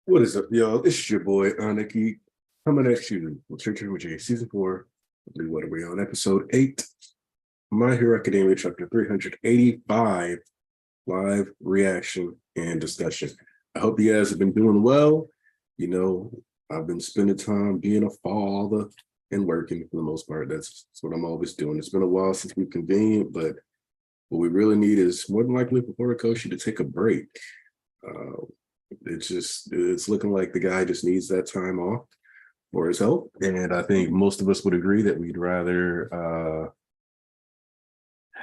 What is up, y'all? It's your boy Aniki coming at you with Church with J Season 4. What are we on? Episode 8. My Hero Academia, Chapter 385, live reaction and discussion. I hope you guys have been doing well. You know, I've been spending time being a father and working for the most part. That's what I'm always doing. It's been a while since we've convened, but what we really need is more than likely for Horikoshi to take a break. It's looking like the guy just needs that time off for his health. And I think most of us would agree that we'd rather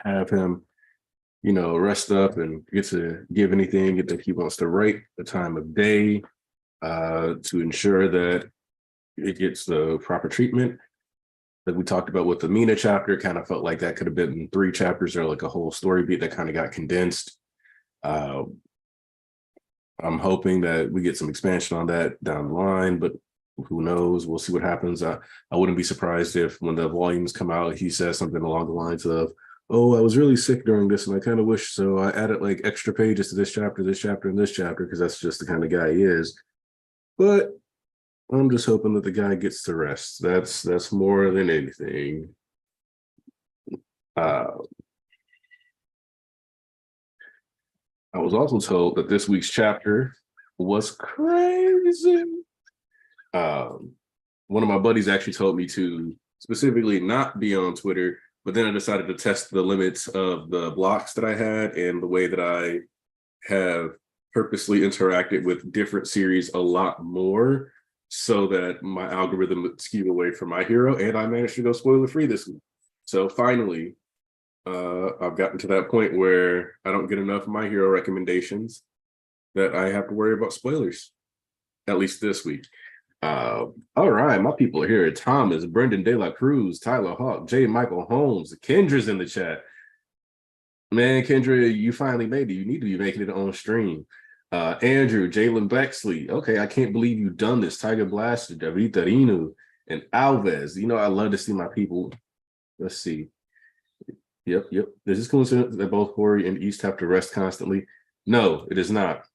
have him, rest up and get to give anything that he wants to write, the time of day, to ensure that it gets the proper treatment. Like we talked about with the Mina chapter, kind of felt like that could have been 3 chapters or like a whole story beat that kind of got condensed. I'm hoping that we get some expansion on that down the line, but who knows? We'll see what happens. I wouldn't be surprised if when the volumes come out, he says something along the lines of, oh, I was really sick during this and I kind of wish so I added like extra pages to this chapter, and this chapter, because that's just the kind of guy he is. But I'm just hoping that the guy gets to rest. That's more than anything. I was also told that this week's chapter was crazy. One of my buddies actually told me to specifically not be on Twitter, but then I decided to test the limits of the blocks that I had and the way that I have purposely interacted with different series a lot more so that my algorithm would skew away from my hero, and I managed to go spoiler free this week. So finally, I've gotten to that point where I don't get enough of my hero recommendations that I have to worry about spoilers, at least this week. All right, my people are here. Thomas, Brendan De La Cruz, Tyler Hawk, J. Michael Holmes, Kendra's in the chat. Man, Kendra, you finally made it. You need to be making it on stream. Andrew, Jalen Bexley. Okay, I can't believe you've done this. Tiger Blaster, David Rinu, and Alves. I love to see my people. Let's see. Yep. Is this coincidence that both Corey and East have to rest constantly? No, it is not.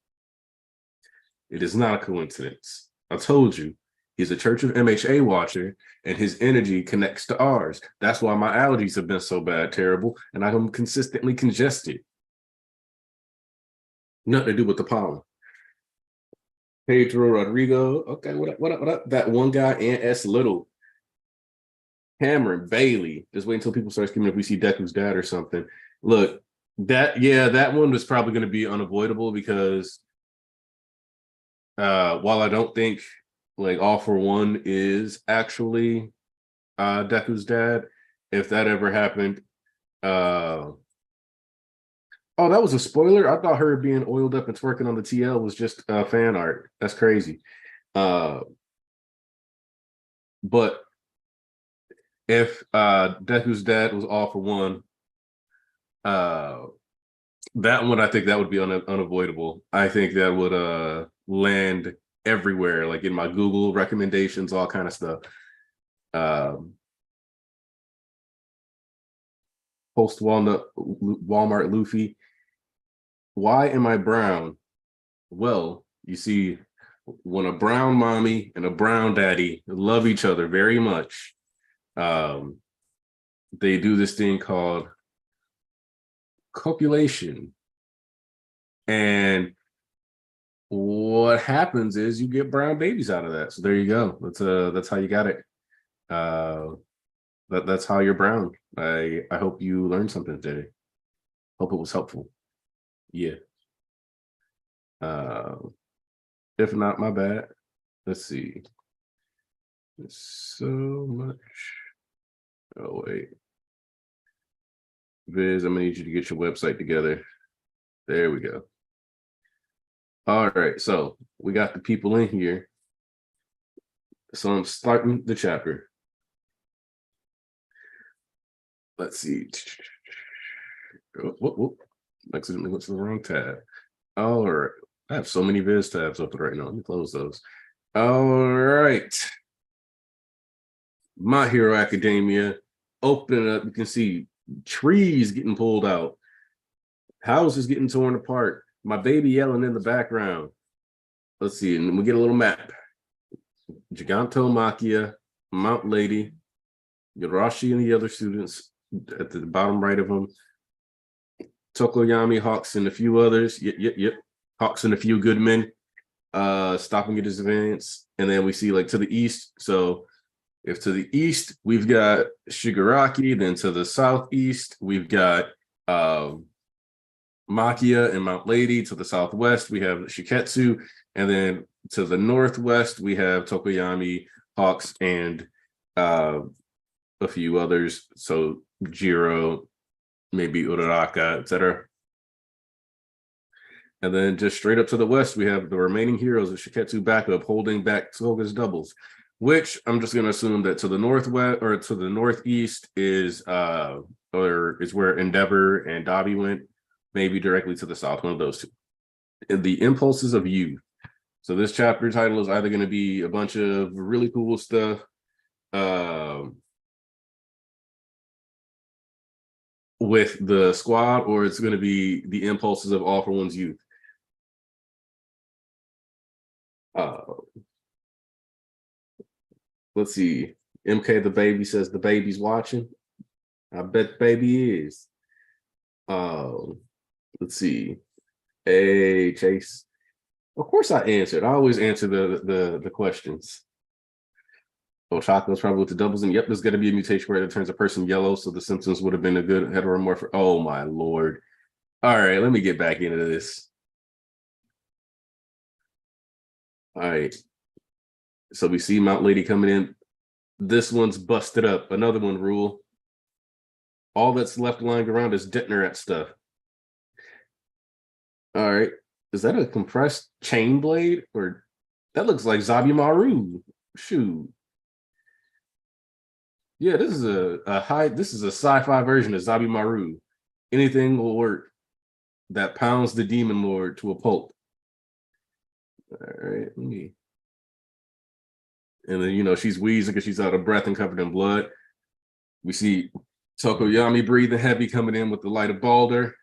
It is not a coincidence. I told you, he's a Church of MHA watcher, and his energy connects to ours. That's why my allergies have been so bad, terrible, and I'm consistently congested. Nothing to do with the pollen. Pedro Rodrigo. Okay, what up? That one guy, and S. Little. Cameron Bailey. Just wait until people start screaming if we see Deku's dad or something. Look, that one was probably going to be unavoidable because while I don't think like All for One is actually Deku's dad, if that ever happened, oh, that was a spoiler. I thought her being oiled up and twerking on the TL was just fan art. That's crazy. But if Deku's dad was All for One, that one, I think that would be unavoidable. I think that would land everywhere, like in my Google recommendations, all kind of stuff. Post Walmart Luffy. Why am I brown? Well, you see, when a brown mommy and a brown daddy love each other very much, they do this thing called copulation, and what happens is you get brown babies out of that. So there you go. That's how you got it. That's how you're brown. I hope you learned something today. Hope it was helpful. Yeah. If not, my bad. Let's see. There's so much. Oh wait. Viz, I'm gonna need you to get your website together. There we go. All right, so we got the people in here. So I'm starting the chapter. Let's see. Whoop. Accidentally went to the wrong tab. All right. I have so many Viz tabs open right now. Let me close those. All right. My Hero Academia. Open it up. You can see trees getting pulled out. Houses getting torn apart. My baby yelling in the background. let's see, and we get a little map. Gigantomachia, Mount Lady, Yarashi and the other students at the bottom right of them. Tokoyami, Hawks, and a few others. Yep. Hawks and a few good men stopping at his advance. And then we see like to the east. So if to the east, we've got Shigaraki, then to the southeast, we've got Makia and Mount Lady. To the southwest, we have Shiketsu. And then to the northwest, we have Tokoyami, Hawks, and a few others. So Jiro, maybe Uraraka, etc. And then just straight up to the west, we have the remaining heroes of Shiketsu backup holding back Toga's doubles, which I'm just going to assume that to the northwest or to the northeast is where Endeavor and Dabi went, maybe directly to the south, one of those two. And the impulses of youth. So this chapter title is either going to be a bunch of really cool stuff with the squad, or it's going to be the impulses of All for One's youth. Let's see. MK the baby says the baby's watching. I bet baby is. Let's see. Hey, Chase. Of course I answered. I always answer the questions. Oh, Chocolate's probably with the doubles. And yep, there's going to be a mutation where it turns a person yellow. So the Simpsons would have been a good heteromorph. Oh, my Lord. All right, let me get back into this. All right. So we see Mount Lady coming in. This one's busted up. Another one, Rule. All that's left lying around is Detnerat stuff. All right. Is that a compressed chain blade? Or that looks like Zabimaru. Shoot. Yeah, this is a sci-fi version of Zabimaru. Anything will work. That pounds the demon lord to a pulp. All right, let me. And then she's wheezing because she's out of breath and covered in blood. We see Tokoyami breathing heavy coming in with the light of Balder.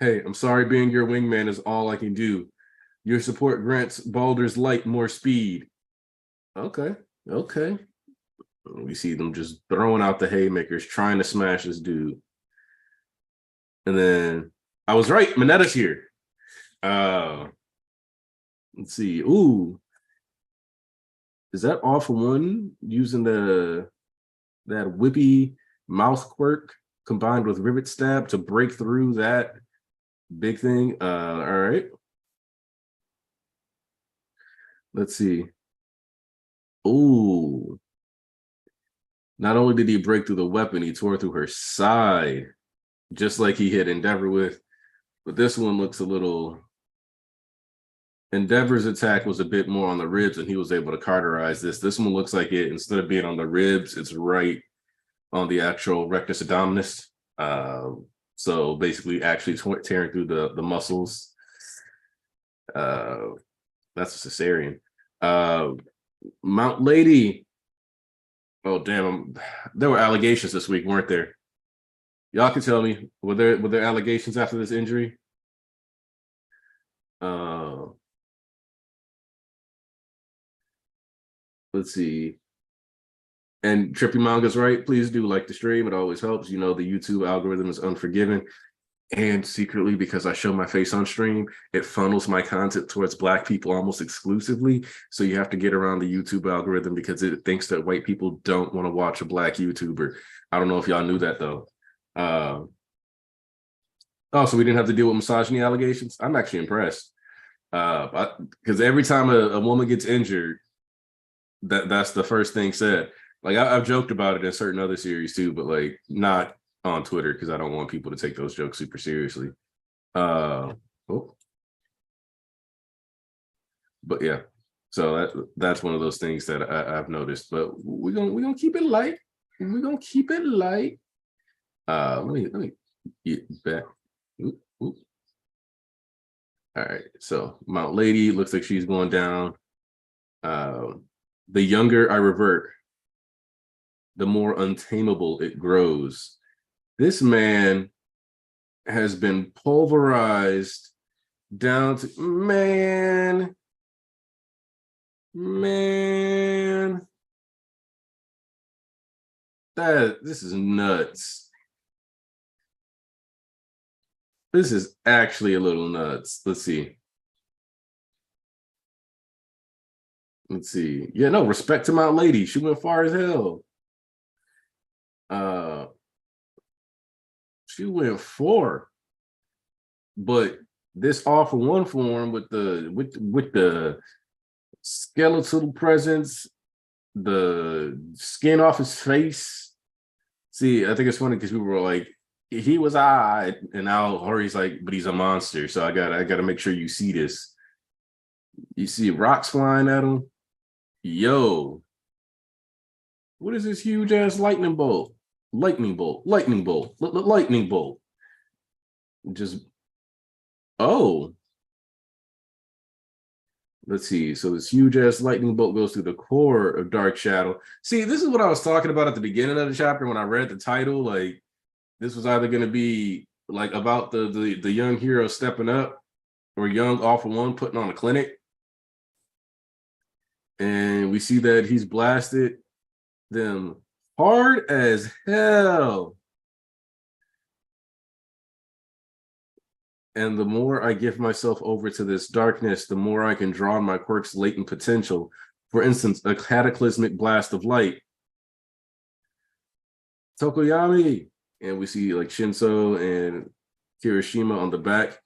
Hey, I'm sorry being your wingman is all I can do. Your support grants Balder's light more speed. Okay. We see them just throwing out the haymakers, trying to smash this dude. And then I was right, Minetta's here. Let's see. Ooh. Is that All for One using that whippy mouth quirk combined with rivet stab to break through that big thing? All right. Let's see. Ooh. Not only did he break through the weapon, he tore through her side, just like he hit Endeavor with. But this one looks a little... Endeavor's attack was a bit more on the ribs, and he was able to cauterize this. This one looks like it, instead of being on the ribs, it's right on the actual rectus abdominis. So basically actually tearing through the muscles. That's a cesarean. Mount Lady. Oh, damn. There were allegations this week, weren't there? Y'all can tell me, were there allegations after this injury? Let's see. And Trippy Manga's right. Please do like the stream. It always helps. The YouTube algorithm is unforgiving. And secretly, because I show my face on stream, it funnels my content towards Black people almost exclusively. So you have to get around the YouTube algorithm because it thinks that white people don't want to watch a Black YouTuber. I don't know if y'all knew that, though. So we didn't have to deal with misogyny allegations? I'm actually impressed. Because every time a woman gets injured, that's the first thing said. Like I've joked about it in certain other series too, but like not on Twitter because I don't want people to take those jokes super seriously. But yeah, so that's one of those things that I've noticed. But we're gonna keep it light. We're gonna keep it light. Let me get back. Oop. All right, so Mount Lady looks like she's going down. The younger I revert, the more untamable it grows. This man has been pulverized down to man. This is nuts. This is actually a little nuts. Let's see. Yeah, no, respect to my lady. She went far as hell. She went 4. But this all for one form with the skeletal presence, the skin off his face. See, I think it's funny because people were like, he was I, and now Hori's like, but he's a monster. So I gotta make sure you see this. You see rocks flying at him. Yo, what is this huge ass lightning bolt? Lightning bolt, lightning bolt, lightning bolt. Just oh. Let's see. So this huge ass lightning bolt goes through the core of Dark Shadow. See, this is what I was talking about at the beginning of the chapter when I read the title. Like, this was either going to be like about the young hero stepping up, or young All For One putting on a clinic. And we see that he's blasted them hard as hell. And the more I give myself over to this darkness, the more I can draw on my quirk's latent potential. For instance, a cataclysmic blast of light. Tokoyami. And we see like Shinso and Kirishima on the back.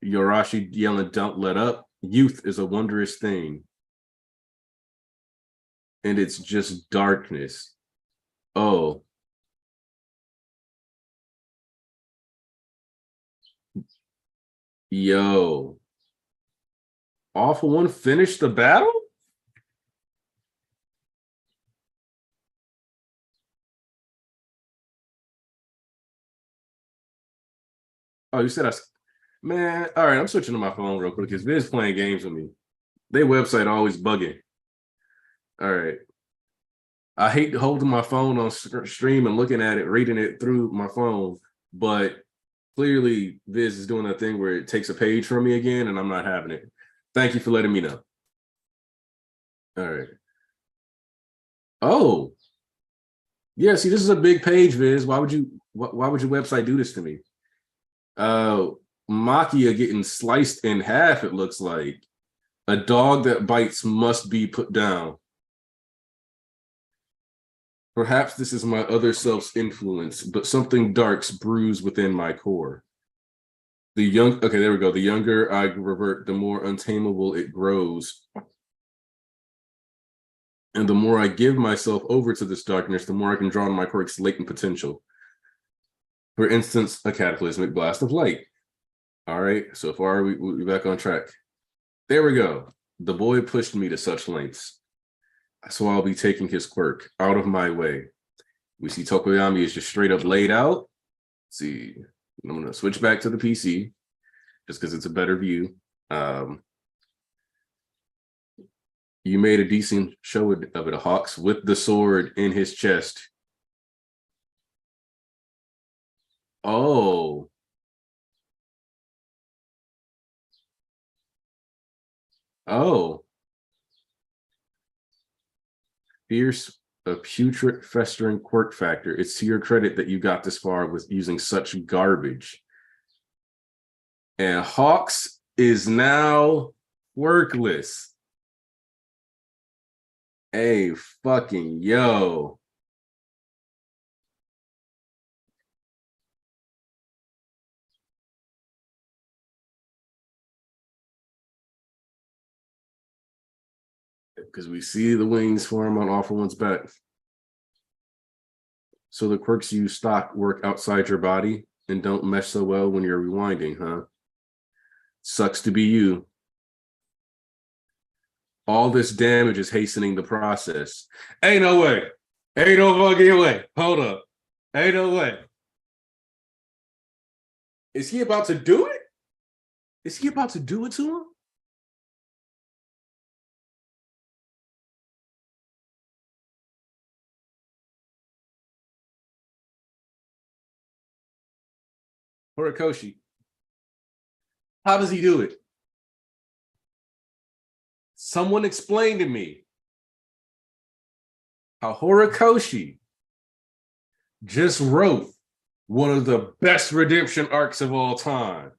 Yorashi yelling, "Don't let up. Youth is a wondrous thing." And it's just darkness. Oh. Yo. All For One finished the battle? Oh, you said man, all right, I'm switching to my phone real quick because Viz playing games with me. Their website always bugging. All right. I hate holding my phone on stream and looking at it, reading it through my phone, but clearly Viz is doing that thing where it takes a page from me again, and I'm not having it. Thank you for letting me know. All right. Oh, yeah. See, this is a big page, Viz. Why would your website do this to me? Makia getting sliced in half. It looks like a dog that bites must be put down. Perhaps this is my other self's influence, but something dark's bruised within my core. Okay, there we go. The younger I revert, the more untamable it grows. And the more I give myself over to this darkness, the more I can draw on my quirk's latent potential. For instance, a cataclysmic blast of light. All right, so far we're back on track. There we go. The boy pushed me to such lengths. So I'll be taking his quirk out of my way. We see Tokoyami is just straight up laid out. Let's see, I'm going to switch back to the PC just because it's a better view. You made a decent show of it, Hawks, with the sword in his chest. Oh. Oh. Fierce, a putrid, festering quirk factor. It's to your credit that you got this far with using such garbage. And Hawks is now workless. Hey, fucking yo. Because we see the wings form on All For One's back. So the quirks you stock work outside your body and don't mesh so well when you're rewinding, huh? Sucks to be you. All this damage is hastening the process. Ain't no way. Ain't no fucking way. Hold up. Ain't no way. Is he about to do it? Is he about to do it to him? Horikoshi. How does he do it? Someone explained to me how Horikoshi just wrote one of the best redemption arcs of all time.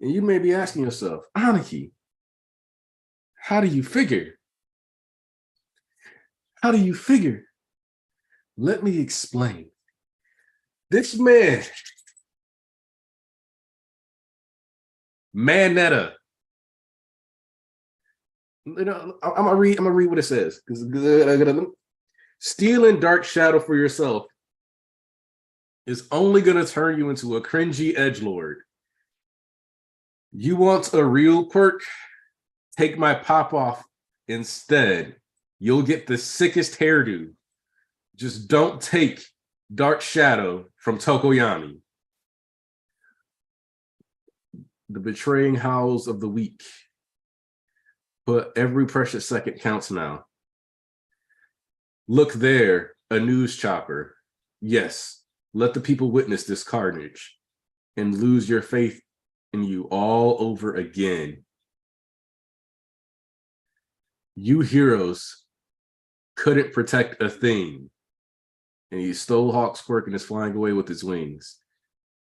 And you may be asking yourself, Aniki, how do you figure? How do you figure? Let me explain. This man, Maneta. You know, I'm gonna read what it says. Stealing dark shadow for yourself is only gonna turn you into a cringy edgelord. You want a real quirk? Take my pop off instead. You'll get the sickest hairdo. Just don't take dark shadow from Tokoyami. The betraying howls of the weak. But every precious second counts now. Look there, a news chopper. Yes, let the people witness this carnage and lose your faith in you all over again. You heroes couldn't protect a thing. And he stole Hawk's quirk and is flying away with his wings.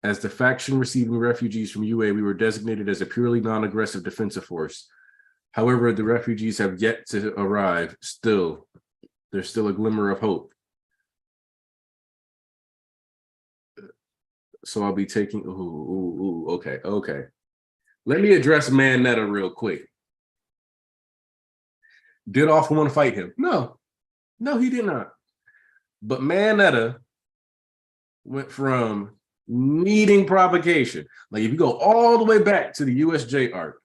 As the faction receiving refugees from UA, we were designated as a purely non-aggressive defensive force. However, the refugees have yet to arrive. Still, there's still a glimmer of hope. So I'll be taking, okay. Let me address Minetta real quick. Did Alpha want to fight him? No, he did not. But Minetta went from needing provocation. Like if you go all the way back to the USJ arc.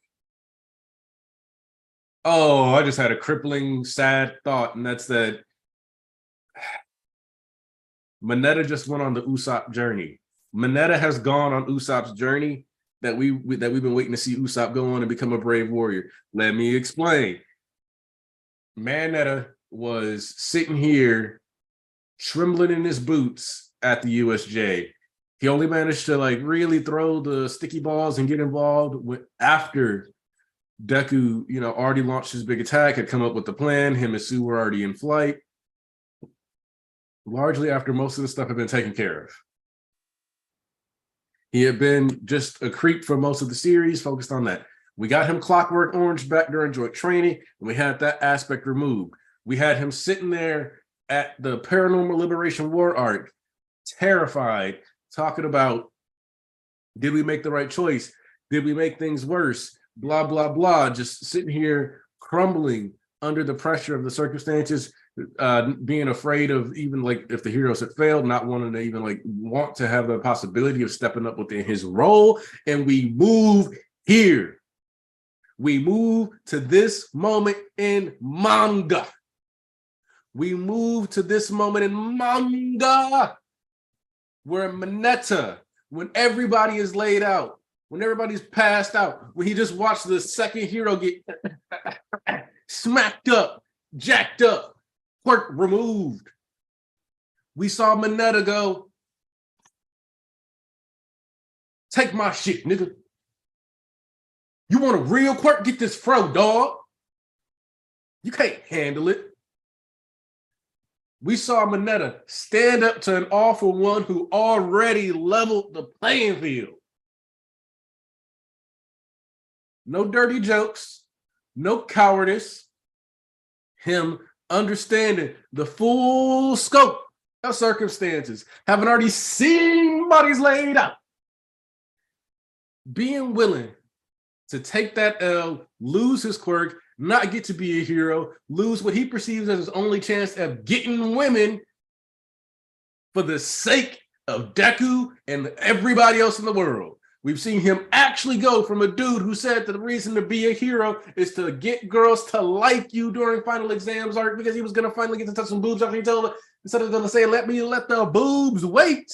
Oh, I just had a crippling, sad thought, and that's that Minetta just went on the Usopp journey. Minetta has gone on Usopp's journey that we've been waiting to see Usopp go on and become a brave warrior. Let me explain. Minetta was sitting here trembling in his boots at the USJ. He only managed to like really throw the sticky balls and get involved after Deku, already launched his big attack, had come up with the plan. Him and Sue were already in flight. Largely after most of the stuff had been taken care of. He had been just a creep for most of the series, focused on that. We got him Clockwork Orange back during joint training, and we had that aspect removed. We had him sitting there at the Paranormal Liberation War arc, terrified, talking about, did we make the right choice? Did we make things worse? Blah, blah, blah, just sitting here crumbling under the pressure of the circumstances, being afraid of even like if the heroes had failed, not wanting to even like want to have the possibility of stepping up within his role. And we move here. We move to this moment in manga. We move to this moment in manga where Mineta, when everybody is laid out, when everybody's passed out, when he just watched the second hero get smacked up, jacked up, quirk removed. We saw Mineta go, take my shit, nigga. You want a real quirk? Get this fro, dog. You can't handle it. We saw Mineta stand up to an awful one who already leveled the playing field. No dirty jokes, no cowardice. Him understanding the full scope of circumstances, having already seen bodies laid out. Being willing to take that L, lose his quirk, not get to be a hero, lose what he perceives as his only chance of getting women for the sake of Deku and everybody else in the world. We've seen him actually go from a dude who said that the reason to be a hero is to get girls to like you during final exams arc because he was going to finally get to touch some boobs after he told her, instead of going to say, let the boobs wait,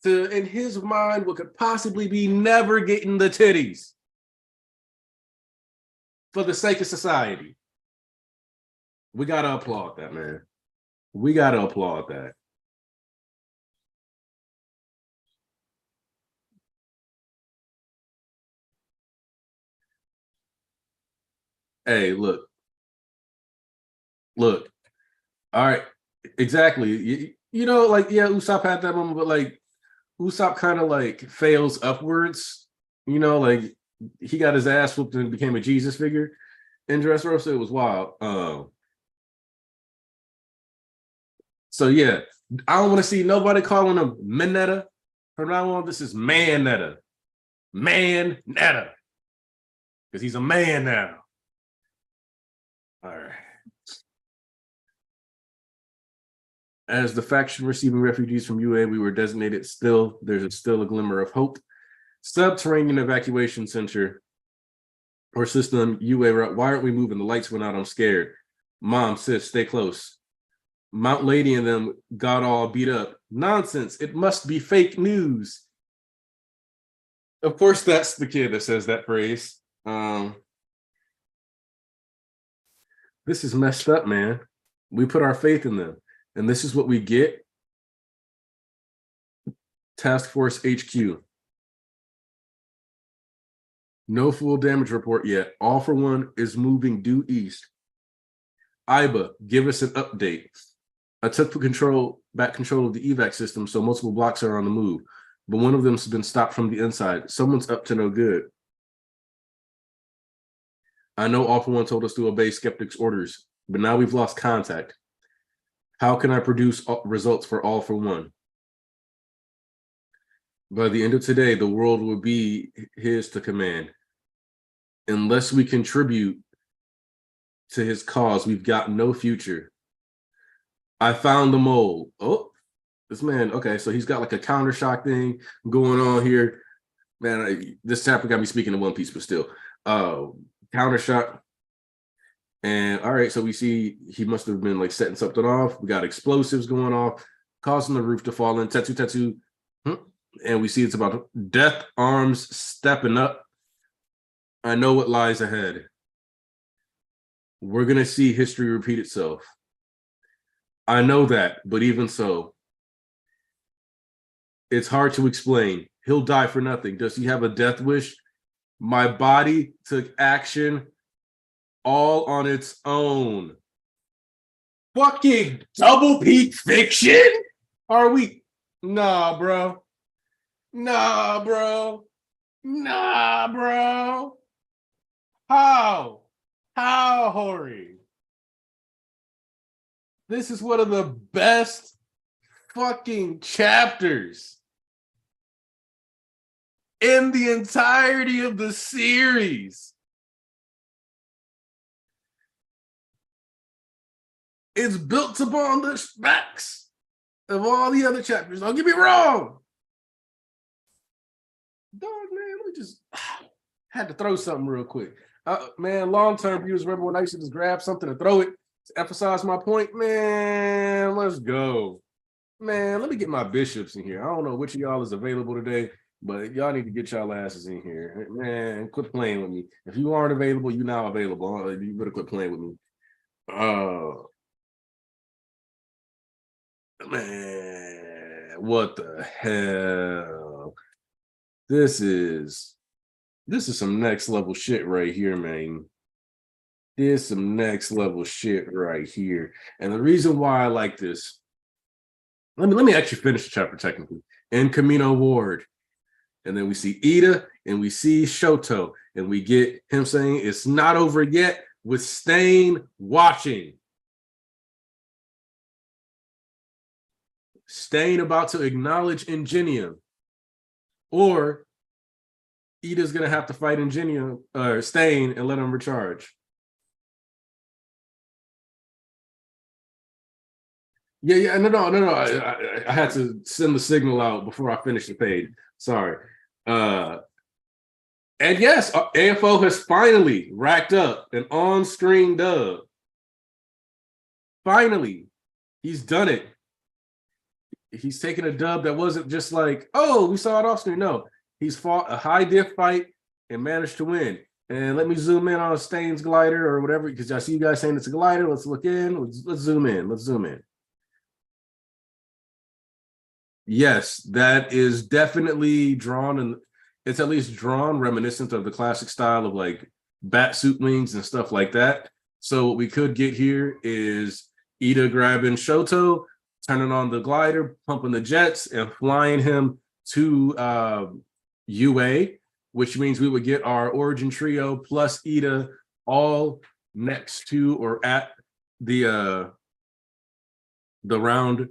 to, in his mind, what could possibly be never getting the titties for the sake of society. We got to applaud that, man. We got to applaud that. Hey, look. All right, exactly. You know, like, yeah, Usopp had that moment, but like Usopp kind of like fails upwards. You know, like he got his ass whooped and became a Jesus figure in Dressrosa. It was wild. So yeah, I don't want to see nobody calling him Mineta. From now on, this is Maneta. Maneta. Because he's a man now. All right. As the faction receiving refugees from UA, we were designated still. There's still a glimmer of hope. Subterranean evacuation center or system UA. Why aren't we moving? The lights went out. I'm scared. Mom, sis, stay close. Mount Lady and them got all beat up. Nonsense. It must be fake news. Of course, that's the kid that says that phrase. This is messed up, man. We put our faith in them. And this is what we get. Task Force HQ. No full damage report yet. All for One is moving due east. Iba, give us an update. I took back control of the evac system, so multiple blocks are on the move. But one of them has been stopped from the inside. Someone's up to no good. I know All for One told us to obey Skeptic's orders, but now we've lost contact. How can I produce results for All for One? By the end of today, the world will be his to command. Unless we contribute to his cause, we've got no future. I found the mole. Oh, this man, okay, so he's got like a counter shock thing going on here. Man, this chapter got me speaking in One Piece, but still. Counter shock. And all right, so we see he must have been like setting something off. We got explosives going off, causing the roof to fall in. Tetsu. And we see it's about Death Arms stepping up. I know what lies ahead. We're going to see history repeat itself. I know that, but even so, it's hard to explain. He'll die for nothing. Does he have a death wish? My body took action all on its own. Fucking double peak fiction? Are we? Nah, bro. How, Hori? This is one of the best fucking chapters in the entirety of the series. It's built upon the backs of all the other chapters. Don't get me wrong. Dog, man, we just had to throw something real quick. Man, long-term viewers, remember when I used to just grab something and throw it to emphasize my point? Man, let's go. Man, let me get my bishops in here. I don't know which of y'all is available today, but y'all need to get y'all asses in here. Man, quit playing with me. If you aren't available, you're now available. You better quit playing with me. Man, what the hell? This is some next level shit right here, man. This some next level shit right here. And the reason why I like this, let me actually finish the chapter technically. In Camino Ward. And then we see Ida and we see Shoto. And we get him saying it's not over yet with Stain watching. Stain about to acknowledge Ingenium. Or Ida's gonna have to fight Ingenium or Stain and let him recharge. Yeah, no. I had to send the signal out before I finished the page. Sorry. And yes, AFO has finally racked up an on-screen dub. Finally, he's done it. He's taken a dub that wasn't just like, oh, we saw it off screen. No, he's fought a high diff fight and managed to win. And let me zoom in on Stain's glider or whatever, because I see you guys saying it's a glider. Let's look in. Let's zoom in. Let's zoom in. Yes, that is definitely drawn, and it's at least drawn reminiscent of the classic style of like bat suitlings and stuff like that. So what we could get here is Ida grabbing Shoto, turning on the glider, pumping the jets, and flying him to UA, which means we would get our origin trio plus Ida all next to or at the round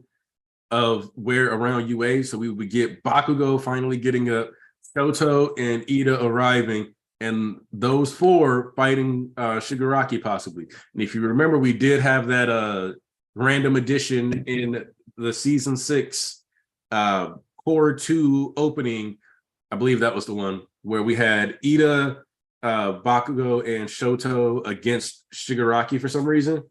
of where around UA. So we would get Bakugo finally getting up, Shoto and Ida arriving, and those four fighting Shigaraki possibly. And if you remember, we did have that random addition in the season 6 core 2 opening. I believe that was the one where we had Ida, Bakugo, and Shoto against Shigaraki for some reason.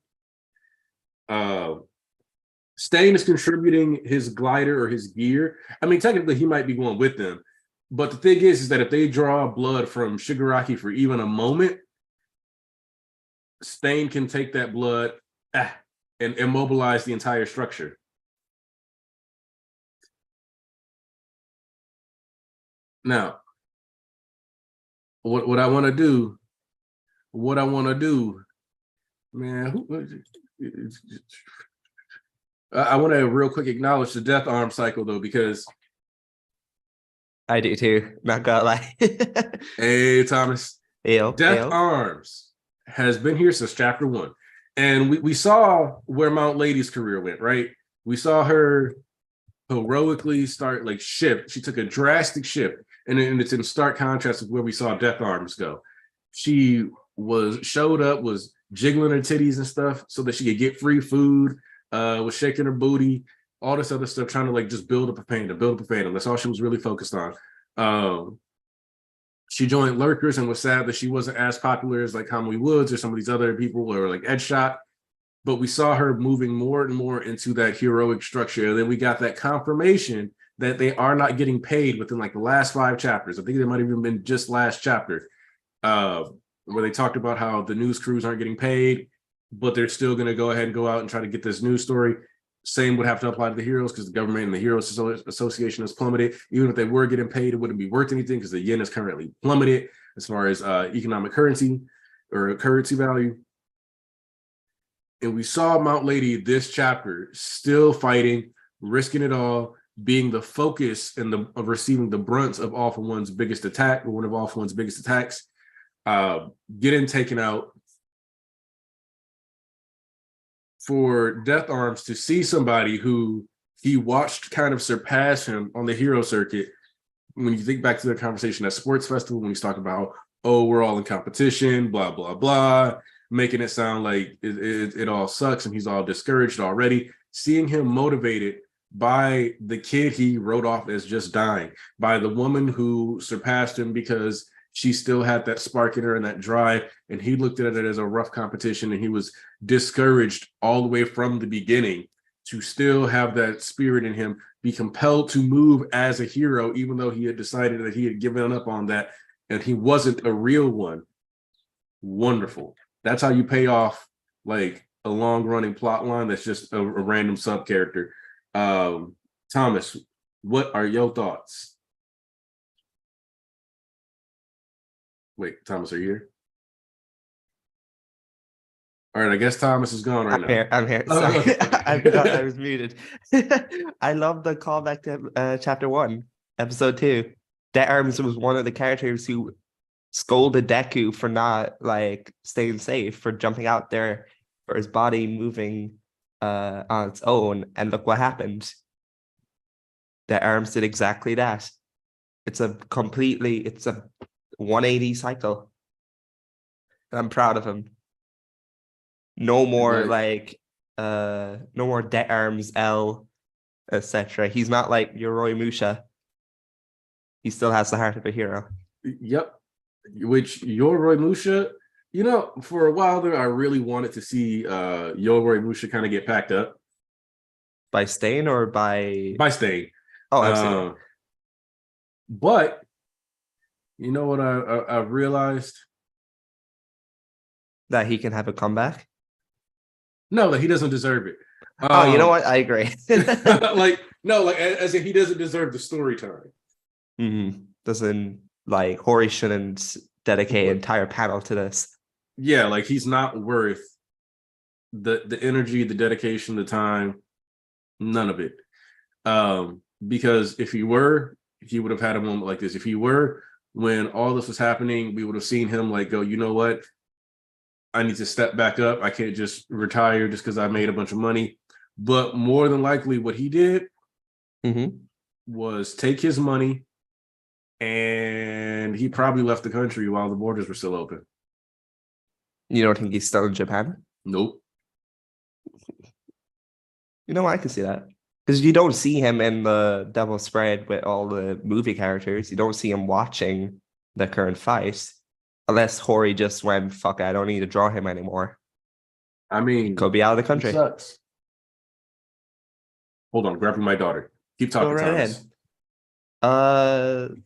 Stain is contributing his glider or his gear. I mean, technically he might be going with them, but the thing is that if they draw blood from Shigaraki for even a moment, Stain can take that blood and immobilize the entire structure. Now, what I want to do, man, I want to real quick acknowledge the death arm cycle though, because I do too, not gonna lie. Hey, Thomas, Death Arms has been here since chapter 1. And we saw where Mount Lady's career went, right? We saw her heroically start like shift. She took a drastic shift, and it's in stark contrast with where we saw Death Arms go. She showed up, was jiggling her titties and stuff so that she could get free food, was shaking her booty, all this other stuff, trying to like just build up a fandom. That's all she was really focused on. She joined Lurkers and was sad that she wasn't as popular as like Kamui Woods or some of these other people, or like Edshot. But we saw her moving more and more into that heroic structure. And then we got that confirmation that they are not getting paid within like the last 5 chapters. I think they might have even been just last chapter, where they talked about how the news crews aren't getting paid, but they're still going to go ahead and go out and try to get this news story. Same would have to apply to the heroes because the government and the Heroes Association has plummeted. Even if they were getting paid, it wouldn't be worth anything because the yen is currently plummeted as far as economic currency or currency value. And we saw Mount Lady this chapter still fighting, risking it all, being the focus and of receiving the brunt of All For One's biggest attack, or one of All For One's biggest attacks, getting taken out. For Death Arms to see somebody who he watched kind of surpass him on the hero circuit. When you think back to the conversation at Sports Festival, when he's talking about, oh, we're all in competition, blah, blah, blah, making it sound like it all sucks and he's all discouraged already. Seeing him motivated by the kid he wrote off as just dying, by the woman who surpassed him because she still had that spark in her and that drive, and he looked at it as a rough competition, and he was discouraged all the way from the beginning to still have that spirit in him, be compelled to move as a hero, even though he had decided that he had given up on that and he wasn't a real one. Wonderful. That's how you pay off like a long-running plot line that's just a random sub-character. Thomas, what are your thoughts? Wait, Thomas, are you here? All right, I guess Thomas is gone right now. I'm here. Sorry. Okay. I forgot I was muted. I love the callback to chapter 1, episode 2. Death Arms was one of the characters who scolded Deku for not like staying safe, for jumping out there, for his body moving on its own. And look what happened. Death Arms did exactly that. It's a 180 cycle. I'm proud of him. No more no more Death Arms L, etc. He's not like Yoroi Musha. He still has the heart of a hero. Yep. Which Yoroi Musha, you know, for a while there, I really wanted to see Yoroi Musha kind of get packed up. By Stain or by Stain. Oh, absolutely. But you know what I realized? That he can have a comeback? No, that he doesn't deserve it. Oh, you know what? I agree. As if he doesn't deserve the story time. Doesn't like Hori shouldn't dedicate an entire panel to this. Yeah, like he's not worth the energy, the dedication, the time, none of it. Because if he were, he would have had a moment like this. If he were, when all this was happening, we would have seen him like go, you know what? I need to step back up. I can't just retire just because I made a bunch of money. But more than likely, what he did was take his money, and he probably left the country while the borders were still open. You don't think he's still in Japan? Nope. You know, I can see that. Because you don't see him in the Devil's Spread with all the movie characters. You don't see him watching the current fight. Unless Hori just went, fuck it, I don't need to draw him anymore. I mean, could be out of the country. Sucks. Hold on, grabbing my daughter. Keep talking, Go right Thomas. ahead.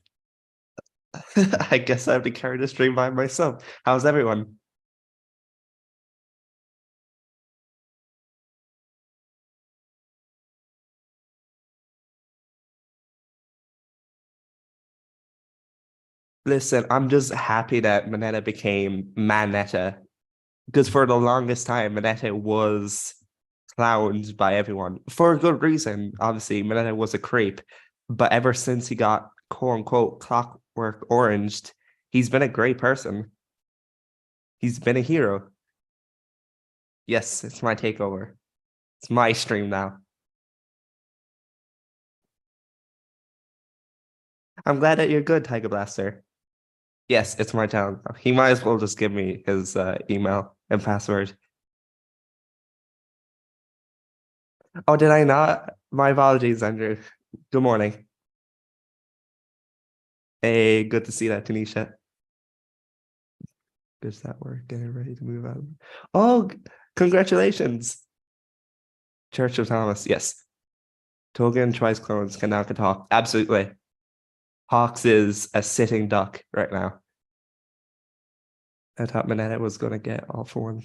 I guess I have to carry this stream by myself. How's everyone? Listen, I'm just happy that Mineta became Maneta. Because for the longest time, Mineta was clowned by everyone. For a good reason. Obviously, Mineta was a creep. But ever since he got quote-unquote clockwork oranged, he's been a great person. He's been a hero. Yes, it's my takeover. It's my stream now. I'm glad that you're good, Tiger Blaster. Yes, it's my channel. He might as well just give me his email and password. Oh, did I not? My apologies, Andrew. Good morning. Hey, good to see that, Tanisha. Does that work? Getting ready to move out. Oh, congratulations. Church of Thomas, yes. Toga and Twice clones can now talk. Absolutely. Hawks is a sitting duck right now. I thought Mineta was going to get All For One.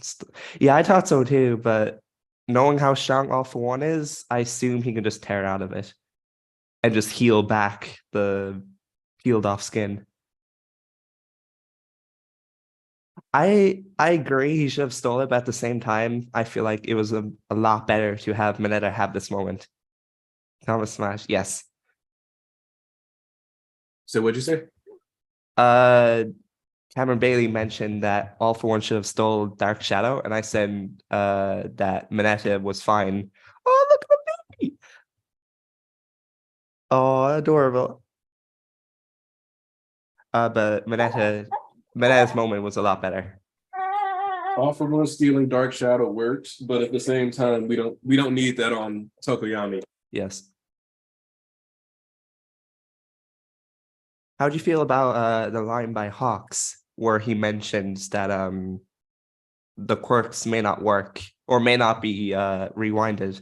Yeah, I thought so too, but knowing how strong All For One is, I assume he can just tear out of it and just heal back the peeled off skin. I agree he should have stolen it, but at the same time, I feel like it was a lot better to have Mineta have this moment. Thomas Smash, yes. So what'd you say? Cameron Bailey mentioned that All For One should have stole Dark Shadow, and I said that Mineta was fine. Oh, look at the baby! Oh, adorable. But Mineta's moment was a lot better. All For One stealing Dark Shadow works, but at the same time, we don't need that on Tokoyami. Yes. How do you feel about the line by Hawks where he mentions that the quirks may not work or may not be rewinded?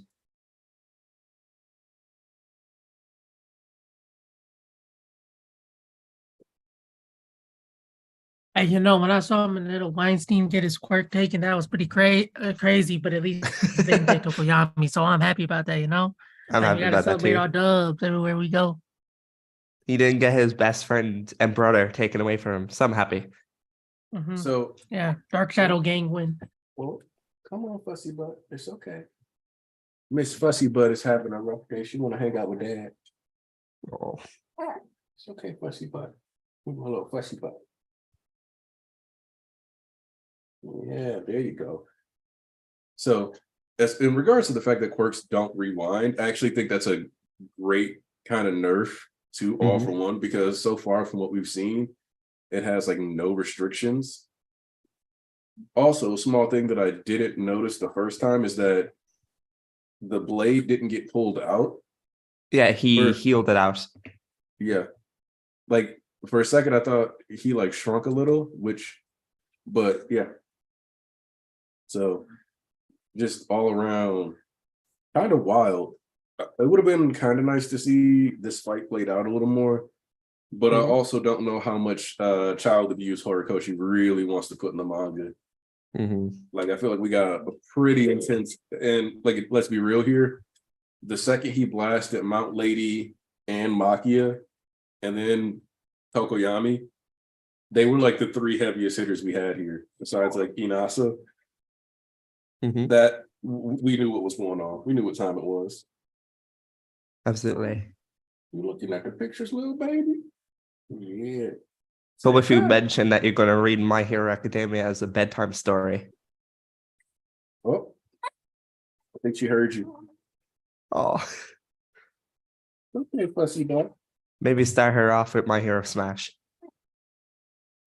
Hey, you know, when I saw little Weinstein get his quirk taken, that was pretty crazy. But at least they didn't take Tokoyami, so I'm happy about that. You know, I'm happy we gotta about that celebrate too. our dubs everywhere we go. He didn't get his best friend and brother taken away from him, so I'm happy. So yeah, Dark Shadow gang win. Well, come on, Fussy Butt. It's okay. Miss Fussy Butt is having a rough day. She want to hang out with Dad. Oh. It's okay, Fussy Butt. A little Fussy Butt. Yeah, there you go. So, as in regards to the fact that quirks don't rewind, I actually think that's a great kind of nerf to All For One, because so far from what we've seen, it has like no restrictions. Also, a small thing that I didn't notice the first time is that the blade didn't get pulled out. Yeah, he healed it out. Yeah. Like for a second, I thought he like shrunk a little, but yeah. So just all around kind of wild. It would have been kind of nice to see this fight played out a little more, but I also don't know how much child abuse Horikoshi really wants to put in the manga. Like I feel like we got a pretty intense, and like let's be real here. The second he blasted Mount Lady and Makia, and then Tokoyami, They were like the three heaviest hitters we had here, besides like Inasa. That we knew what was going on. We knew what time it was. Absolutely. You looking at the pictures, little baby? Yeah. So if you mentioned that you're going to read My Hero Academia as a bedtime story. Oh, I think she heard you. Oh, Okay, fussy dog. maybe start her off with My Hero Smash.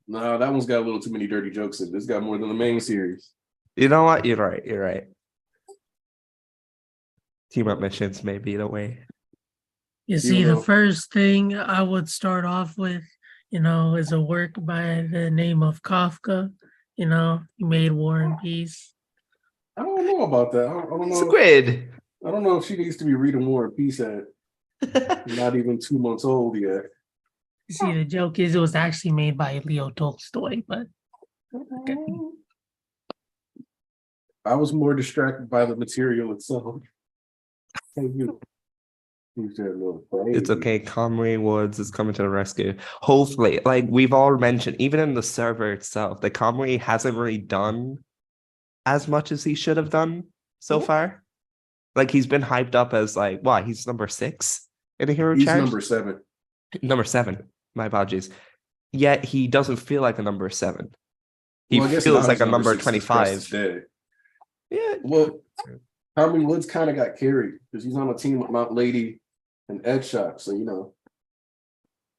No, that one's got a little too many dirty jokes in it. It's got more than the main series. You know what? You're right. You're right. Team up missions may be the way. You see, the first thing I would start off with, is a work by the name of Kafka. He made War and Peace. I don't know about that. I don't know. Squid. I don't know if she needs to be reading War and Peace at not even 2 months old yet. You see, the joke is it was actually made by Leo Tolstoy, but okay. I was more distracted by the material itself. Hey, you. It's okay. Conway Woods is coming to the rescue. Hopefully, like we've all mentioned, even in the server itself, that Conway hasn't really done as much as he should have done so far. Like he's been hyped up as like, what? He's number 6 in the hero He's chart. number 7. Number 7. My apologies. Yet he doesn't feel like a number 7. He Well, feels like a number 6 25. Yeah. Well, Conway Woods kind of got carried because he's on a team with Mount Lady and Ed Shock. So,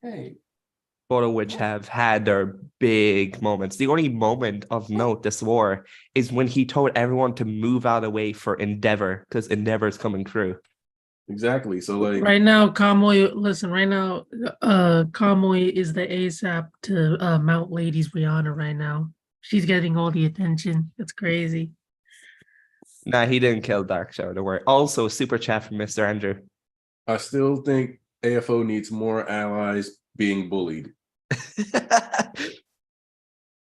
hey. Both of which have had their big moments. The only moment of note this war is when he told everyone to move out of the way for Endeavor because Endeavor is coming through. Exactly. So like right now, Kamoy is the ASAP to Mount Lady's Rihanna right now. She's getting all the attention. It's crazy. Nah, he didn't kill Dark Shadow, don't worry. Also, super chat from Mr. Andrew. I still think AFO needs more allies being bullied.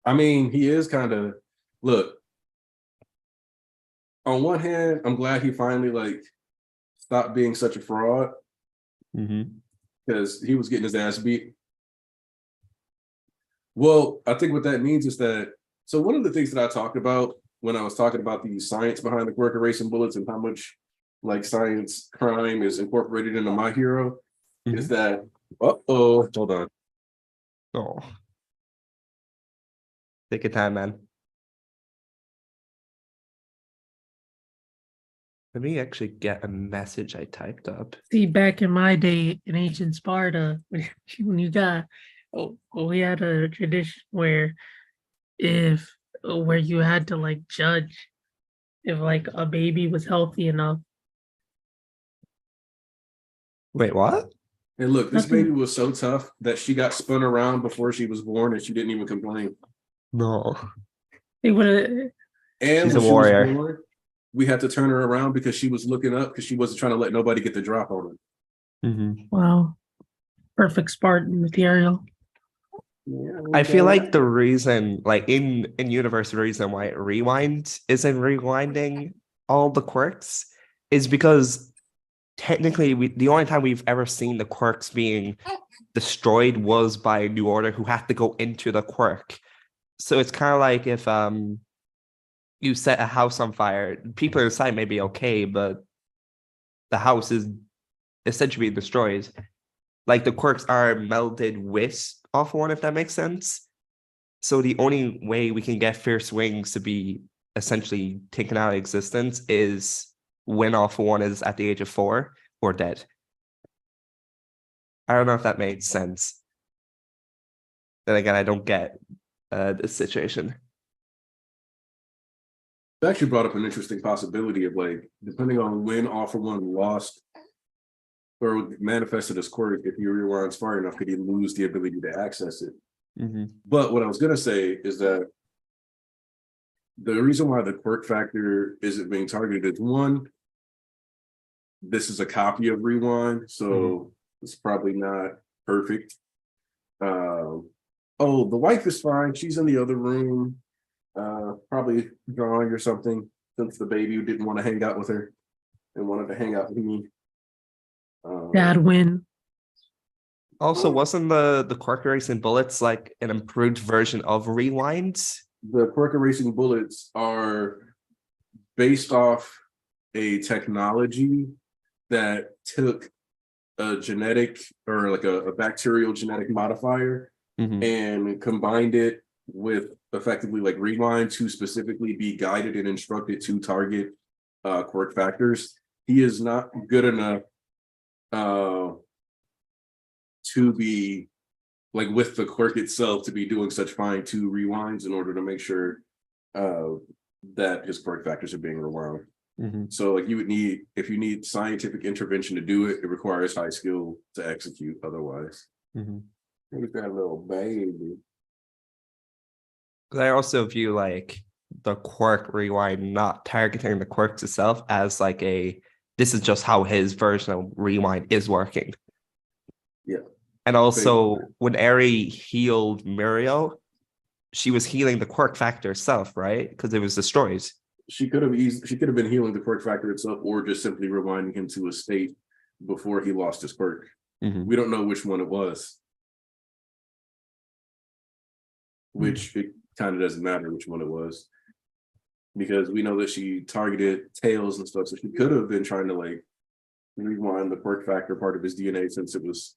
I mean, he is kind of look. On one hand, I'm glad he finally stopped being such a fraud because he was getting his ass beat. Well, I think what that means is that one of the things that I talked about when I was talking about the science behind the quirk erasing bullets and how much science crime is incorporated into My Hero is that hold on. Oh. Take your time, man. Let me actually get a message I typed up. See, back in my day in ancient Sparta, when you got, we had a tradition where you had to judge if a baby was healthy enough. Wait, what? And look, this baby was so tough that she got spun around before she was born and she didn't even complain. No. They would have. And she's when a warrior. She was born, we had to turn her around because she was looking up because she wasn't trying to let nobody get the drop on her. Wow. Perfect Spartan material. Yeah, I feel like the reason, in universe, the reason why it rewinds isn't rewinding all the quirks is because technically the only time we've ever seen the quirks being destroyed was by New Order, who had to go into the quirk. So it's kind of like if you set a house on fire, people inside may be okay, but the house is essentially destroyed. Like the quirks are melded with Off One, if that makes sense. So the only way we can get Fierce Wings to be essentially taken out of existence is when Off One is at the age of 4 or dead. I don't know if that made sense. Then again, I don't get this situation. It actually brought up an interesting possibility of depending on when All For One lost or manifested as quirk, if he rewinds far enough, could he lose the ability to access it? But what I was gonna say is that the reason why the quirk factor isn't being targeted is one, this is a copy of Rewind, so it's probably not perfect. The wife is fine. She's in the other room, probably drawing or something, since the baby didn't want to hang out with her and wanted to hang out with me. Dad win. Also, wasn't the quirk erasing bullets like an improved version of rewind? The quirk erasing bullets are based off a technology that took a genetic or like a bacterial genetic modifier and combined it with effectively like rewind to specifically be guided and instructed to target quirk factors. He is not good enough to be like with the quirk itself to be doing such fine-tuned rewinds in order to make sure that his quirk factors are being rewound. So like you would need, if you need scientific intervention to do it, it requires high skill to execute otherwise. Look at that little baby. I also view like the quirk rewind not targeting the quirks itself as like this is just how his version of rewind is working. Yeah. And also when Eri healed Muriel, she was healing the quirk factor itself, right? Because it was destroyed. She could have been healing the quirk factor itself, or just simply rewinding him to a state before he lost his quirk. We don't know which one it was. Which it kind of doesn't matter which one it was, because we know that she targeted tails and stuff, so she could have been trying to like rewind the quirk factor part of his DNA, since it was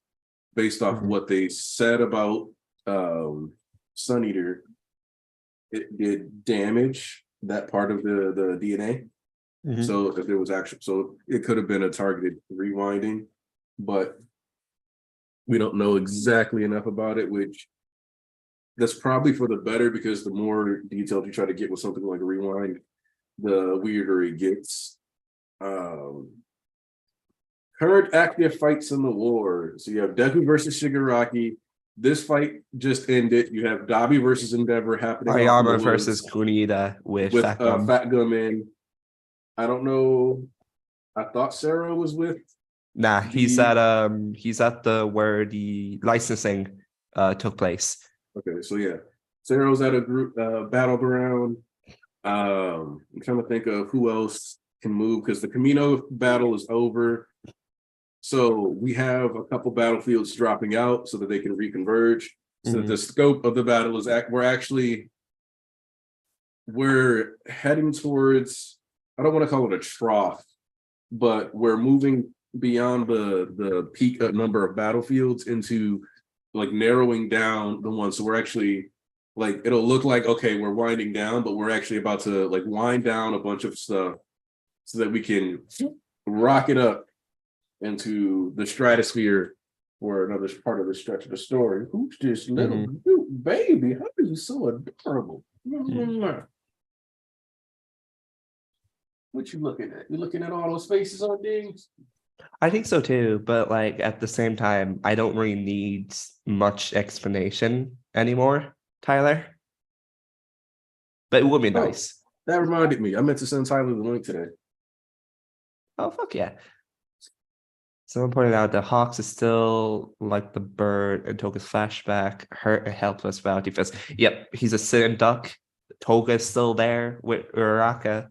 based off what they said about Sun Eater. It did damage that part of the DNA. So if there was so it could have been a targeted rewinding, but we don't know exactly enough about it, which that's probably for the better, because the more detailed you try to get with something like a rewind, the weirder it gets. Current active fights in the war. So you have Deku versus Shigaraki. This fight just ended. You have Dabi versus Endeavor happening. Ayama versus Kunita with Fat Gum. Fat Gum in. I don't know. I thought Sarah was with. Nah, he's at the where the licensing took place. Okay, so yeah, Sarah's at a group battleground. I'm trying to think of who else can move, because the Camino battle is over. So we have a couple battlefields dropping out so that they can reconverge. So that the scope of the battle is we're heading towards, I don't want to call it a trough, but we're moving beyond the peak number of battlefields into like narrowing down the ones. So we're actually like, it'll look like, okay, we're winding down, but we're actually about to like wind down a bunch of stuff so that we can rocket up into the stratosphere for another part of the stretch of the story. Who's this little cute baby? How are you so adorable? What you looking at? You looking at all those faces on things? I think so too, but like at the same time, I don't really need much explanation anymore, Tyler. But it would be nice. That reminded me. I meant to send Tyler the link today. Oh, fuck yeah. Someone pointed out that Hawks is still like the bird and Toga's flashback, hurt and helpless Bounty Fist. Yep, he's a sitting duck. Toga is still there with Uraraka.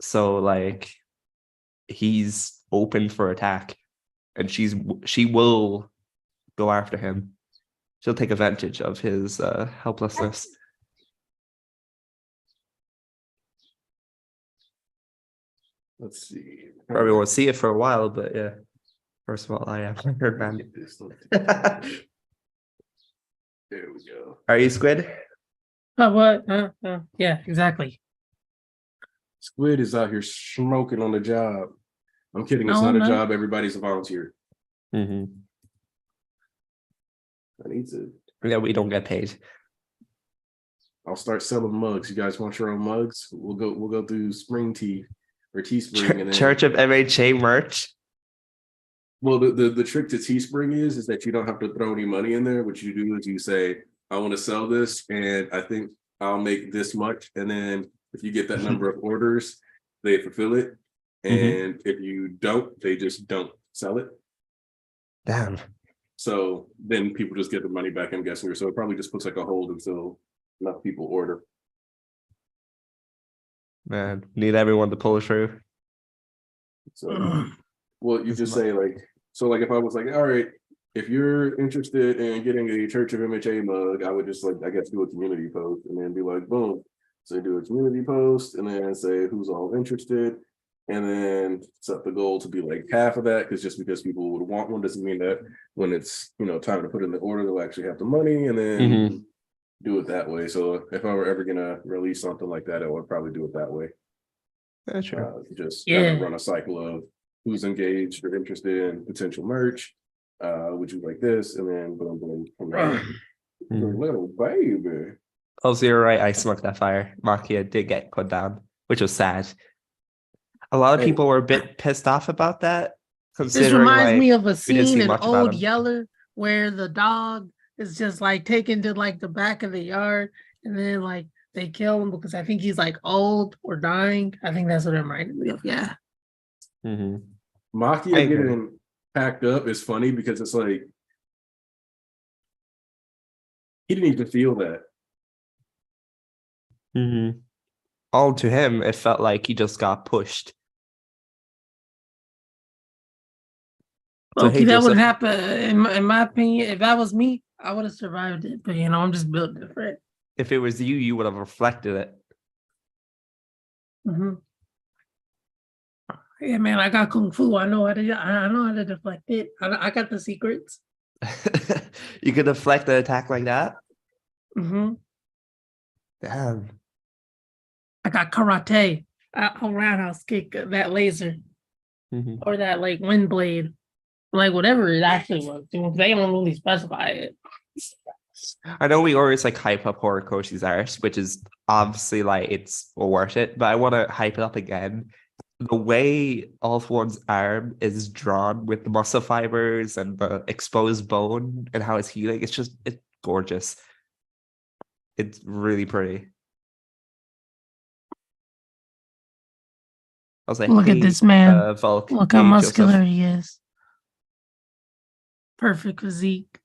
So like he's open for attack. And she will go after him. She'll take advantage of his helplessness. Let's see. Probably won't see it for a while, but yeah. First of all, I am her man. There we go. Are you Squid? Oh, what? Yeah, exactly. Squid is out here smoking on the job. I'm kidding. It's not a job. Everybody's a volunteer. I need to. Yeah, we don't get paid. I'll start selling mugs. You guys want your own mugs? We'll go through Spring Tea or Teespring. And then, Church of MHA merch. Well, the trick to Teespring is that you don't have to throw any money in there. What you do is you say, I want to sell this, and I think I'll make this much. And then if you get that number of orders, they fulfill it. And if you don't, they just don't sell it. Damn. So then people just get the money back, I'm guessing. So it probably just puts like a hold until enough people order. Man, need everyone to pull through. So, well, you just say like, so like if I was like, all right, if you're interested in getting a Church of MHA mug, I would just like, I guess, do a community post and then be like, boom. So do a community post and then say who's all interested. And then set the goal to be like half of that, because just because people would want one doesn't mean that when it's, you know, time to put in the order, they'll actually have the money, and then do it that way. So if I were ever gonna release something like that, I would probably do it that way. That's true. Just kind of run a cycle of who's engaged or interested in potential merch. Would you like this? And then boom, boom, from there. Little baby. Also, you're right. I smoked that fire. Makia did get put down, which was sad. A lot of people were a bit pissed off about that. This reminds me of a we didn't scene see in much about Old him. Yeller where the dog is just like taken to like the back of the yard, and then like they kill him because I think he's like old or dying. I think that's what it reminded me of. Yeah. Makia getting packed up is funny because it's like he didn't even feel that. All to him, it felt like he just got pushed. So, okay, that would happen in my opinion. If that was me, I would have survived it. But you know, I'm just built different. If it was you, you would have reflected it. Yeah, man, I got kung fu. I know how to deflect it. I got the secrets. You could deflect an attack like that? Damn. I got karate. I'll roundhouse kick that laser. Or that like wind blade. Like whatever it actually was. They don't really specify it. I know we always like hype up Horikoshi's art, which is obviously like it's worth it, but I want to hype it up again. The way All For One's arm is drawn with the muscle fibers and the exposed bone and how it's healing, it's gorgeous. It's really pretty. I was like, look at this man. Volk, look how muscular Joseph. He is. Perfect physique.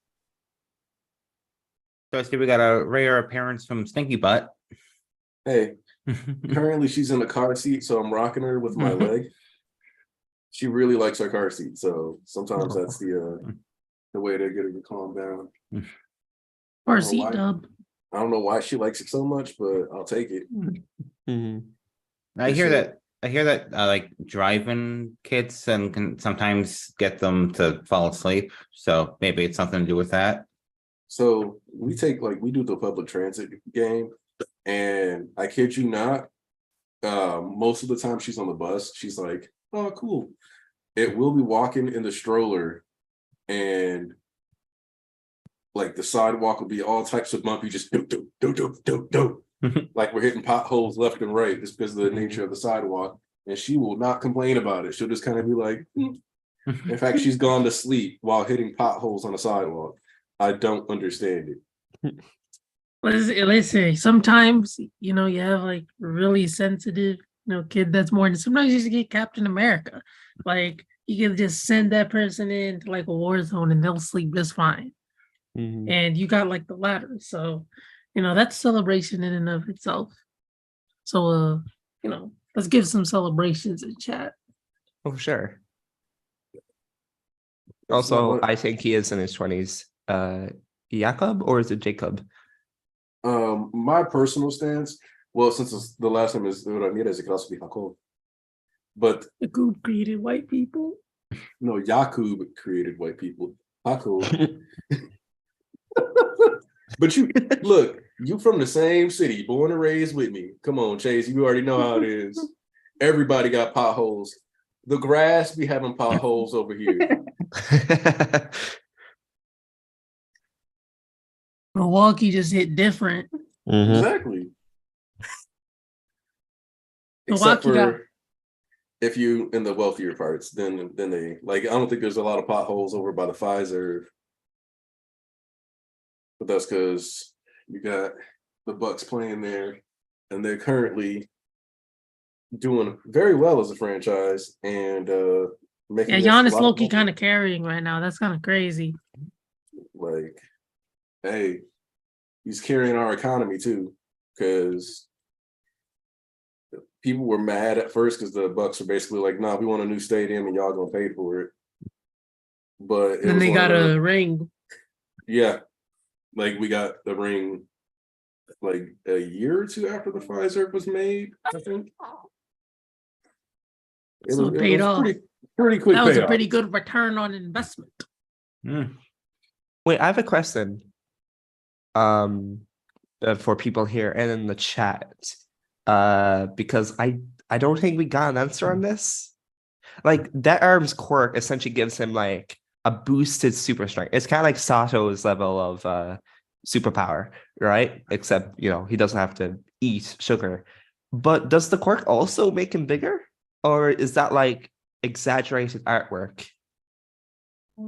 So I see we got a rare appearance from Stinky Butt. Hey, currently she's in a car seat, so I'm rocking her with my leg. She really likes her car seat, so sometimes that's the way to get her to calm down. Car seat dub. I don't know why she likes it so much, but I'll take it. I hear that like driving kids can sometimes get them to fall asleep. So maybe it's something to do with that. So we do the public transit game, and I kid you not, most of the time she's on the bus, she's like, oh, cool. It will be walking in the stroller, and like the sidewalk will be all types of bumpy, just do. Like we're hitting potholes left and right just because of the nature of the sidewalk. And she will not complain about it. She'll just kind of be like, In fact, she's gone to sleep while hitting potholes on the sidewalk. I don't understand it. Listen, sometimes, you know, you have like really sensitive, kid that's more, sometimes you just get Captain America. Like you can just send that person into like a war zone and they'll sleep just fine. And you got like the ladder. So, that's celebration in and of itself. So, let's give some celebrations in chat. Oh, for sure. Also, I think he is in his 20s. Jakob, or is it Jacob? My personal stance, well, since it's the last name is Ramirez, it could also be Jacob. But Jacob created white people. No, Jakub created white people. Jacob. But you look, you from the same city, born and raised with me. Come on, Chase, you already know how it is. Everybody got potholes. The grass be having potholes over here. Milwaukee just hit different. Exactly. Except for if you in the wealthier parts, then they like. I don't think there's a lot of potholes over by the Pfizer, but that's because you got the Bucks playing there, and they're currently doing very well as a franchise and making. Yeah, Giannis low-key kind of carrying right now. That's kind of crazy. Like, hey, he's carrying our economy too, because people were mad at first because the Bucks were basically like, "Nah, we want a new stadium and y'all gonna pay for it." but it Then was they one got of the, a ring. yeah, like we got the ring like a year or two after the Pfizer was made, I think. So it It paid was off. pretty quick That was a payoff. pretty good return on investment. Wait, I have a question. For people here and in the chat. Because I don't think we got an answer on this. Like that arm's quirk essentially gives him like a boosted super strength. It's kind of like Sato's level of superpower, right? Except he doesn't have to eat sugar. But does the quirk also make him bigger? Or is that like exaggerated artwork? I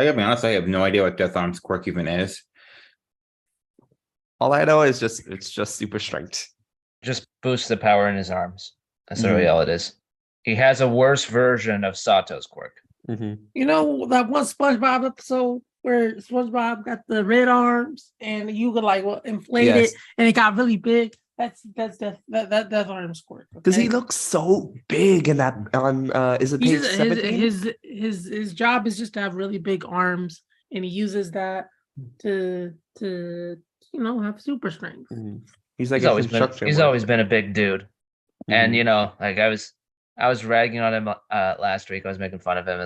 gotta be honest, I have no idea what Death Arm's quirk even is. All I know is it's just super strength. Just boosts the power in his arms. That's really all it is. He has a worse version of Sato's quirk. You know that one SpongeBob episode where SpongeBob got the red arms and you could like inflate Yes. it and it got really big. That's Death Arm's quirk. Because he looks so big in that on is it page 17? His job is just to have really big arms, and he uses that to have super strength. He's like He's always been a big dude. And like I was ragging on him last week. I was making fun of him.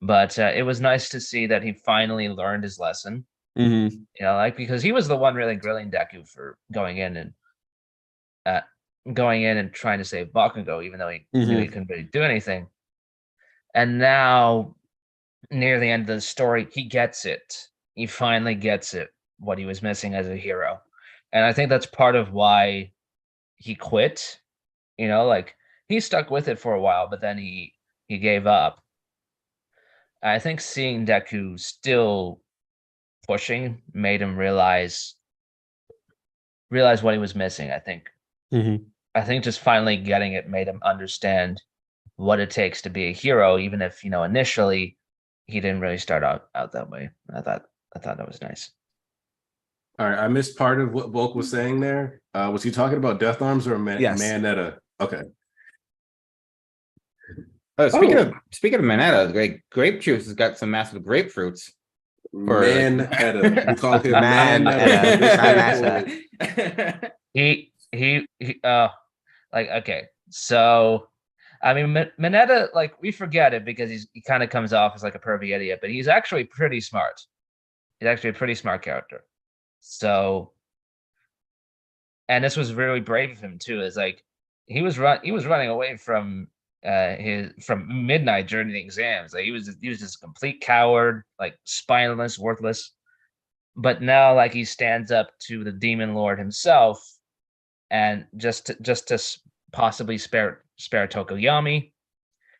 But it was nice to see that he finally learned his lesson. Because he was the one really grilling Deku for going in and trying to save Bakugo, even though he knew he couldn't really do anything. And now, near the end of the story, he gets it. He finally gets it, what he was missing as a hero. And I think that's part of why he quit. Like he stuck with it for a while, but then he gave up. I think seeing Deku still pushing made him realize what he was missing. I think just finally getting it made him understand what it takes to be a hero, even if initially he didn't really start out that way. I thought that was nice. All right, I missed part of what Volk was saying there. Was he talking about Death Arms or Yes. Maneta? Okay. Speaking of Minetta, grape juice has got some massive grapefruits. Maneta. We call him Maneta. Maneta. He okay. So I mean Mineta, like we forget it because he kind of comes off as like a pervy idiot, but he's actually pretty smart. He's actually a pretty smart character. So, and this was really brave of him too. Is like he was running away from midnight during the exams. Like he was just a complete coward, like spineless, worthless. But now, like he stands up to the Demon Lord himself, and just to possibly spare Tokoyami,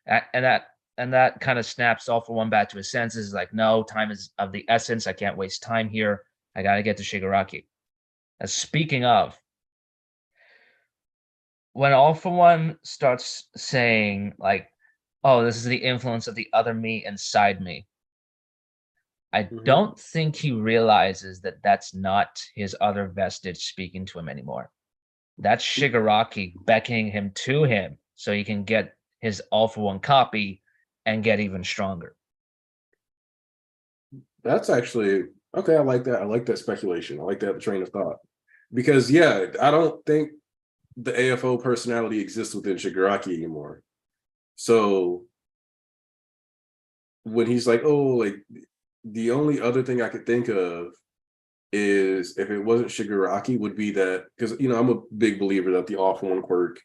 and that kind of snaps All For One back to his senses. Like, no, time is of the essence. I can't waste time here. I got to get to Shigaraki. And speaking of, when All For One starts saying like, oh, this is the influence of the other me inside me, I don't think he realizes that that's not his other vestige speaking to him anymore. That's Shigaraki beckoning him to him so he can get his All For One copy and get even stronger. That's actually okay. I like that. I like that speculation. I like that train of thought. Because yeah, I don't think the AFO personality exists within Shigaraki anymore. So when he's like, oh, like the only other thing I could think of is if it wasn't Shigaraki would be that, because I'm a big believer that the All For One quirk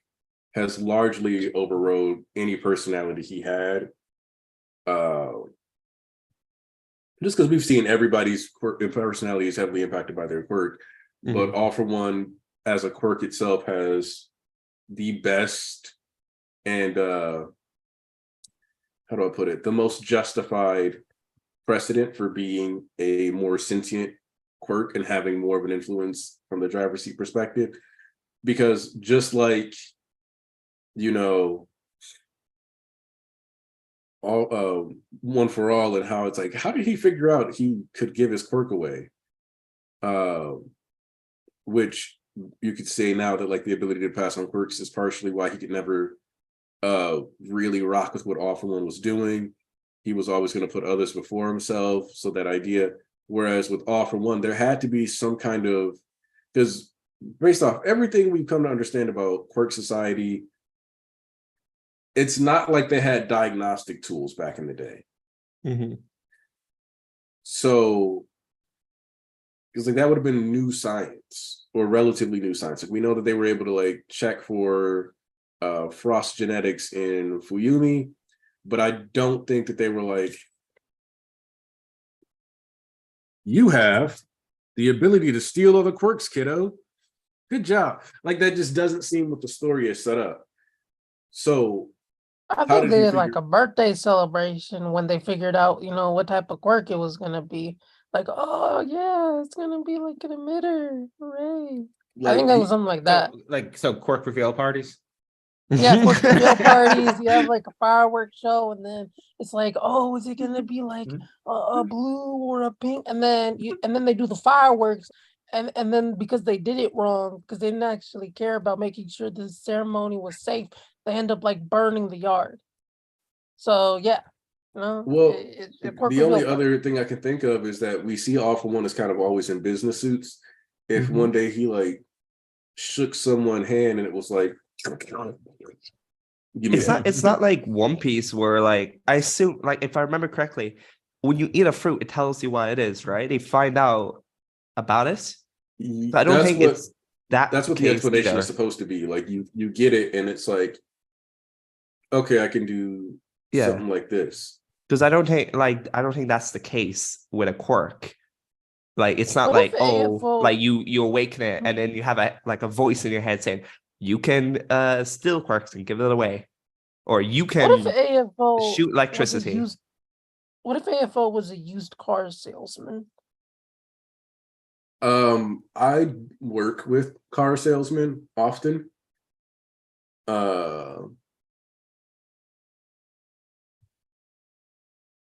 has largely overrode any personality he had. Just because we've seen everybody's personality is heavily impacted by their quirk, but All For One as a quirk itself has the best and how do I put it? The most justified precedent for being a more sentient quirk and having more of an influence from the driver's seat perspective. Because just like, all One For All, and how it's like, how did he figure out he could give his quirk away? Which you could say now that like the ability to pass on quirks is partially why he could never really rock with what All For One was doing. He was always going to put others before himself. So that idea, whereas with All For One, there had to be some kind of, because based off everything we've come to understand about quirk society, it's not like they had diagnostic tools back in the day. Mhm. So it's like that would have been new science or relatively new science. Like we know that they were able to like check for frost genetics in Fuyumi, but I don't think that they were like, you have the ability to steal other quirks, kiddo. Good job. Like that just doesn't seem what the story is set up. So I how think did they you did like figure? a birthday celebration when they figured out, what type of quirk it was gonna be. Like, oh yeah, it's gonna be like an emitter. Hooray. I think Like that was something like that. So quirk reveal parties. Yeah, quirk reveal parties. You have like a fireworks show, and then it's like, oh, is it gonna be like a blue or a pink? And then they do the fireworks, and then because they did it wrong, because they didn't actually care about making sure the ceremony was safe, they end up like burning the yard. So yeah, Well, it quirk the only reveal party. other thing I can think of is that we see All For One is kind of always in business suits. If Mhm. one day he like shook someone's hand and it was like, give me that. It's not like One Piece where like I assume like if I remember correctly, when you eat a fruit, it tells you what it is, right? They find out about it. But I don't That's think what it's that that's what the case explanation either. is supposed to be. Like you get it and it's like, okay, I can do Yeah. something like this. Because I don't think that's the case with a quirk. Like it's not What if like, oh, AFO? like you awaken it and then you have a voice in your head saying you can steal quirks and give it away. Or you What if can AFO shoot was a electricity. used? What if AFO was a used car salesman? I work with car salesmen often.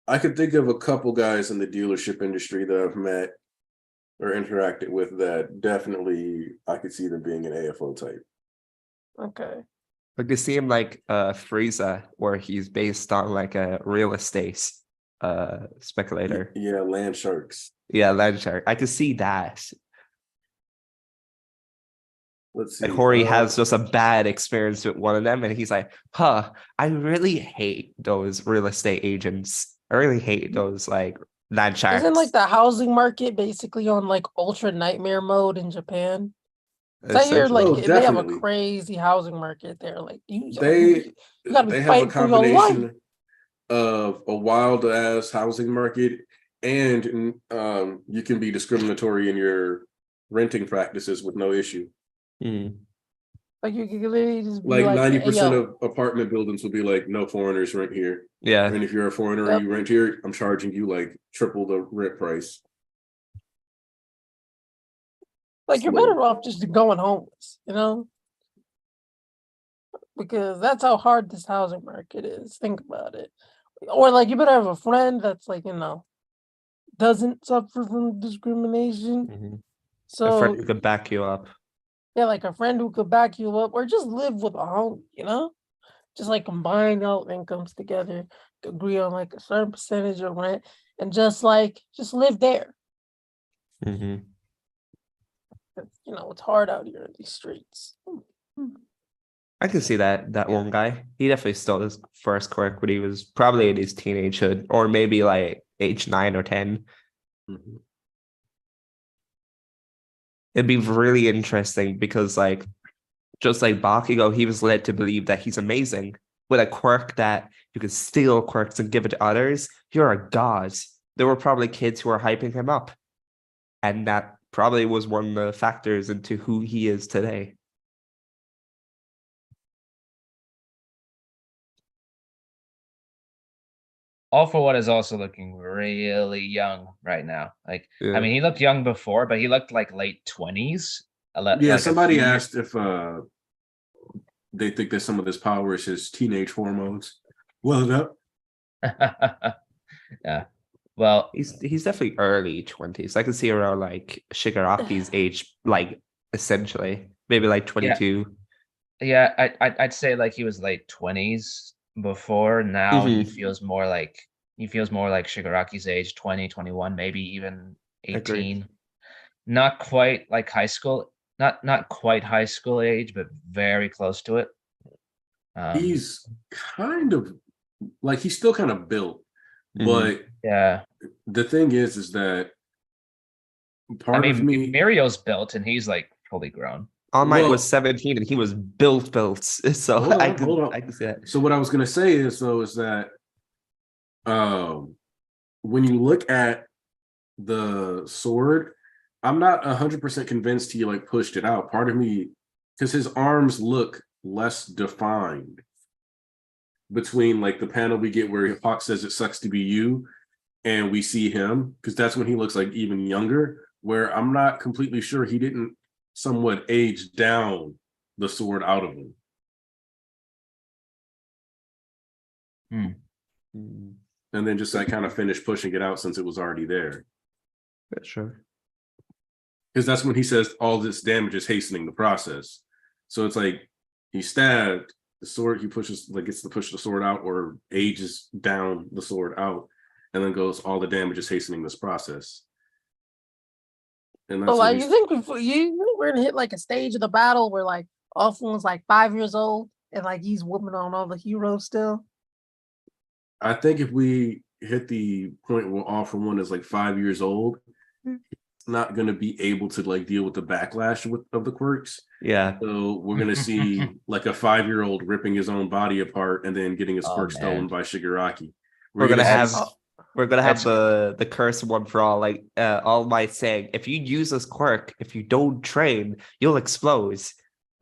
I could think of a couple guys in the dealership industry that I've met or interacted with that definitely I could see them being an AFO type. Okay. I could see him like Frieza, where he's based on like a real estate speculator. Yeah, land sharks. Yeah, land shark. I could see that. Let's Like see. Corey has just a bad experience with one of them, and he's like, "Huh, I really hate those real estate agents. I really hate those like land sharks." Isn't like the housing market basically on like ultra nightmare mode in Japan? So I hear like Oh, Essentially, they have a definitely. crazy housing market there. Like you They gotta be they have a fighting for your life. combination of a wild ass housing market and you can be discriminatory in your renting practices with no issue. Like you can literally just be Like like, hey, 90% yo. of apartment buildings will be like, no foreigners rent here. yeah. And if you're a foreigner and you rent here, I'm charging you like triple the rent price. Like you're better off just going homeless, because that's how hard this housing market is. Think about it. Or like you better have a friend that's like, doesn't suffer from discrimination. A friend So who could back you up. yeah, like a friend who could back you up or just live with a home, just like combine all incomes together, agree on like a certain percentage of rent and just live there. It's hard out here in these streets. I can see that one guy. He definitely stole his first quirk when he was probably in his teenagehood, or maybe like age 9 or 10. It'd be really interesting because like just like Bakugo, he was led to believe that he's amazing. With a quirk that you can steal quirks and give it to others, you're a god. There were probably kids who were hyping him up. And that probably was one of the factors into who he is today. All For One is also looking really young right now. Like, Yeah. I mean, he looked young before, but he looked like late 20s. Yeah, somebody asked if they think that some of this power is his teenage hormones. Well, up. Yeah. Well, he's definitely early 20s. I can see around like Shigaraki's age, like essentially, maybe like 22. Yeah, I'd say like he was late 20s before. Now he Mhm. feels more like Shigaraki's age, 20, 21, maybe even Agree. 18. Not quite like high school, not quite high school age, but very close to it. He's kind of like he's still kind of built, but Yeah. the thing is that I part of mean, me, Mario's built and he's like fully grown. All Might was well, 17 and he was built. So hold I on, hold on. could see that. So what I was gonna say is though is that um when you look at the sword, I'm not 100% convinced he like pushed it out. Part of me, because his arms look less defined between like the panel we get where Hawk says it sucks to be you, and we see him, because that's when he looks like even younger. Where I'm not completely sure he didn't somewhat age down the sword out of him. Mm, And then just like kind of finish pushing it out since it was already there. yeah, sure. Because that's when he says all this damage is hastening the process. So it's like he stabbed the sword, he pushes, like gets to push the sword out or ages down the sword out, and then goes, all the damage is hastening this process. And So that's what like, he's, you think we're gonna hit like a stage of the battle where like One's like 5 years old and like he's whooping on all the heroes still? I think if we hit the point where All For One is like 5 years old, it's not going to be able to like deal with the backlash of the quirks. Yeah. So we're going to see like a 5-year-old ripping his own body apart and then getting his Oh, quirk stolen man. by Shigaraki. We're gonna see- have Oh, the curse one for all, like All Might saying, if you use this quirk, if you don't train, you'll explode.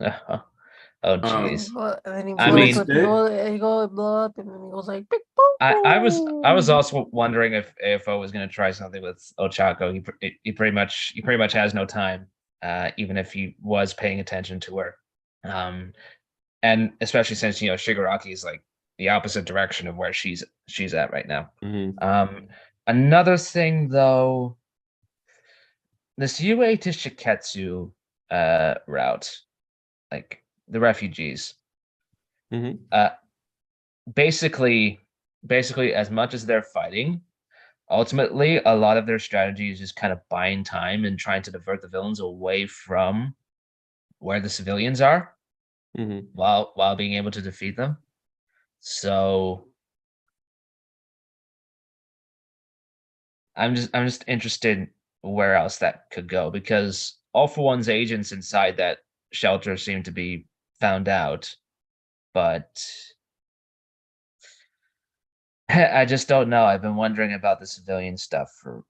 Oh, jeez. and then he I blows mean- up, he goes blow up, and then he goes like, "Big boom." I was also wondering if AFO was going to try something with Ochako. He pretty much has no time, even if he was paying attention to her, and especially since Shigaraki is like the opposite direction of where she's at right now. Another thing though, this UA to Shiketsu route, like the refugees, basically as much as they're fighting, ultimately a lot of their strategy is just kind of buying time and trying to divert the villains away from where the civilians are, while being able to defeat them. So I'm just interested where else that could go, because All For One's agents inside that shelter seem to be found out, but I just don't know. I've been wondering about the civilian stuff for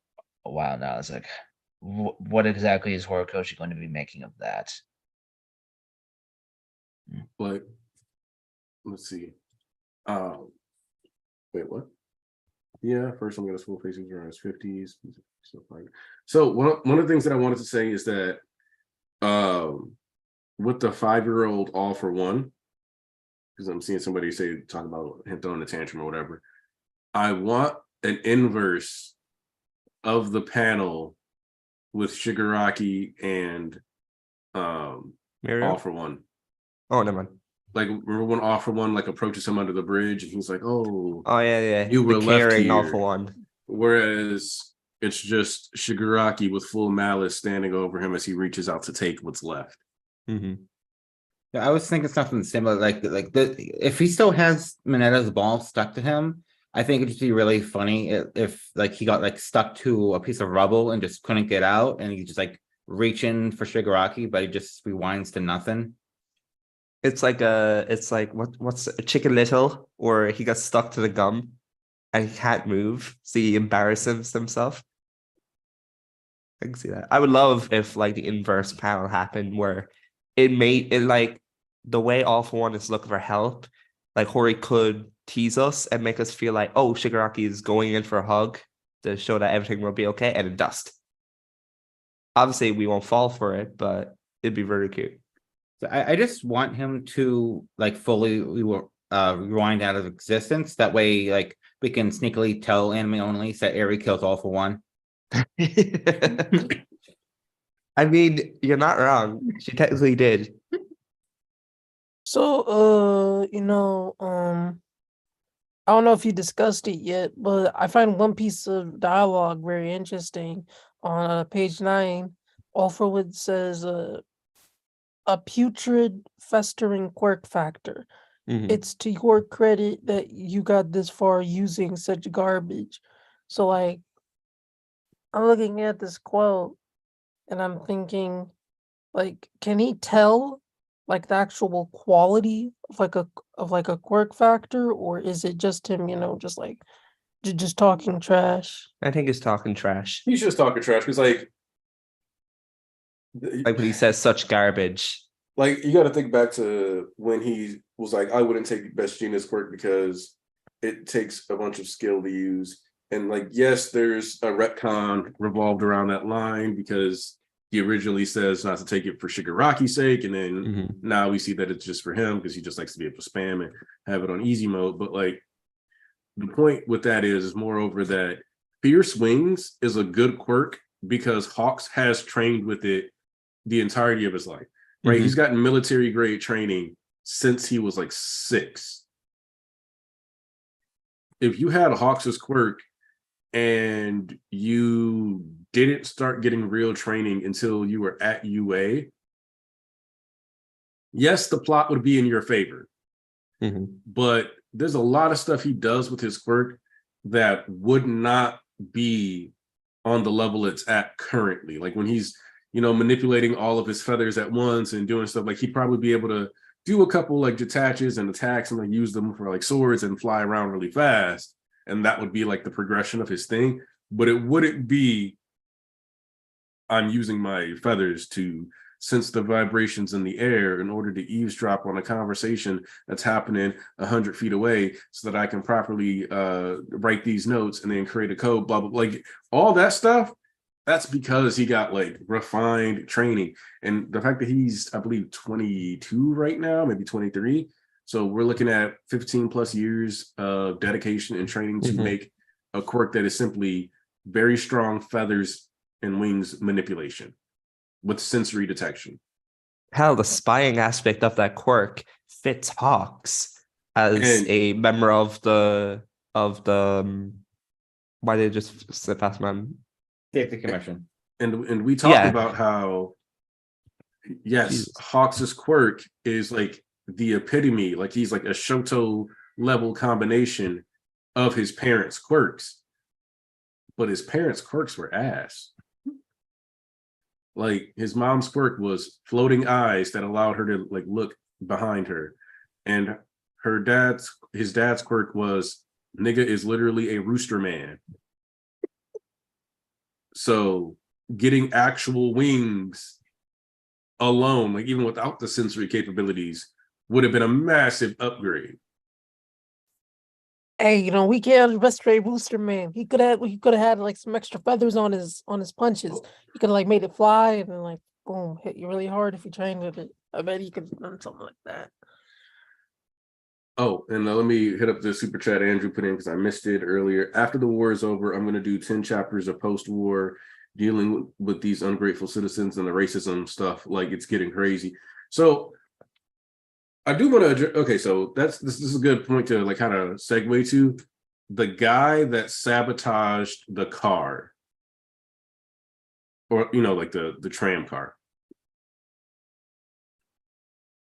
a while now. It's like, what exactly is Horikoshi going to be making of that? But let's see. Wait, what? Yeah, first I'm gonna school facing around his 50s. So one of the things that I wanted to say is that with the 5-year-old All For One, because I'm seeing somebody talk about him throwing a tantrum or whatever. I want an inverse of the panel with Shigaraki and Mirio? All For One. Oh, never mind. Like, remember when All For One like approaches him under the bridge and he's like, "Oh, yeah. you were The left caring All here." For One. Whereas it's just Shigaraki with full malice standing over him as he reaches out to take what's left. Yeah, I was thinking something similar, like if he still has Minetta's ball stuck to him, I think it'd just be really funny if like he got like stuck to a piece of rubble and just couldn't get out, and he just like reaching for Shigaraki, but he just rewinds to nothing. It's like what's Chicken Little, where he got stuck to the gum and he can't move, so he embarrasses himself. I can see that. I would love if like the inverse panel happened where it made it like the way All For One is looking for help, like Hori could tease us and make us feel like, oh, Shigaraki is going in for a hug to show that everything will be okay, and it does. Obviously, we won't fall for it, but it'd be very cute. So I just want him to like fully rewind out of existence. That way, like we can sneakily tell anime only that Eri kills All For One. I mean, you're not wrong. She technically did. So, I don't know if you discussed it yet, but I find one piece of dialogue very interesting on page 9. Alfredwood says, a putrid, festering quirk factor. Mhm. It's to your credit that you got this far using such garbage. So, like, I'm looking at this quote and I'm thinking, like, can he tell like the actual quality of like a quirk factor, or is it just him, just like just talking trash? I think he's talking trash. He's just talking trash because Like when he says such garbage. like you got to think back to when he was like, I wouldn't take Best Genius quirk because it takes a bunch of skill to use. And like, yes, there's a retcon revolved around that line because he originally says not to take it for Shigaraki's sake, and then Mhm. now we see that it's just for him because he just likes to be able to spam and have it on easy mode. But like, the point with that is moreover that Fierce Wings is a good quirk because Hawks has trained with it the entirety of his life, right? Mhm. He's gotten military grade training since he was like 6. If you had a Hawks' quirk and you didn't start getting real training until you were at UA, yes, the plot would be in your favor. Mhm. But there's a lot of stuff he does with his quirk that would not be on the level it's at currently. Like when he's, manipulating all of his feathers at once and doing stuff, like he'd probably be able to do a couple like detaches and attacks and like use them for like swords and fly around really fast. And that would be like the progression of his thing. But it wouldn't be, I'm using my feathers to sense the vibrations in the air in order to eavesdrop on a conversation that's happening 100 feet away so that I can properly write these notes and then create a code, blah, blah, blah. Like all that stuff, that's because he got like refined training. And the fact that he's, I believe, 22 right now, maybe 23. So we're looking at 15 plus years of dedication and training to Mhm. make a quirk that is simply very strong feathers and wings manipulation with sensory detection. Hell, the spying aspect of that quirk fits Hawks as And a member of the why they just say fast man. Safety Commission. and we talked Yeah. about how yes, Jesus. Hawks's quirk is like the epitome, like he's like a Shoto level combination of his parents' quirks, but his parents' quirks were ass. Like his mom's quirk was floating eyes that allowed her to like look behind her, and his dad's quirk was nigga is literally a rooster man. So getting actual wings alone, like even without the sensory capabilities, would have been a massive upgrade. Hey, we can't underestimate Rooster Man. He could have had like some extra feathers on his punches. He could have like made it fly and then like boom, hit you really hard if you trained with it. I bet he could have done something like that. Oh, and let me hit up the super chat Andrew put in because I missed it earlier. After the war is over, I'm going to do 10 chapters of post-war dealing with these ungrateful citizens and the racism stuff. Like it's getting crazy. So I do want to. Okay, so this is a good point to like kind of segue to the guy that sabotaged the car, or like the tram car.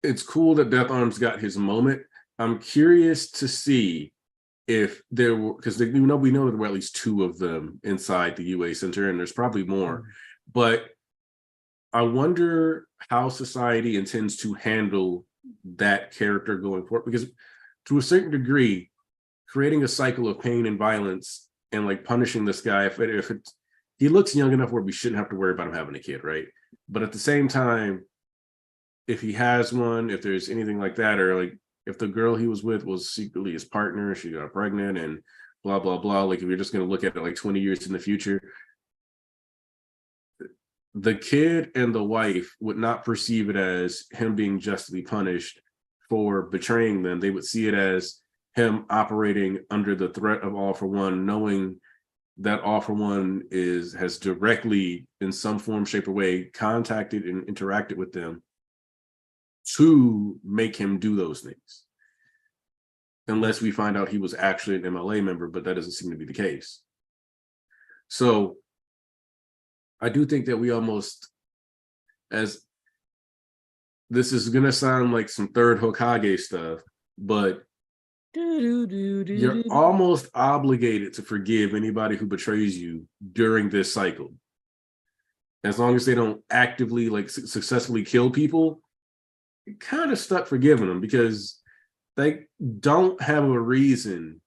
It's cool that Death Arms got his moment. I'm curious to see if there were, because we know that there were at least 2 of them inside the UA Center, and there's probably more. But I wonder how society intends to handle that character going forward, because to a certain degree, creating a cycle of pain and violence and like punishing this guy if he looks young enough where we shouldn't have to worry about him having a kid, right? But at the same time, if he has one, if there's anything like that, or like if the girl he was with was secretly his partner, she got pregnant and blah, blah, blah. Like if you're just going to look at it like 20 years in the future, the kid and the wife would not perceive it as him being justly punished for betraying them. They would see it as him operating under the threat of All for One, knowing that All for One has directly, in some form, shape, or way, contacted and interacted with them to make him do those things. Unless we find out he was actually an MLA member, but that doesn't seem to be the case. So I do think that we almost, as this is gonna sound like some third Hokage stuff, but you're almost obligated to forgive anybody who betrays you during this cycle. As long as they don't actively like successfully kill people, you're kind of stuck forgiving them because they don't have a reason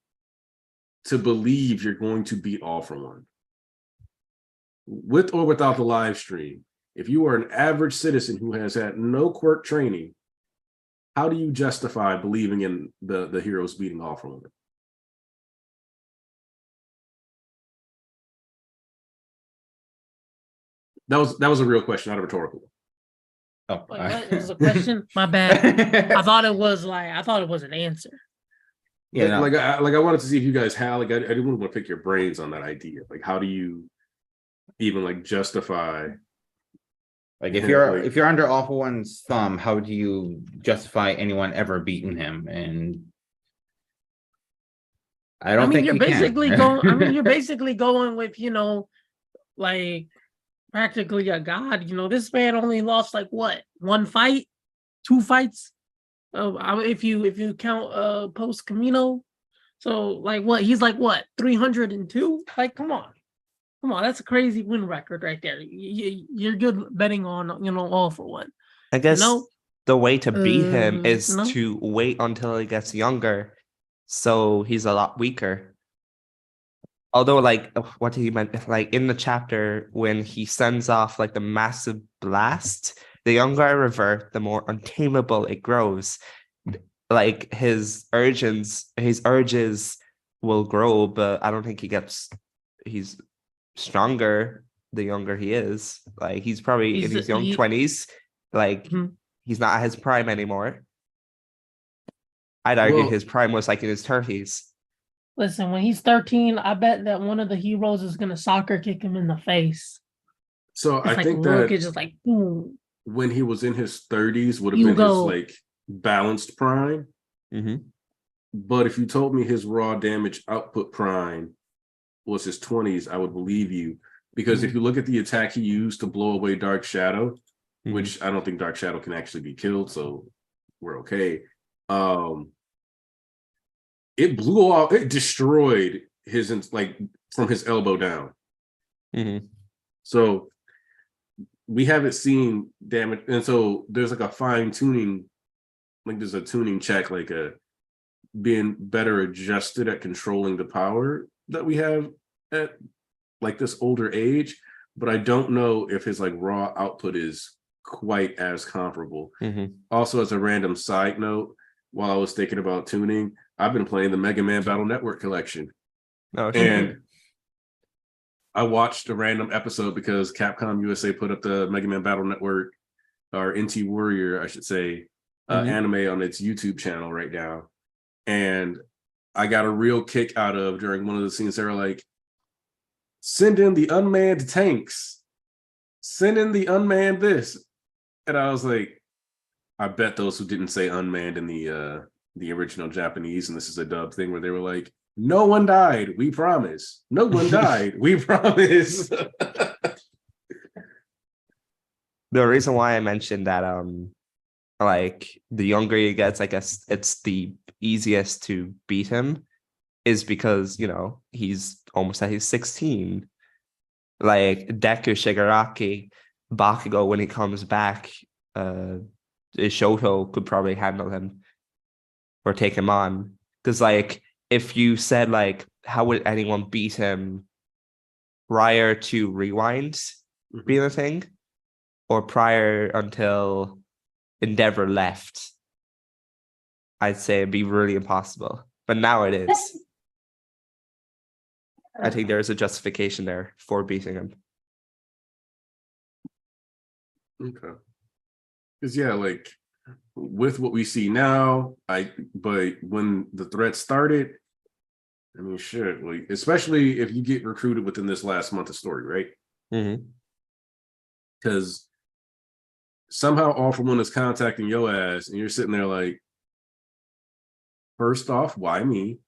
to believe you're going to beat All For One. With or without the live stream, if you are an average citizen who has had no quirk training, how do you justify believing in the heroes beating All For One? That was a real question, not a rhetorical one. Oh, Wait, what? It was a question? My bad. I thought it was an answer. Yeah, no. Like I wanted to see if you guys had like I didn't want to pick your brains on that idea. Like, how do you even like justify? Like if you're under All For One's thumb, how do you justify anyone ever beating him? And I don't think you're you can. basically going. You're basically going with like practically a god. This man only lost like what, one fight, two fights. If you count post Camino, so like what, he's like what, 302? Like, come on, that's a crazy win record right there. You're good betting on All For One. I guess the way to beat him is no. to wait until he gets younger, so he's a lot weaker. Although, like, what he meant, like in the chapter when he sends off like the massive blast, the younger I revert, the more untamable it grows. Like his urges will grow, but I don't think he's stronger the younger he is. Like he's probably in his young 20s. Like he's not at his prime anymore. I'd argue his prime was like in his 30s. Listen, when he's 13, I bet that one of the heroes is gonna soccer kick him in the face. So I think that it's just like, boom. When he was in his 30s would have been his like balanced prime. Mm-hmm. But if you told me his raw damage output prime was his 20s, I would believe you. Because if you look at the attack he used to blow away Dark Shadow, which I don't think Dark Shadow can actually be killed, so we're okay. It blew off, it destroyed his, like, from his elbow down. So we haven't seen damage. And so there's like a fine tuning, like there's a tuning check, like a being better adjusted at controlling the power that we have at like this older age. But I don't know if his like raw output is quite as comparable. Also, as a random side note, while I was thinking about tuning, I've been playing the Mega Man Battle Network collection. And I watched a random episode because Capcom USA put up the Mega Man Battle Network, or NT Warrior, I should say, anime on its YouTube channel right now. And I got a real kick out of during one of the scenes. They were like, send in the unmanned tanks, send in the unmanned this. And I was like, I bet those who didn't say unmanned in the original Japanese, and this is a dub thing where they were like, no one died, we promise. No one died, we promise. The reason why I mentioned that, like the younger he gets, I guess it's the easiest to beat him, is because he's almost at his 16. Like Deku, Shigaraki, Bakugo, when he comes back, Shoto could probably handle him or take him on. Because like if you said like how would anyone beat him prior to Rewind being a thing, or prior until Endeavor left, I'd say it'd be really impossible. But now it is. I think there's a justification there for beating him. Okay. Because like with what we see now, but when the threat started, I mean, shit, like, especially if you get recruited within this last month of story, right? Because somehow All For One is contacting your ass, and you're sitting there like, first off, why me?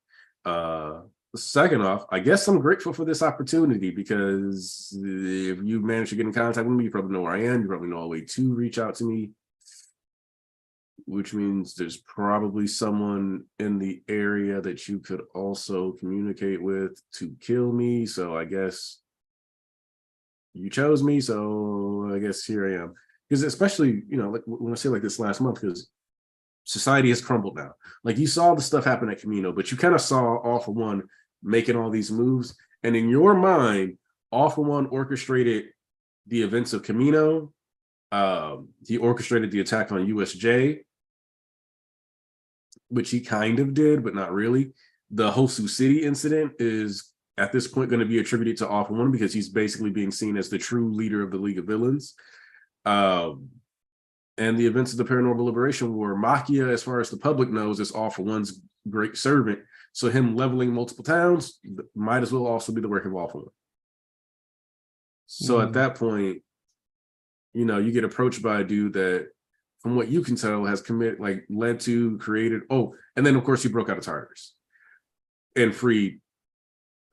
Second off, I guess I'm grateful for this opportunity, because if you manage to get in contact with me, you probably know where I am. You probably know a way to reach out to me, which means there's probably someone in the area that you could also communicate with to kill me. So I guess you chose me. So I guess here I am. Because especially, like when I say like this last month, because society has crumbled now. Like, you saw the stuff happen at Camino, but you kind of saw All For One making all these moves. And in your mind, All For One orchestrated the events of Camino. He orchestrated the attack on USJ, which he kind of did, but not really. The Hosu City incident is at this point going to be attributed to All For One, because he's basically being seen as the true leader of the League of Villains. And the events of the Paranormal Liberation War, Makia, as far as the public knows, is All For One's great servant. So him leveling multiple towns might as well also be the work of All For One. So at that point, you get approached by a dude that, from what you can tell, has created. Oh, and then of course he broke out of Tartarus and freed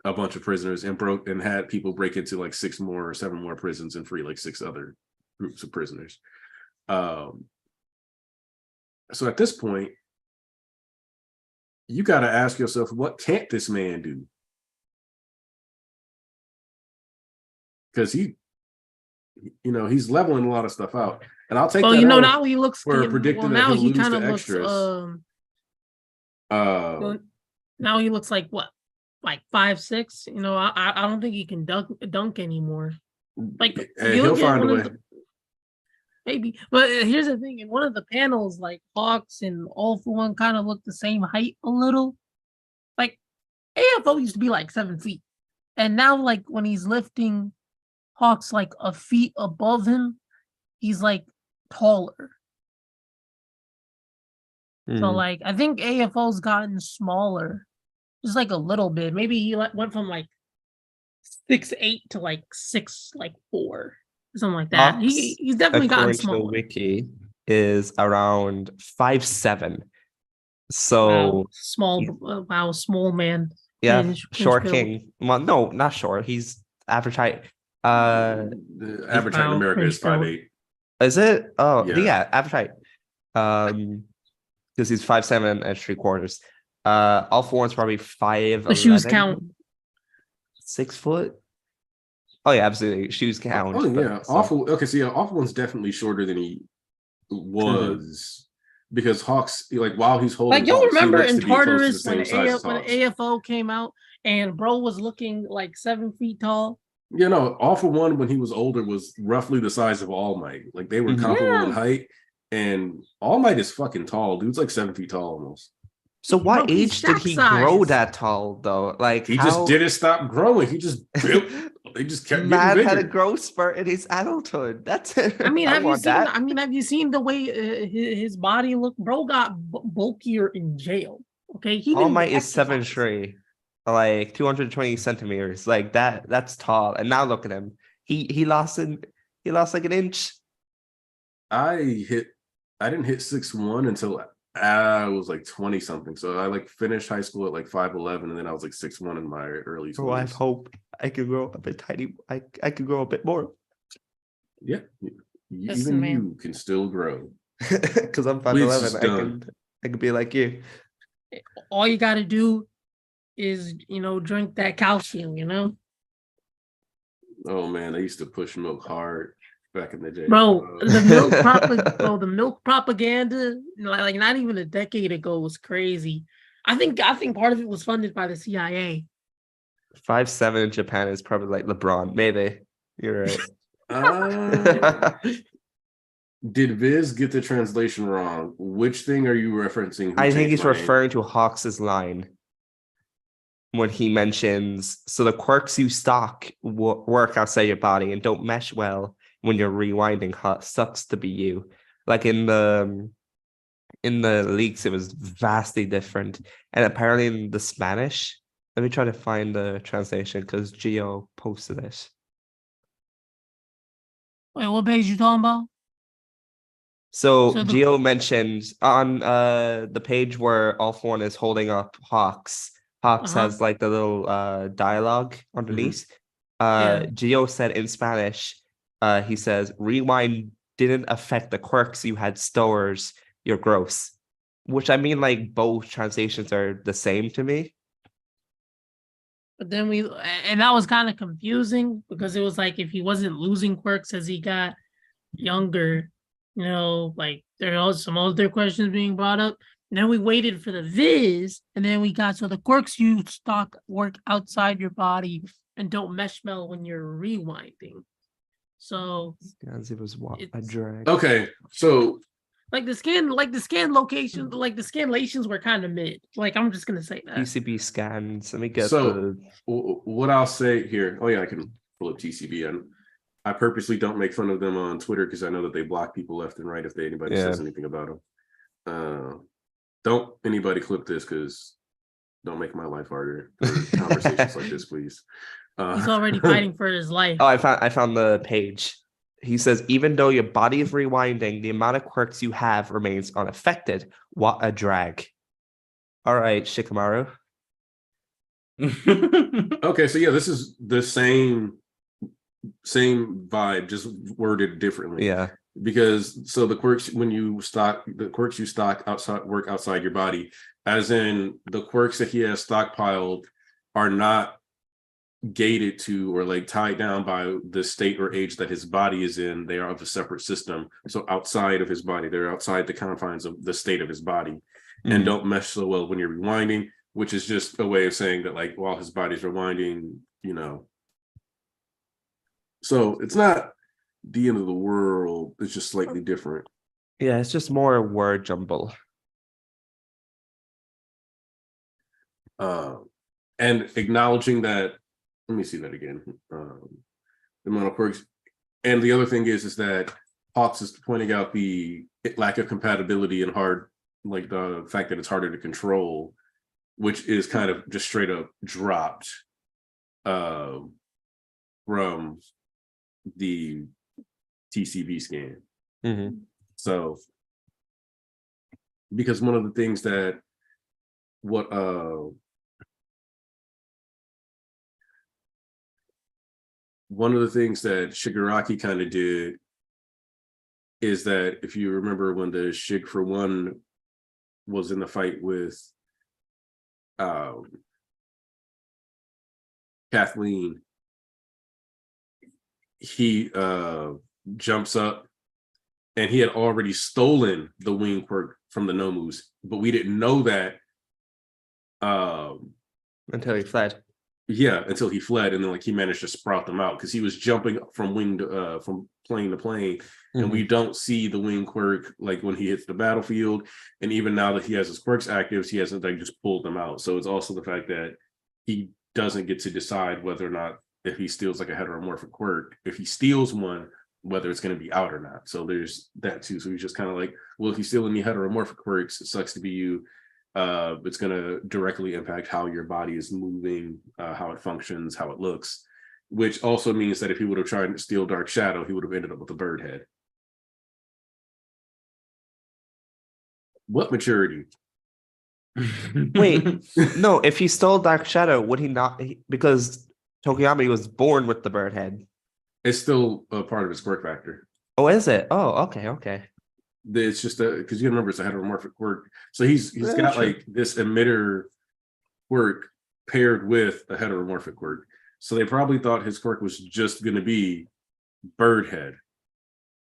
a bunch of prisoners, and had people break into like 6 more or 7 more prisons and free like 6 other groups of prisoners. So at this point, you got to ask yourself, what can't this man do? Because he's leveling a lot of stuff out, and I'll take that. Now he looks for predicting that he'll lose to extras. Now he looks like what, like 5'6". I don't think he can dunk anymore. Like, he'll find a way. Maybe, but here's the thing: in one of the panels, like Hawks and All For One kind of look the same height a little. Like AFO used to be like 7 feet, and now like when he's lifting Hawks like a feet above him, he's like taller. So like I think AFO's gotten smaller, just like a little bit. Maybe he went from like 6'8" to like 6'4". Something like that. He's definitely gotten smaller. The wiki is around 5'7". So small man. Yeah, short king. Well, no, not short. He's average height. The average height in America is 5'8". Is it? Oh, Yeah. yeah, average height. Because he's 5'7" and 3/4. All For One's probably 5'11". The shoes count. 6 foot. Oh yeah, absolutely. Shoes count. Oh yeah, Awful. Okay, so yeah, Awful One's definitely shorter than he was, because Hawks, like, while he's holding, like, you'll Hawks, remember he looks in to be close to the Tartarus same when size as when Hawks. AFO came out and bro was looking like 7 feet tall. All For One when he was older was roughly the size of All Might. Like, they were comparable in height, and All Might is fucking tall. Dude's like 7 feet tall almost. So what age did he grow that tall though? Like, he just didn't stop growing. He just built. They just kept man getting had bigger. a growth spurt in his adulthood. That's it. I mean, have you seen the way his body looked? Bro got bulkier in jail. Okay, All Might is 7'3", like 220 centimeters. Like that's tall. And now look at him. He lost like an inch. I didn't hit 6'1" until I was like 20 something. So I like finished high school at like 5'11", and then I was like 6'1" in my early 20s. Oh, I hope I could grow a bit tiny. I could grow a bit more. Yeah, even you can still grow. Because I'm 5'11". I could be like you. All you got to do is drink that calcium. Oh man, I used to push milk hard back in the day. Bro, the milk propaganda, like not even a decade ago, was crazy. I think part of it was funded by the CIA. 5'7" in Japan is probably like LeBron. Maybe you're right. Did Viz get the translation wrong? Which thing are you referencing? I think he's referring to Hawks's line when he mentions, so the quirks you stock work outside your body and don't mesh well when you're rewinding. Sucks to be you. Like in the leaks, it was vastly different, and apparently in the Spanish. Let me try to find the translation because Gio posted it. Wait, what page you talking about? So So the- Gio mentioned on the page where Alpha One is holding up Hawks. Hawks Uh-huh. has like the little dialogue underneath. Yeah. Gio said in Spanish, he says, rewind didn't affect the quirks you had stores, your gross. Which I mean, like both translations are the same to me. But then and that was kind of confusing because it was like if he wasn't losing quirks as he got younger, like there are some other questions being brought up. And then we waited for the viz, and then we got so the quirks you stock work outside your body and don't mesh well when you're rewinding. So As it was a It's- drag. Okay, so the scan location, like the scanlations were kind of mid. Like I'm just gonna say that. TCB scans. Let me get So- what I'll say here, oh yeah, I can pull up TCB, and I purposely don't make fun of them on Twitter because I know that they block people left and right if anybody says anything about them. Don't anybody clip this because don't make my life harder for conversations like this, please. He's already fighting for his life. Oh, I found the page. He says, even though your body is rewinding, the amount of quirks you have remains unaffected. What a drag. All right, Shikamaru. Okay, so yeah, this is the same vibe, just worded differently. Yeah. Because so the quirks you stock outside your body, as in the quirks that he has stockpiled are not gated to or like tied down by the state or age that his body is in. They are of a separate system. So outside of his body, they're outside the confines of the state of his body and don't mesh so well when you're rewinding, which is just a way of saying that like while his body's rewinding, so it's not the end of the world. It's just slightly different. Yeah, it's just more word jumble. And acknowledging that, let me see that again. The amount of quirks. And the other thing is that Hawks is pointing out the lack of compatibility and like the fact that it's harder to control, which is kind of just straight up dropped from the TCB scan. Mm-hmm. So, because one of the things that Shigaraki kind of did is that if you remember when the Shig for one was in the fight with Kathleen, he jumps up and he had already stolen the wing quirk from the Nomus, but we didn't know that Until he fled. Yeah, until he fled, and then like he managed to sprout them out because he was jumping from from plane to plane, and we don't see the wing quirk like when he hits the battlefield. And even now that he has his quirks active, he hasn't like just pulled them out. So it's also the fact that he doesn't get to decide whether or not if he steals like a heteromorphic quirk, if he steals one, whether it's going to be out or not. So there's that too. So he's just kind of like, well, if you steal any heteromorphic quirks, it sucks to be you. It's going to directly impact how your body is moving, how it functions, how it looks, which also means that if he would have tried to steal Dark Shadow, he would have ended up with a bird head. What maturity? Wait, no, if he stole Dark Shadow, would he not? Because Tokiyami was born with the bird head. It's still a part of his quirk factor. Oh, is it? Oh, okay. It's just because you remember it's a heteromorphic quirk. So he's Yeah, got sure. like this emitter quirk paired with a heteromorphic quirk. So they probably thought his quirk was just going to be bird head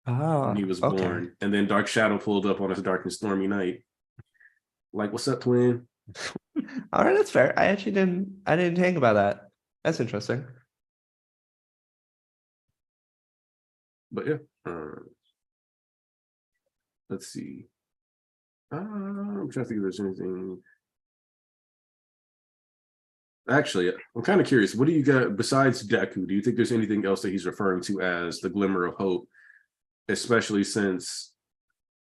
Oh, when he was okay. born. And then Dark Shadow pulled up on a dark and stormy night. Like, what's up, twin? All right, that's fair. I didn't think about that. That's interesting. But yeah. Let's see. I'm trying to think if there's anything. Actually, I'm kind of curious. What do you got besides Deku? Do you think there's anything else that he's referring to as the glimmer of hope? Especially since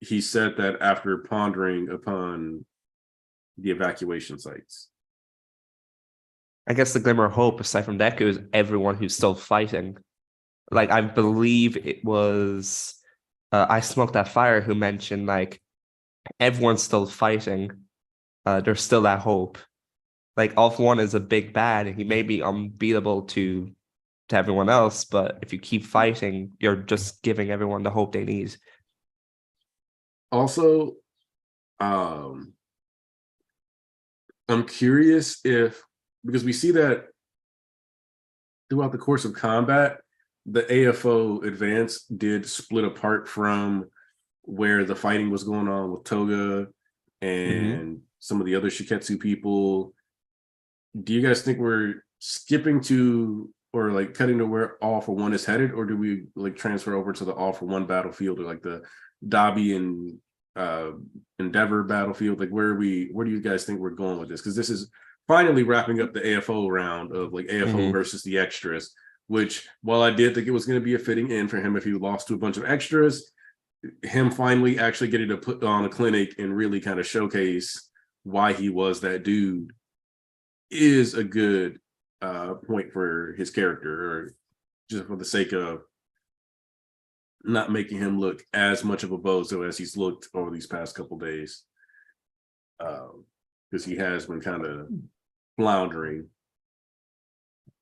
he said that after pondering upon the evacuation sites. I guess the glimmer of hope, aside from Deku, is everyone who's still fighting. Like, I believe it was I Smoked That Fire, who mentioned like everyone's still fighting. There's still that hope. Like All For One is a big bad, and he may be unbeatable to everyone else, but if you keep fighting, you're just giving everyone the hope they need. Also, I'm curious if, because we see that throughout the course of combat, the AFO advance did split apart from where the fighting was going on with Toga and some of the other Shiketsu people. Do you guys think we're skipping to or like cutting to where All For One is headed, or do we like transfer over to the All For One battlefield, or like the Dabi and Endeavor battlefield? Like where do you guys think we're going with this? Because this is finally wrapping up the AFO round of like AFO versus the extras, which, while I did think it was going to be a fitting end for him if he lost to a bunch of extras, him finally actually getting to put on a clinic and really kind of showcase why he was that dude is a good point for his character, or just for the sake of not making him look as much of a bozo as he's looked over these past couple days, because he has been kind of floundering.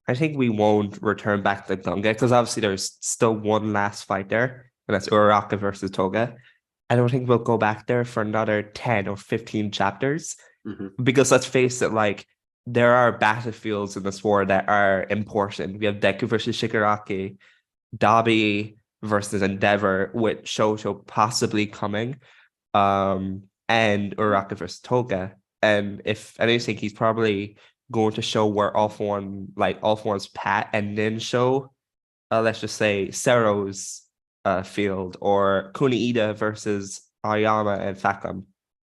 I think we won't return back to Gunga because obviously there's still one last fight there, and that's Uraraka versus Toga. I don't think we'll go back there for another 10 or 15 chapters, because let's face it, like there are battlefields in this war that are important. We have Deku versus Shigaraki, Dabi versus Endeavor, with Shoujo possibly coming, and Uraraka versus Toga. And if anything, he's probably going to show where All For One's Pat, and then show, let's just say, Sero's field, or Kuniida versus Ayama and Fakam,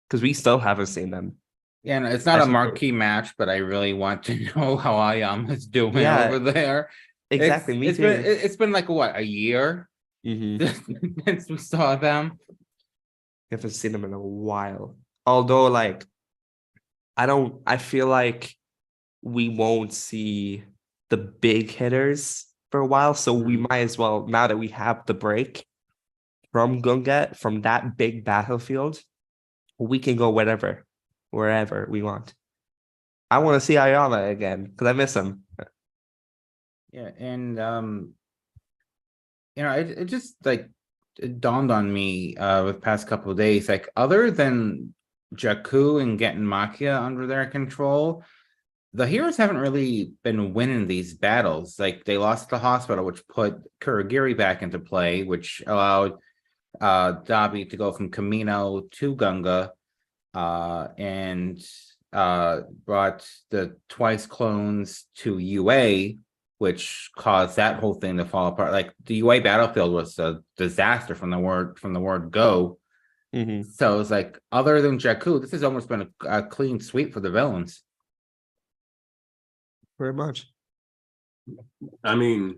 because we still haven't seen them. Yeah, and it's not a marquee match, but I really want to know how Ayama's doing over there. Exactly, It's been like what, a year since we saw them. We haven't seen them in a while. Although, like, I feel like we won't see the big hitters for a while, so we might as well, now that we have the break from Gunga, from that big battlefield, we can go wherever we want. I want to see Ayama again because I miss him. Yeah, and it just like it dawned on me with past couple of days, like other than Jakku and getting Makia under their control, the heroes haven't really been winning these battles. Like they lost the hospital, which put Kurogiri back into play, which allowed Dabi to go from Camino to Gunga, and brought the twice clones to UA, which caused that whole thing to fall apart. Like the UA battlefield was a disaster from the word go. So it's like, other than Jakku, this has almost been a clean sweep for the villains. Very much. I mean,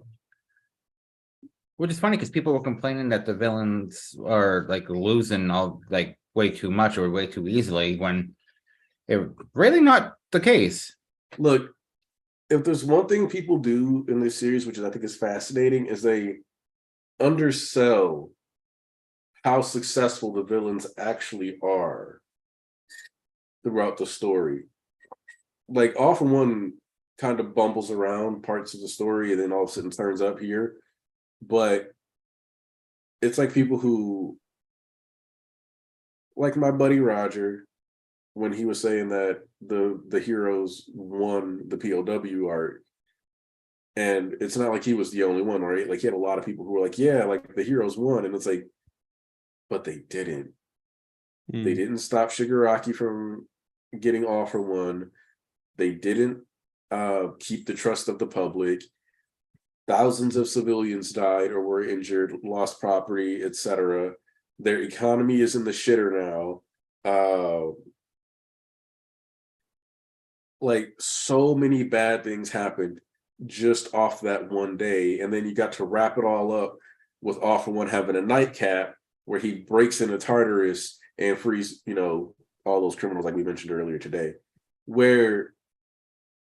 which is funny because people were complaining that the villains are like losing all like way too much or way too easily, when it really not the case. Look, if there's one thing people do in this series, which I think is fascinating, is they undersell how successful the villains actually are throughout the story. Like All For One kind of bumbles around parts of the story and then all of a sudden turns up here. But it's like people who, like my buddy Roger, when he was saying that the heroes won the POW arc, and it's not like he was the only one, right? Like he had a lot of people who were like, yeah, like the heroes won, and it's like, but they didn't. They didn't stop Shigaraki from getting All For One. They didn't keep the trust of the public. Thousands of civilians died or were injured, lost property, etc. Their economy is in the shitter now. Like so many bad things happened just off that one day. And then you got to wrap it all up with All For One having a nightcap where he breaks into Tartarus and frees, all those criminals like we mentioned earlier today. Where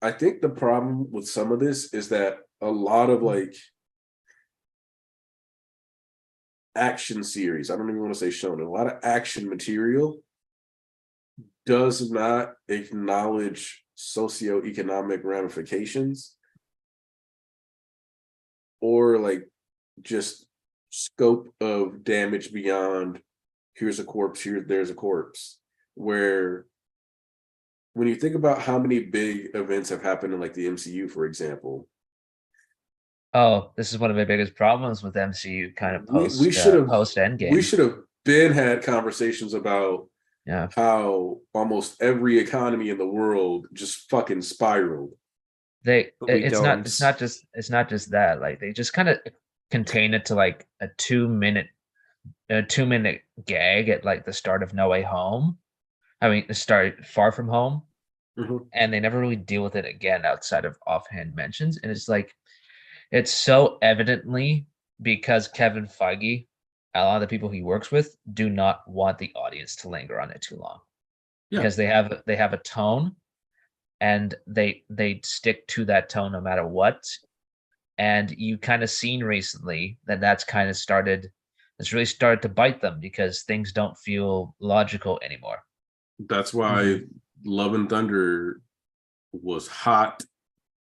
I think the problem with some of this is that a lot of like action series, I don't even want to say shonen, a lot of action material does not acknowledge socioeconomic ramifications or like just scope of damage beyond here's a corpse, there's a corpse. Where when you think about how many big events have happened in like the MCU, for example, Oh, this is one of my biggest problems with MCU kind of we should have post we Endgame. should have been had conversations about Yeah. how almost every economy in the world just fucking spiraled. They But we it's don't. not just that. Like they just kind of contain it to like a 2 minute gag at like the start of No Way Home. I mean, the start Far From Home, Mhm. and they never really deal with it again outside of offhand mentions. And it's like it's so evidently because Kevin Feige, a lot of the people he works with, do not want the audience to linger on it too long. Yeah. Because they have a tone, and they stick to that tone no matter what. And you kind of seen recently that it's really started to bite them because things don't feel logical anymore. That's why Love and Thunder was hot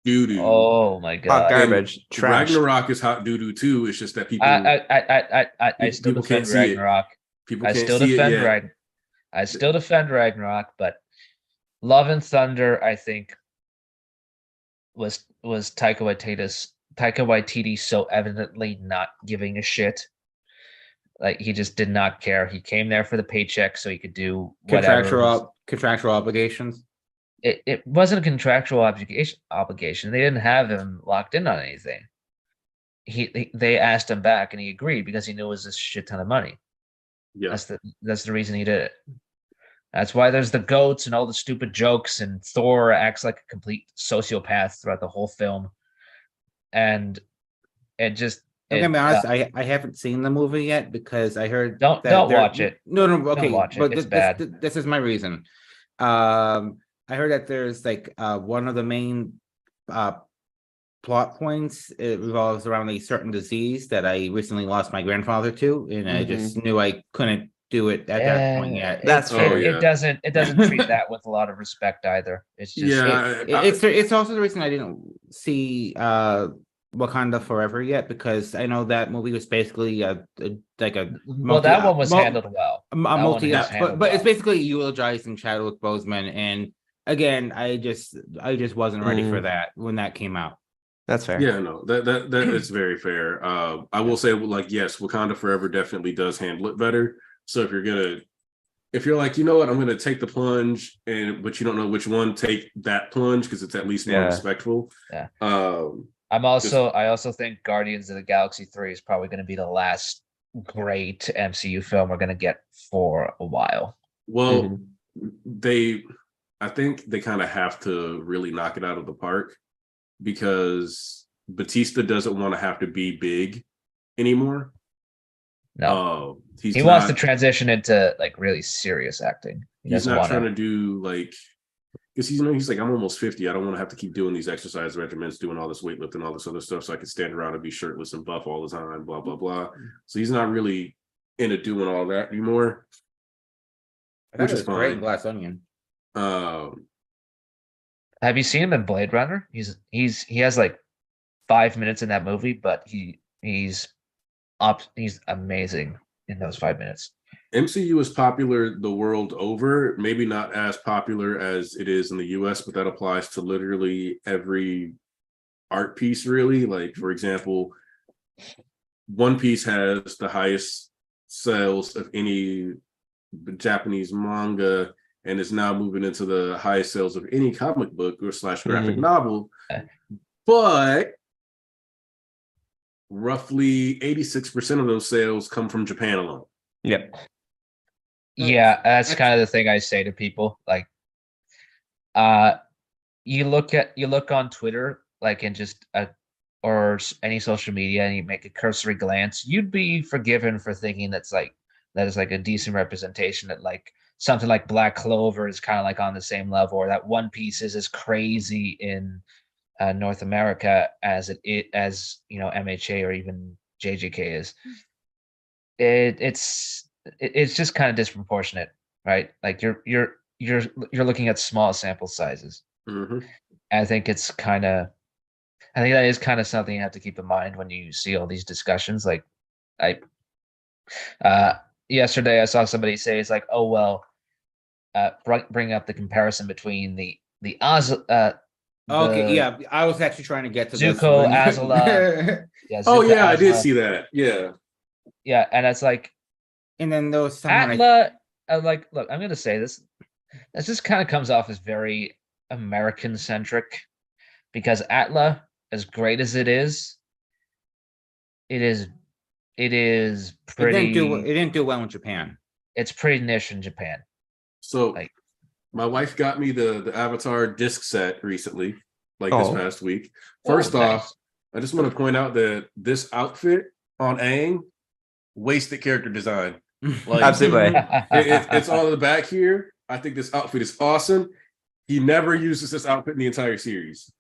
doo doo. Oh my Hot god! garbage, trash. Ragnarok is hot doo doo too. It's just that people I still people defend can't see it. Ragnarok. People I can't still see it defend yet. I still defend Ragnarok, but Love and Thunder, I think, was Taika Waititi so evidently not giving a shit. Like he just did not care. He came there for the paycheck so he could do whatever. Contractual obligations. It wasn't a contractual obligation. They didn't have him locked in on anything. They asked him back and he agreed because he knew it was a shit ton of money. Yeah. That's the reason he did it. That's why there's the goats and all the stupid jokes, and Thor acts like a complete sociopath throughout the whole film. And it just I'm gonna be honest, I haven't seen the movie yet because I heard don't watch it. No, okay, Don't watch it. but It's bad. this is my reason. I heard that there's like one of the main plot points. It revolves around a certain disease that I recently lost my grandfather to, and I just knew I couldn't do it at that point yet. That's fair. It doesn't treat that with a lot of respect either. It's just It's also the reason I didn't see Wakanda Forever yet, because I know that movie was basically that one was handled well. But it's basically eulogizing Chadwick Boseman, and again, I just wasn't ready for that when that came out. That's fair. Yeah, no, that is very fair. I will say, like, yes, Wakanda Forever definitely does handle it better. So if you're like, you know what, I'm gonna take the plunge, but you don't know which one, take that plunge because it's at least more respectful. Yeah. I also think Guardians of the Galaxy 3 is probably going to be the last great MCU film we're going to get for a while. Well, I think they kind of have to really knock it out of the park because Batista doesn't want to have to be big anymore. No, he wants to transition into like really serious acting. He's not trying to do like, because he's like, I'm almost 50. I don't want to have to keep doing these exercise regimens, doing all this weightlifting, all this other stuff, so I can stand around and be shirtless and buff all the time, blah, blah, blah. So he's not really into doing all that anymore. Which is fine. Great Glass Onion. Have you seen him in Blade Runner? He has like 5 minutes in that movie, but he's amazing in those 5 minutes. MCU is popular the world over, maybe not as popular as it is in the US, but that applies to literally every art piece, really. Like, for example, One Piece has the highest sales of any Japanese manga and is now moving into the highest sales of any comic book or / graphic novel. But roughly 86% of those sales come from Japan alone. Yep. Yeah, that's kind of the thing I say to people. Like, you look on Twitter, like in just or any social media, and you make a cursory glance, you'd be forgiven for thinking that is like a decent representation. That like something like Black Clover is kind of like on the same level, or that One Piece is as crazy in North America as MHA or even JJK is. it's just kind of disproportionate, right? Like you're looking at small sample sizes. Mhm. I think it's kind of, I think that is kind of something you have to keep in mind when you see all these discussions. Like I, yesterday I saw somebody say it's like, oh well, bring up the comparison between the Okay, the yeah, I was actually trying to get to this Zuko, when you- Azula. Yeah, Oh Zuko, yeah, I did Azula. see that. Yeah. Yeah, and it's like and then there was someone Atla. Like, look, I'm gonna say this. This just kind of comes off as very American centric because Atla, as great as it is it didn't do pretty. it didn't do well in Japan. It's pretty niche in Japan. So Like- my wife got me the Avatar disc set recently, like this Oh. past week. Oh, First off, nice. I just want to point out that this outfit on Aang, wasted character design. Like, Absolutely. it's all in the back here. I think this outfit is awesome. He never uses this outfit in the entire series.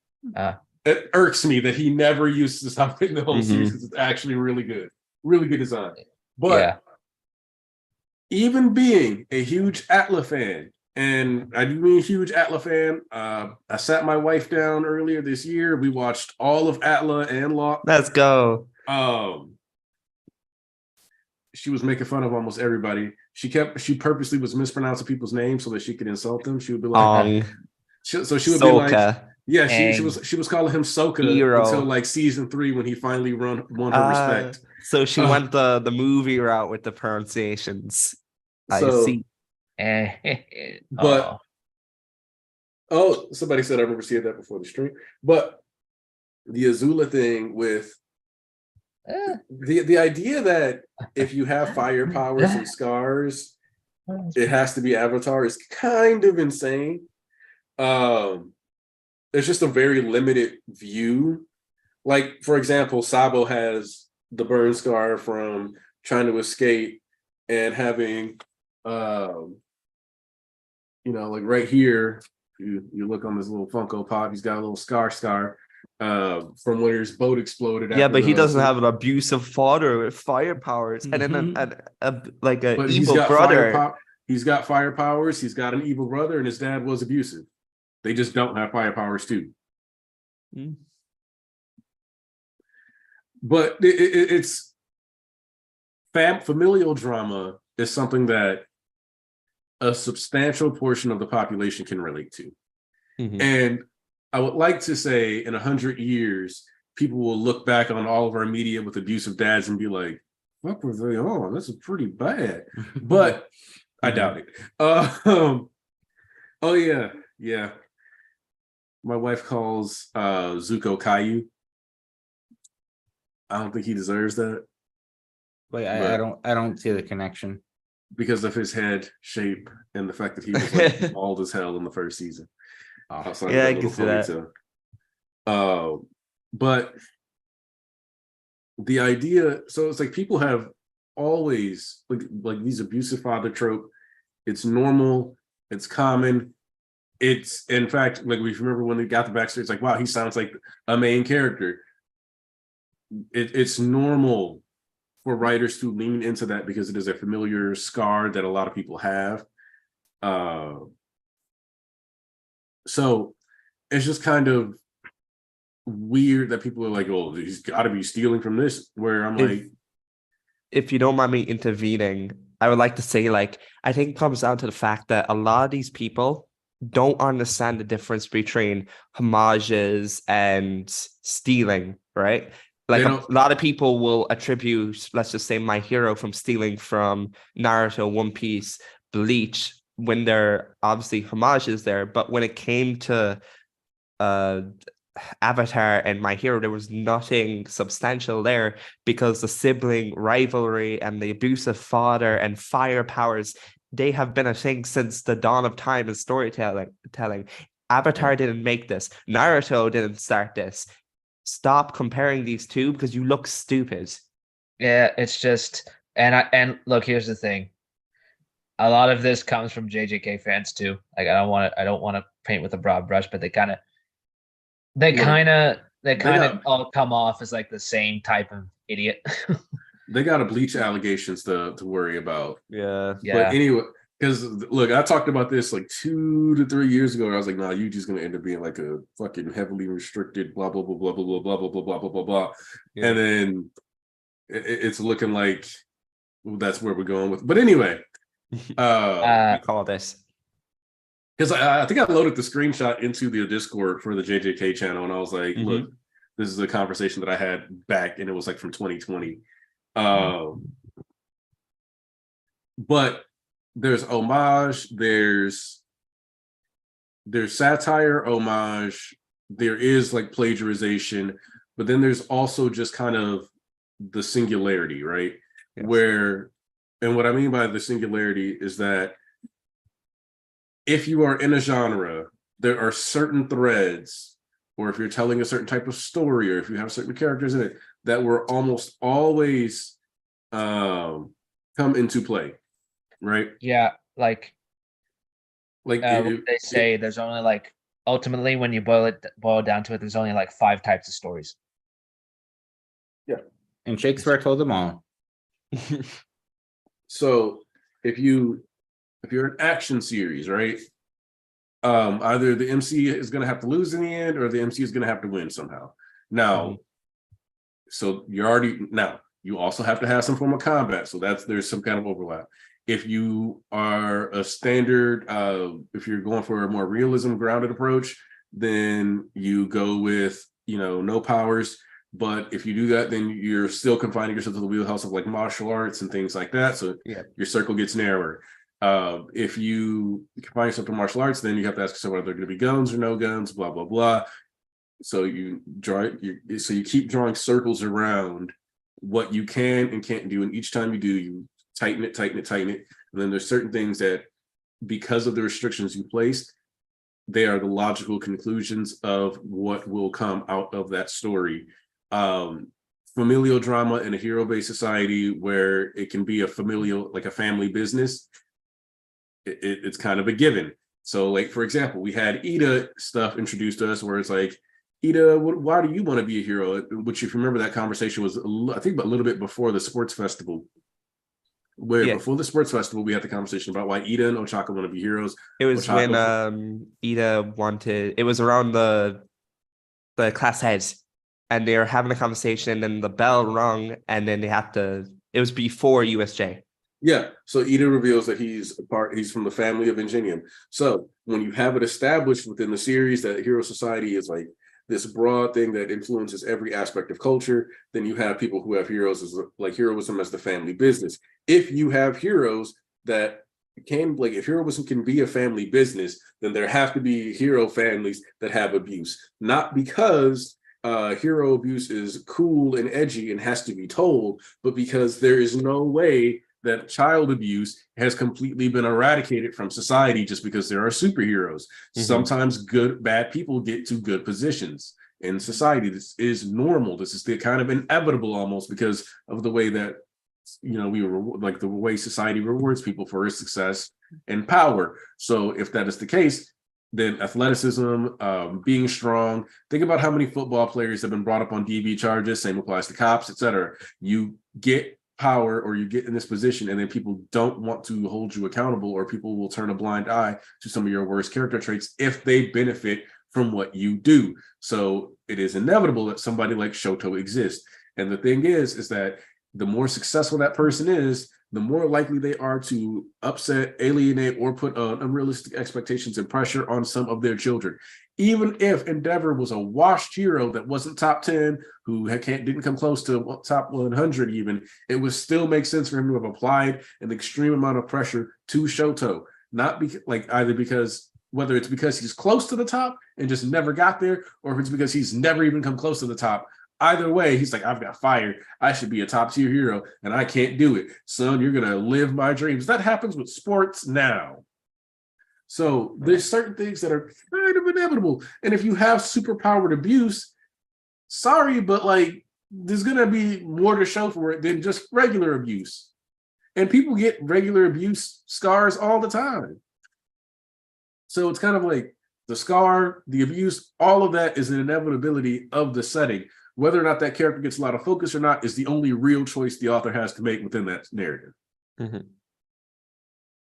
It irks me that he never uses this outfit in the whole Mhm. series because it's actually really good design. But Yeah. even being a huge Atla fan, and I do mean huge Atla fan, I sat my wife down earlier this year. We watched all of Atla and Locke. Let's go. She was making fun of almost everybody. She purposely was mispronouncing people's names so that she could insult them. She would be like, Ong, she would be like, Soka, yeah, she Aang. was calling him Soka Hero. until like season 3 when he finally won her respect. So she Uh, went the movie route with the pronunciations. I So- see. But oh, somebody said I remember seeing that before the stream. But the Azula thing with the idea that if you have fire powers and scars, it has to be Avatar is kind of insane. It's just a very limited view. Like, for example, Sabo has the burn scar from trying to escape and having like right here, you look on this little Funko Pop, he's got a little scar from where his boat exploded. Yeah, after but he the- doesn't have an abusive father with fire powers, and then like an But he's evil got brother. he's got fire powers. He's got an evil brother, and his dad was abusive. They just don't have fire powers too. Mm. But it's familial drama is something that a substantial portion of the population can relate to. Mhm. And I would like to say in 100 years, people will look back on all of our media with abusive dads and be like, what were they on? This is pretty bad. But I doubt it. Oh yeah. My wife calls Zuko Caillou. I don't think he deserves that Wait, But- I don't see the connection. because of his head shape and the fact that he was like bald as hell in the first season. Outside of Yeah, that I can little see that. ponytail. But the idea, so it's like people have always like these abusive father trope. It's normal, it's common. It's in fact, like we remember when we got the backstory, it's like, wow, he sounds like a main character. It's normal for writers to lean into that because it is a familiar scar that a lot of people have. So it's just kind of weird that people are like, oh, he's got to be stealing from this. Where I'm like, If you don't mind me intervening, I would like to say, like, I think it comes down to the fact that a lot of these people don't understand the difference between homages and stealing, right? Like They a don't- lot of people will attribute, let's just say, My Hero from stealing from Naruto, One Piece, Bleach, when there obviously homages there, but when it came to Avatar and My Hero, there was nothing substantial there because the sibling rivalry and the abusive father and fire powers, they have been a thing since the dawn of time in storytelling. Avatar didn't make this. Naruto didn't start this. Stop comparing these two because you look stupid. Yeah, it's just and look, here's the thing. A lot of this comes from JJK fans too. Like I don't want to paint with a broad brush, but they kind of got- all come off as like the same type of idiot. They got a bleach allegations to worry about. Yeah. Yeah. But anyway, because look, I talked about this like 2 to 3 years ago. And I was like, nah, you just gonna end up being like a fucking heavily restricted, blah blah blah blah blah blah blah blah blah blah blah blah blah. Yeah. And then it's looking like that's where we're going with. But anyway, We call this. because I think I loaded the screenshot into the Discord for the JJK channel, and I was like, look, this is a conversation that I had back, and it was like from 2020. But there's homage, there's satire, homage, there is like plagiarization, but then there's also just kind of the singularity, right? Yes. Where, and what I mean by the singularity is that if you are in a genre, there are certain threads, or if you're telling a certain type of story, or if you have certain characters in it, that will almost always come into play, right? Yeah, like Like they say, there's only like ultimately when you boil down to it, there's only like 5 types of stories. And Shakespeare told them all. So if you're an action series, right? Either the MC is going to have to lose in the end, or the MC is going to have to win somehow. Now, so you also have to have some form of combat. So there's some kind of overlap. If you are a standard, if you're going for a more realism grounded approach, then you go with, no powers. But if you do that, then you're still confining yourself to the wheelhouse of like martial arts and things like that. So your circle gets narrower. If you confine yourself to martial arts, then you have to ask yourself, are there going to be guns or no guns, blah, blah, blah. So you keep drawing circles around what you can and can't do. And each time you do, you tighten it. And then there's certain things that, because of the restrictions you placed, they are the logical conclusions of what will come out of that story. Familial drama in a hero-based society where it can be a familial, like a family business, it's kind of a given. So like, for example, we had Ida stuff introduced to us where it's like, Ida, why do you want to be a hero? Which, if you remember, that conversation was, I think, a little bit before the sports festival. Before the sports festival, we had the conversation about why Ida and Ochaka want to be heroes. It was Ochaka, when Ida wanted, it was around the class heads, and they were having a conversation, and then the bell rung, and then it was before USJ. Yeah, so Ida reveals that he's from the family of Ingenium. So when you have it established within the series that Hero Society is like this broad thing that influences every aspect of culture, then you have people who have heroes as like heroism as the family business. If you have heroes that can, like, if heroism can be a family business, then there have to be hero families that have abuse, not because hero abuse is cool and edgy and has to be told, but because there is no way that child abuse has completely been eradicated from society just because there are superheroes. Sometimes bad people get to good positions in society. This is normal. This is the kind of inevitable almost because of the way that, we were like the way society rewards people for his success and power. So if that is the case, then athleticism, being strong, think about how many football players have been brought up on DV charges, same applies to cops, etc. You get power or you get in this position and then people don't want to hold you accountable, or people will turn a blind eye to some of your worst character traits if they benefit from what you do. So it is inevitable that somebody like Shoto exists. And the thing is that the more successful that person is, the more likely they are to upset, alienate, or put unrealistic expectations and pressure on some of their children. Even if Endeavor was a washed hero that wasn't top 10, who didn't come close to top 100 even, it would still make sense for him to have applied an extreme amount of pressure to Shoto. Not whether it's because he's close to the top and just never got there, or if it's because he's never even come close to the top. Either way, he's like, I've got fired. I should be a top tier hero, and I can't do it. Son, you're going to live my dreams. That happens with sports now. So there's certain things that are kind of inevitable. And if you have superpowered abuse, sorry, but like, there's going to be more to show for it than just regular abuse. And people get regular abuse scars all the time. So it's kind of like the scar, the abuse, all of that is an inevitability of the setting. whether or not that character gets a lot of focus or not is the only real choice the author has to make within that narrative. Mhm.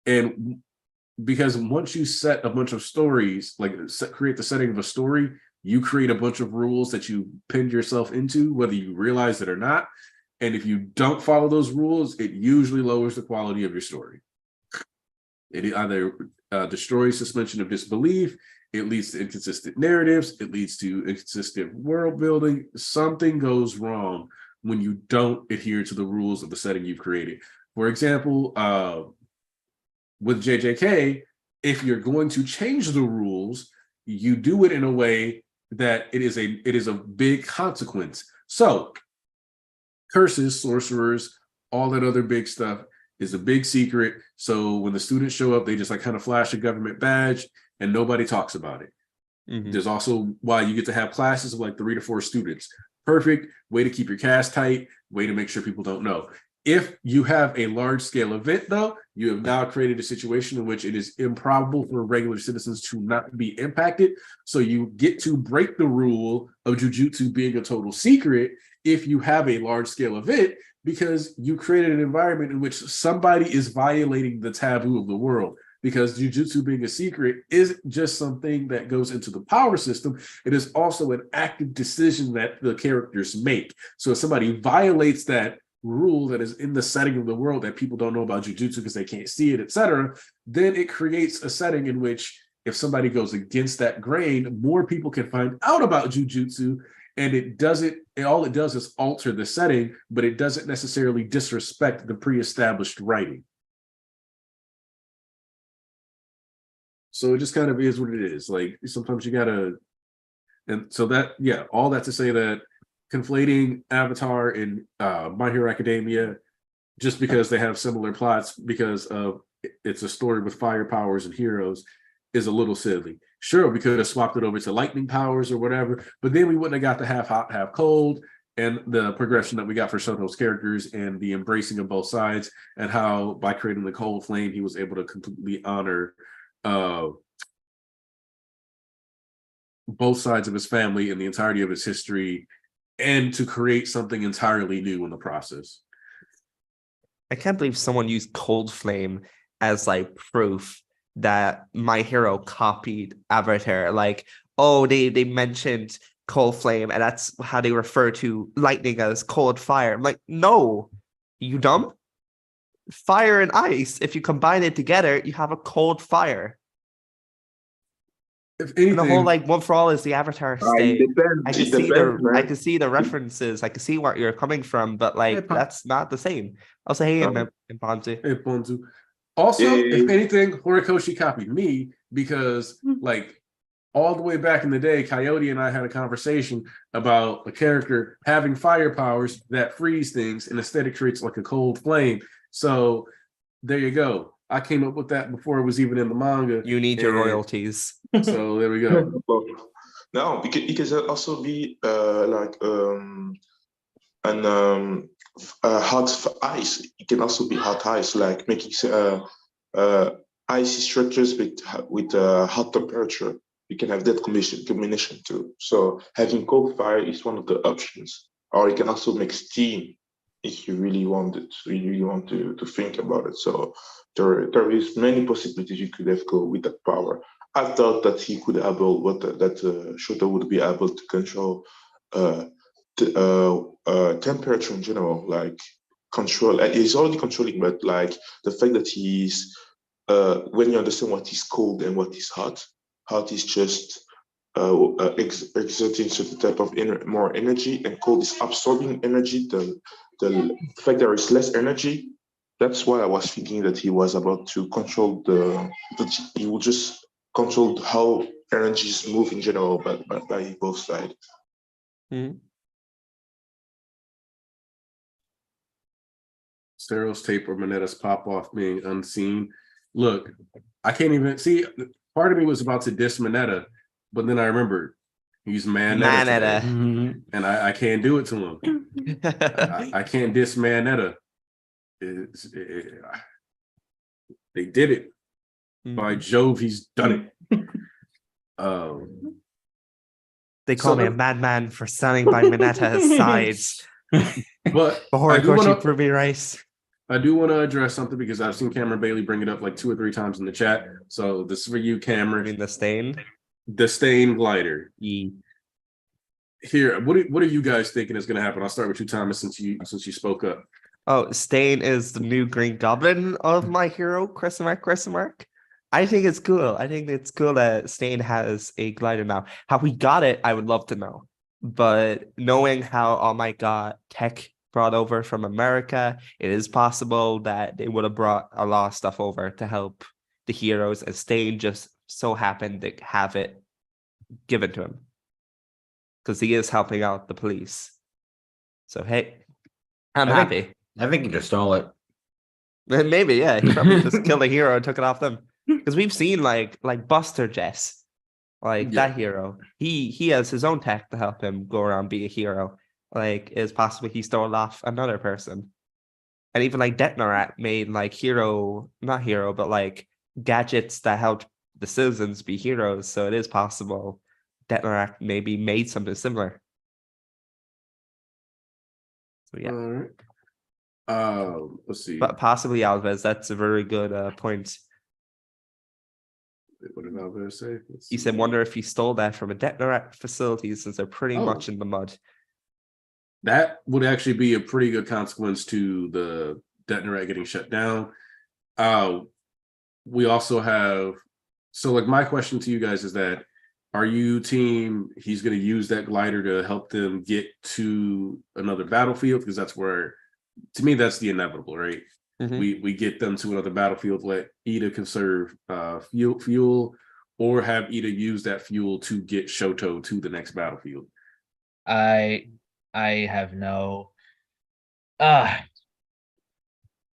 And because once you set a bunch of stories, like create the setting of a story, you create a bunch of rules that you pinned yourself into, whether you realize it or not. And if you don't follow those rules, it usually lowers the quality of your story. It either destroys suspension of disbelief, it leads to inconsistent narratives, it leads to inconsistent world building. Something goes wrong when you don't adhere to the rules of the setting you've created. For example, with JJK, if you're going to change the rules, you do it in a way that it is a big consequence. So curses, sorcerers, all that other big stuff is a big secret. So when the students show up, they just like kind of flash a government badge and nobody talks about it. Mhm. There's also why you get to have classes of like 3 to 4 students. Perfect way to keep your cast tight, way to make sure people don't know. If you have a large scale event, though, you have now created a situation in which it is improbable for regular citizens to not be impacted. So you get to break the rule of jujutsu being a total secret if you have a large scale event, because you created an environment in which somebody is violating the taboo of the world. Because jujutsu being a secret isn't just something that goes into the power system, it is also an active decision that the characters make. So if somebody violates that rule that is in the setting of the world that people don't know about jujutsu because they can't see it, etc., then it creates a setting in which if somebody goes against that grain, more people can find out about jujutsu, and all it does is alter the setting, but it doesn't necessarily disrespect the pre-established writing. So it just kind of is what it is. Like sometimes you gotta, and so that, yeah, all that to say that conflating Avatar and My Hero Academia just because they have similar plots because of it's a story with fire powers and heroes is a little silly. Sure, we could have swapped it over to lightning powers or whatever, but then we wouldn't have got the half hot, half cold, and the progression that we got for Soto's characters and the embracing of both sides, and how by creating the cold flame, he was able to completely honor both sides of his family and the entirety of his history, and to create something entirely new in the process. I can't believe someone used Cold Flame as like proof that My Hero copied Avatar. Like, oh, they mentioned Cold Flame, and that's how they refer to lightning as cold fire. I'm like, no, you dumb. Fire and ice, if you combine it together, you have a cold fire. If anything, And the whole like one for all is the Avatar state. It depends. I can It see depends, man. I can see the references. I can see where you're coming from, but like that's not the same. I'll say, hey, Mponzu. Hey, Ponzu. Also, if anything, Horikoshi copied me because, like, all the way back in the day, Coyote and I had a conversation about a character having fire powers that freeze things, and instead it creates like a cold flame. So there you go. I came up with that before it was even in the manga. You need your royalties. So there we go. No, because it can also be hot ice. It can also be hot ice, like making icy structures with hot temperature. You can have that combination too. So having cold fire is one of the options, or you can also make steam if you really want it. So you really want to think about it. So there is many possibilities you could have go with that power. I thought that he could that Shoto would be able to control temperature in general, like control. He's already controlling, but like the fact that he's when you understand what is cold and what is hot, hot is just exerting certain type of more energy, and cold is absorbing energy. The fact there is less energy. That's why I was thinking that he was about to control that he will just control how energies move in general, but by both sides. Mm-hmm. Steros tape or Minetta's pop off being unseen. Look, I can't even see. Part of me was about to diss Mineta, but then I remembered he's Maneta, and I can't do it to him. I can't diss Maneta. They did it. By Jove, he's done it. They call me a madman for standing by Minetta's sides. But Before I I do go, want she prove me right. to address something because I've seen Cameron Bailey bring it up like 2 or 3 times in the chat. So this is for you, I Cameron. mean, the stain. The stain glider. Ye. Here, what are you guys thinking is going to happen? I'll start with you, Thomas, since you spoke up. Oh, Stain is the new Green Goblin of My Hero, question mark, question mark. I think it's cool. I think it's cool that Stain has a glider now. How we got it, I would love to know. But knowing how All Might got tech brought over from America, it is possible that they would have brought a lot of stuff over to help the heroes, and Stain just so happened to have it given to him. Because he is helping out the police. So hey, I'm happy. I think he just stole it. Maybe, yeah. He probably just killed a hero and took it off them. Because we've seen like Buster Jess, that hero. He has his own tech to help him go around be a hero. Like, it's possible he stole off another person. And even like Detnarat made like gadgets that helped the citizens be heroes. So it is possible Detnarat maybe made something similar. So yeah. All right. Let's see. But possibly Alves. That's a very good point. What did Alves say? He said, wonder if he stole that from a Detnarat facility since they're pretty much in the mud. That would actually be a pretty good consequence to the Detnarat getting shut down. We also have, so like my question to you guys is that, are you team he's going to use that glider to help them get to another battlefield? Because that's where, to me, that's the inevitable, right? Mm-hmm. We get them to another battlefield, let Ida conserve fuel, or have Ida use that fuel to get Shoto to the next battlefield. I have no. I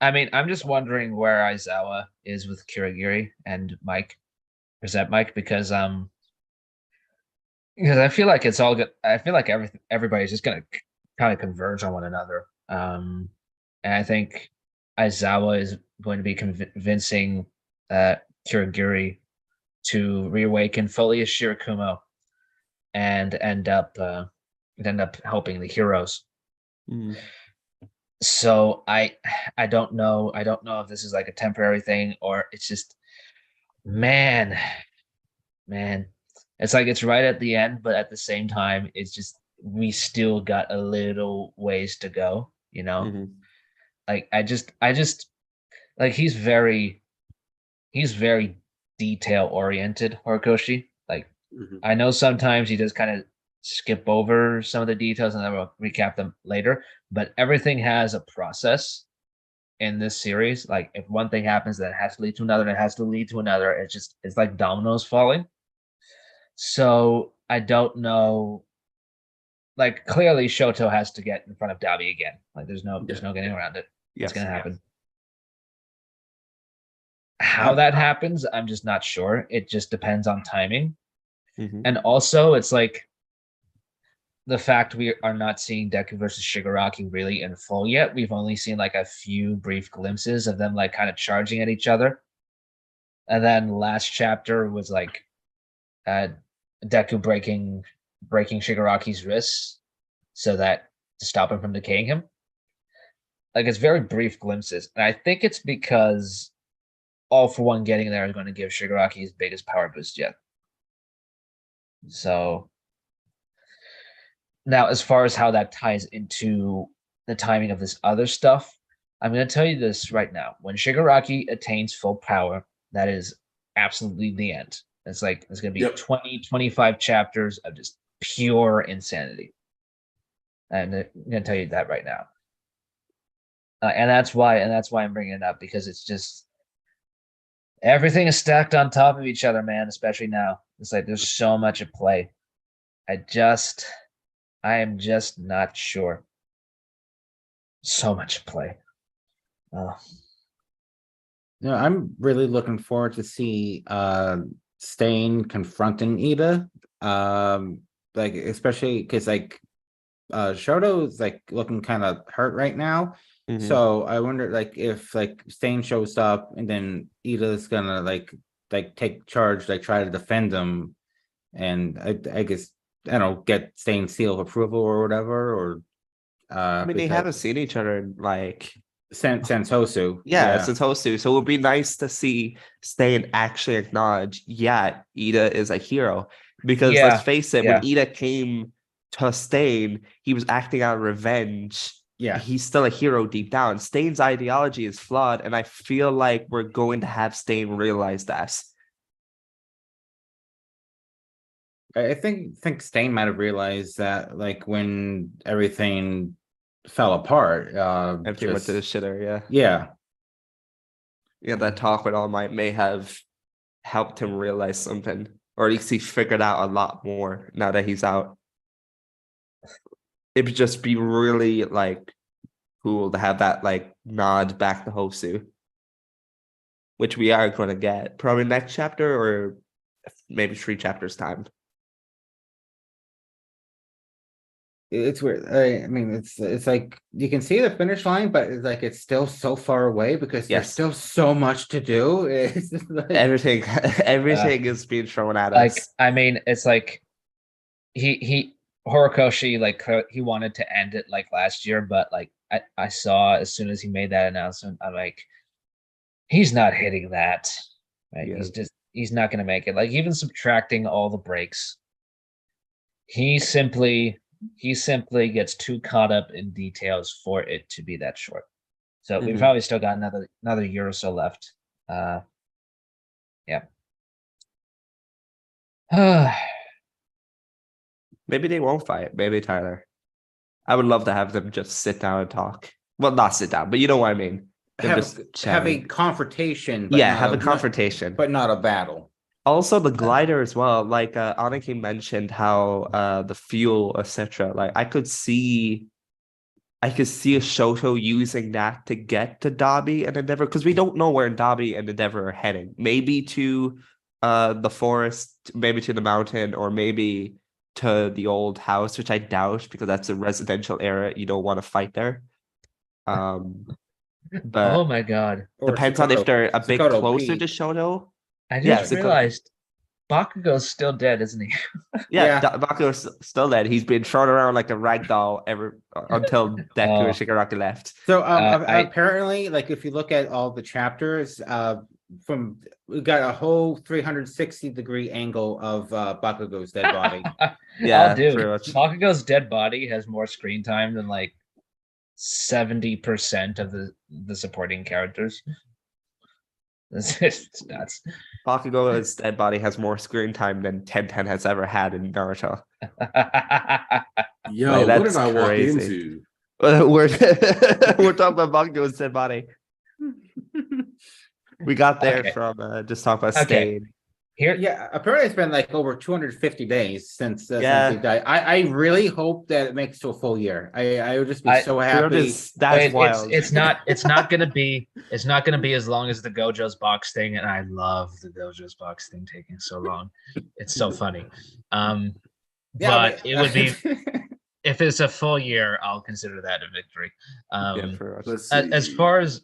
mean, I'm just wondering where Aizawa is with Kurogiri and Mike. Is that Mike? Because I feel like it's all good. I feel like everybody's just gonna kind of converge on one another. And I think Aizawa is going to be convincing Kurogiri to reawaken fully as Shirakumo and end up helping the heroes. Mm. So I don't know. I don't know if this is like a temporary thing or it's just man. It's like it's right at the end, but at the same time, it's just we still got a little ways to go, you know? Mm-hmm. Like I just like he's very detail oriented, Horikoshi. Like I know sometimes he does kind of skip over some of the details and then we'll recap them later, but everything has a process in this series. Like if one thing happens, then it has to lead to another, and it has to lead to another. It's like dominoes falling. So I don't know. Like clearly Shoto has to get in front of Dabi again. Like there's no getting around it. It's gonna happen. How that happens, I'm just not sure. It just depends on timing. Mm-hmm. And also it's like the fact we are not seeing Deku versus Shigaraki really in full yet. We've only seen like a few brief glimpses of them like kind of charging at each other. And then last chapter was like Deku breaking Shigaraki's wrists so that to stop him from decaying him. Like it's very brief glimpses. And I think it's because All for One getting there is going to give Shigaraki his biggest power boost yet. So now, as far as how that ties into the timing of this other stuff, I'm going to tell you this right now. When Shigaraki attains full power, that is absolutely the end. It's like, it's going to be 20, 25 chapters of just pure insanity. And I'm going to tell you that right now. And that's why I'm bringing it up, because it's just, everything is stacked on top of each other, man, especially now. It's like, there's so much at play. I am just not sure. So much play. No, I'm really looking forward to see Stain confronting Ida. Like especially because like Shoto is like looking kind of hurt right now. Mm-hmm. So I wonder like if like Stain shows up and then Ida's gonna like take charge, like try to defend him. And I guess I don't know, get Stain seal of approval or whatever, or I mean, they because haven't seen each other in like Sentosu. since Hosu. So it would be nice to see Stain actually acknowledge, yeah, Ida is a hero. Because Yeah, let's face it, yeah. when Ida came to Stain, he was acting out of revenge. Yeah. He's still a hero deep down. Stain's ideology is flawed, and I feel like we're going to have Stain realize that. I think Stain might have realized that, like, when everything fell apart. Everything went to the shitter, yeah. Yeah. Yeah, that talk with All Might may have helped him realize something. Or at least he figured out a lot more now that he's out. It would just be really like cool to have that like nod back to Hosu. Which we are going to get probably next chapter or maybe 3 chapters time. It's weird. I mean, it's like you can see the finish line, but it's like it's still so far away because there's Yes. still so much to do. It's just like, Everything is being thrown at Like, us. I mean, it's like he Horikoshi, like, he wanted to end it like last year, but like I saw as soon as he made that announcement, I'm like, he's not hitting that. Right? Yeah. He's not gonna make it. Like, even subtracting all the breaks, he simply gets too caught up in details for it to be that short. So we've Mhm. probably still got another year or so left. Yeah. Maybe they won't fight. Maybe Tyler. I would love to have them just sit down and talk. Well, not sit down, but you know what I mean. Them just have a chatting. confrontation. But Yeah, not have a confrontation. but not a battle. Also, the glider as well. Like Aniki mentioned, how the fuel, etc. Like I could see a Shoto using that to get to Dabi and Endeavor, because we don't know where Dabi and Endeavor are heading. Maybe to the forest, maybe to the mountain, or maybe to the old house, which I doubt because that's a residential area. You don't want to fight there. But Oh my god! Or depends on if they're a bit Sakoto closer Peak. to Shoto. I Yeah, just Sakoto. realized Bakugo's still dead, isn't he? Yeah, Yeah. Bakugo's still dead. He's been thrown around like a rag doll until Deku and Shigaraki left. So I- apparently, like if you look at all the chapters, we got a whole 360-degree angle of Bakugo's dead body. Yeah, Oh, dude, pretty much. Bakugo's dead body has more screen time than like 70% of the supporting characters. It's nuts. Bakugo's dead body has more screen time than 1010 has ever had in Naruto. Yo, Like, what that's did I walk crazy. into? We're talking about Bakugo's dead body. We got there Okay. from just talking about Okay. Stain. Here, Yeah, apparently it's been like over 250 days since he Yeah. died. I really hope that it makes to a full year. I would just be so happy. That's wild. it's not gonna be as long as the Gojo's box thing, and I love the Gojo's box thing taking so long. It's so funny. But it would be, if it's a full year, I'll consider that a victory. Yeah, pretty much. Let's As see. far as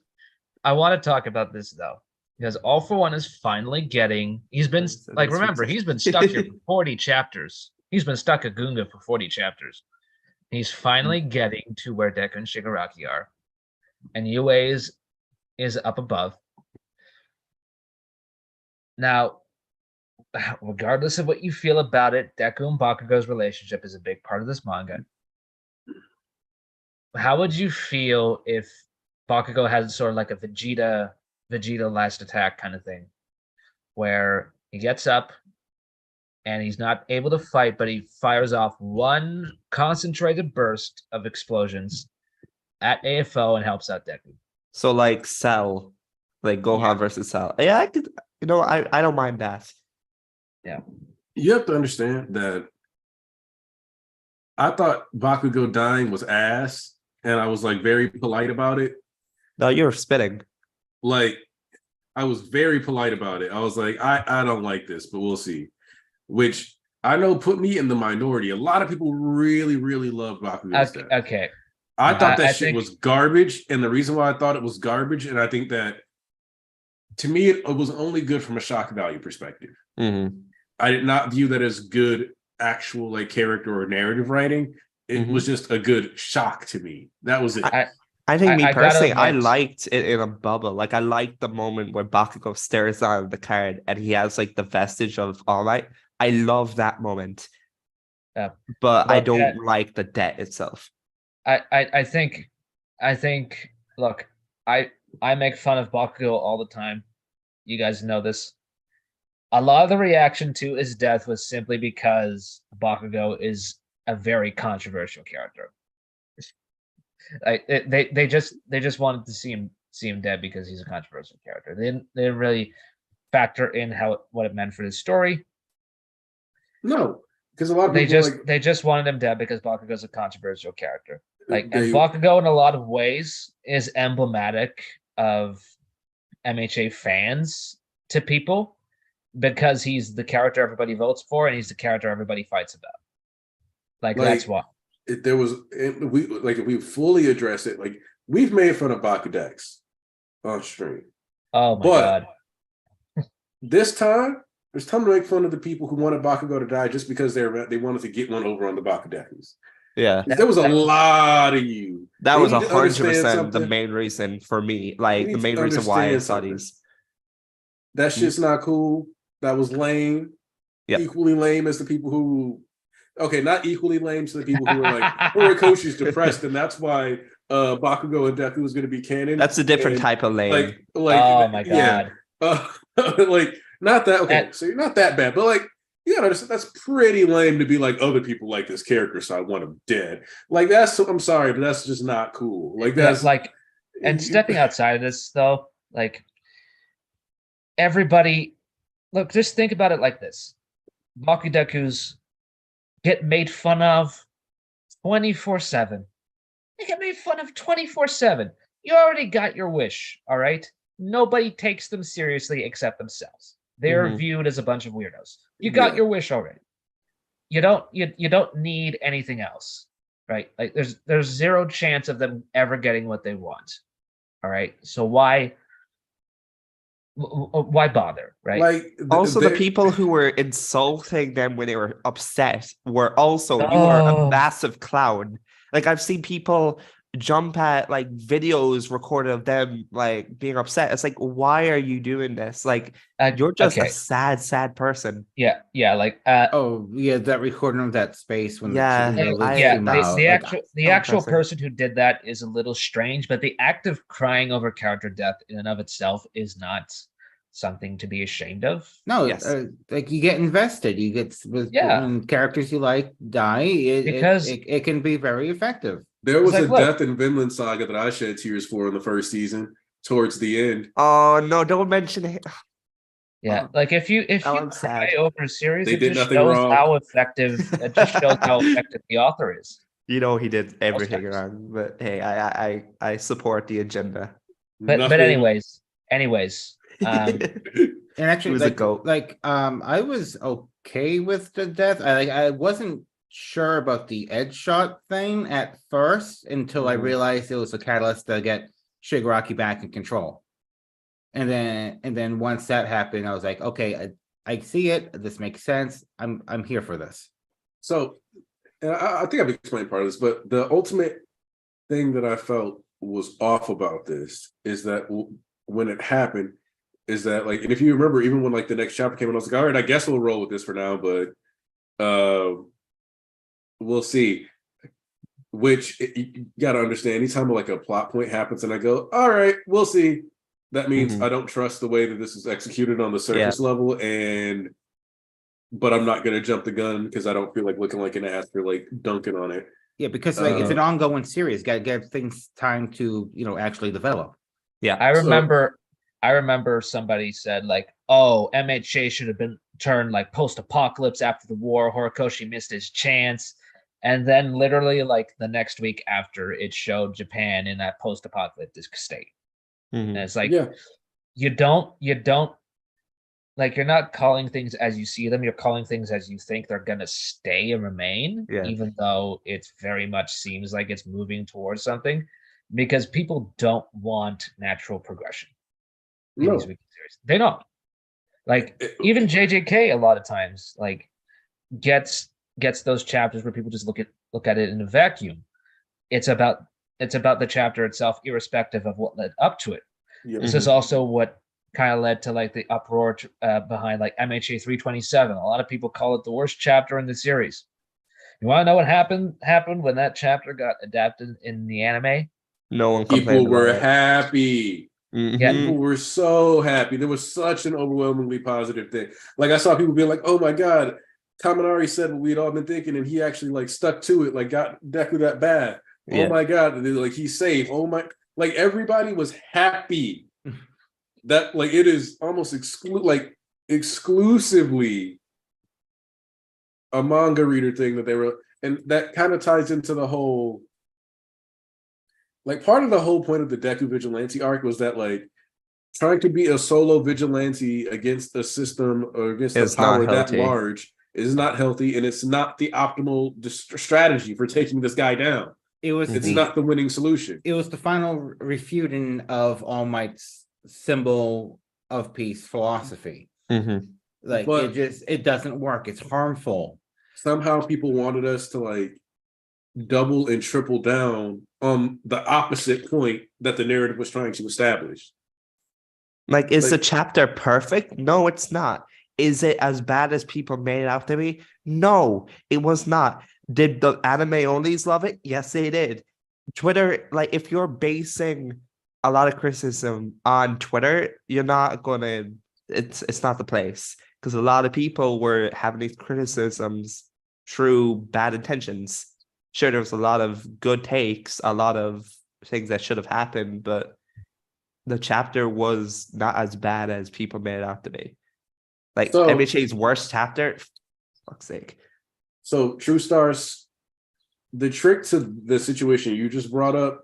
I want to talk about this though, because All For One is finally getting. He's been like, remember, he's been stuck here for 40 chapters. He's been stuck at Gunga for 40 chapters. He's finally getting to where Deku and Shigaraki are, and UA is up above. Now, regardless of what you feel about it, Deku and Bakugo's relationship is a big part of this manga. How would you feel if Bakugo had sort of like a Vegeta last attack kind of thing, where he gets up and he's not able to fight, but he fires off one concentrated burst of explosions at AFO and helps out Deku? So like Cell, like Gohan versus Cell. Yeah, I could. I don't mind that. Yeah. You have to understand that I thought Bakugo dying was ass, and I was like very polite about it. No, you're spitting. Like, I was very polite about it. I was like, I don't like this, but we'll see. Which I know put me in the minority. A lot of people really, really love Bakugo's death. Okay. I thought that I shit think- was garbage, and the reason why I thought it was garbage, and I think that to me it was only good from a shock value perspective. Mm-hmm. I did not view that as good actual like character or narrative writing. It was just a good shock to me. That was it. I think me I gotta personally, I admit- liked it in a bubble. Like I liked the moment where Bakugo stares on the card and he has like the vestige of All Might. I love that moment. Yeah. But I Look, don't like the debt itself. I think look, I make fun of Bakugo all the time. You guys know this. A lot of the reaction to his death was simply because Bakugo is a very controversial character. They just wanted to see him dead because he's a controversial character. They didn't really factor in what it meant for the story. No, because a lot of They people they just wanted him dead because Bakugo's a controversial character. And they- Bakugo in a lot of ways is emblematic of MHA fans to people because he's the character everybody votes for and he's the character everybody fights about. Like that's why. If we fully address it, like we've made fun of Bakudex on stream. Oh my But- god. This time, there's time to make fun of the people who wanted Bakugo to die just because they wanted to get one over on the Bakudex. Yeah. There was a lot of you. That They was need to understand 100% the something. main reason for me. They Like need the to main reason why I understand saw something. these. That shit's not cool. That was lame. Yep. Equally lame as the people who, okay, not equally lame to the people who were like, Horikoshi's depressed, and that's why Bakugo and Deku was going to be canon. That's a different And, type of lame. like, Oh my yeah. god. Like, not that, okay, And- so you're not that bad, but like, you gotta understand, that's pretty lame to be like, other people like this character, so I want him dead. Like, I'm sorry, but that's just not cool. Like, Yeah, that's like, and stepping outside of this though, like everybody, look, just think about it like this: Bakudeku's get made fun of 24/7. They get made fun of 24/7. You already got your wish, all right? Nobody takes them seriously except themselves. They're Mhm. viewed as a bunch of weirdos. You got Yeah. your wish already. You don't need anything else, right? Like there's zero chance of them ever getting what they want. All right. So why bother, right? like Also, the they're- people who were insulting them when they were upset were also, you are a Oh. massive clown. Like, I've seen people jump at like videos recorded of them like being upset. It's like, why are you doing this? Like, you're just okay. a sad person. Yeah, like Oh yeah, that recording of that space when Yeah, the I- lids yeah, came the, out. the like, actual the so actual impressive. person who did that is a little strange, but the act of crying over character death in and of itself is not something to be ashamed of. no, Yes. like you get invested. You get with Yeah. when characters you like die. Because- It can be very effective. There was like, a look. Death in Vinland saga that I shed tears for in the first season. Towards the end, Oh no, don't mention it. Yeah, like if you Now I'm cry sad. over a series, They it did just nothing shows wrong. how effective. It just shows how effective the author is. You know he did everything times. wrong, but hey, I support the agenda. But nothing- anyways, And actually, was a goat. I was okay with the death. I wasn't sure about the edge shot thing at first until I Mhm. realized it was a catalyst to get Shigaraki back in control. And then once that happened, I was like, okay, I see it. This makes sense. I'm here for this. So, and I think I've explained part of this, but the ultimate thing that I felt was off about this is that when it happened, is that like, and if you remember, even when like the next chapter came in, I was like, all right, I guess we'll roll with this for now, but we'll see. Which you got to understand, anytime like a plot point happens, and I go, all right, we'll see. That means Mhm. I don't trust the way that this is executed on the surface level, but I'm not gonna jump the gun because I don't feel like looking like an ass for like dunking on it. Yeah, because like it's an ongoing series. Got to give things time to actually develop. Yeah. I So- remember somebody said like, "Oh, MHA should have been turned like post-apocalypse after the war. Horikoshi missed his chance." And then literally like the next week after, it showed Japan in that post-apocalyptic state. Mhm. And it's like Yeah, you don't like, you're not calling things as you see them, you're calling things as you think they're gonna stay and remain, Yeah. even though it very much seems like it's moving towards something, because people don't want natural progression in no. these weekly series. They don't. Like even JJK a lot of times like gets gets those chapters where people just look at it in a vacuum. It's about the chapter itself, irrespective of what led up to it. Yep. This is also what kind of led to like the uproar behind like MHA 327. A lot of people call it the worst chapter in the series. You want to know what happened when that chapter got adapted in the anime? No one People complained were about it. happy. Yeah. People were so happy. There was such an overwhelmingly positive thing. Like I saw people being like, "Oh my god, Kaminari said what we'd all been thinking, and he actually like stuck to it. Like got Deku that bad. Yeah. Oh my god, like he's safe. Oh my, like everybody was happy. That like it is almost exclusively a manga reader thing that they were, and that kind of ties into the whole. Like part of the whole point of the Deku Vigilante arc was that like trying to be a solo vigilante against a system or against a power that large is not healthy, and it's not the optimal strategy for taking this guy down. It's not the winning solution. It was the final refuting of All Might's symbol of peace philosophy. Like it doesn't work. It's harmful. Somehow people wanted us to like double and triple down on the opposite point that the narrative was trying to establish. Like, is the chapter perfect? No, it's not. Is it as bad as people made it out to be? No, it was not. Did the anime onlys love it? Yes, they did. Twitter, like, if you're basing a lot of criticism on Twitter, you're not gonna. It's not the place, because a lot of people were having these criticisms through bad intentions. Sure, there was a lot of good takes, a lot of things that should have happened, but the chapter was not as bad as people made it out to be. Like, MHA's worst chapter, fuck's sake. So, True Stars, the trick to the situation you just brought up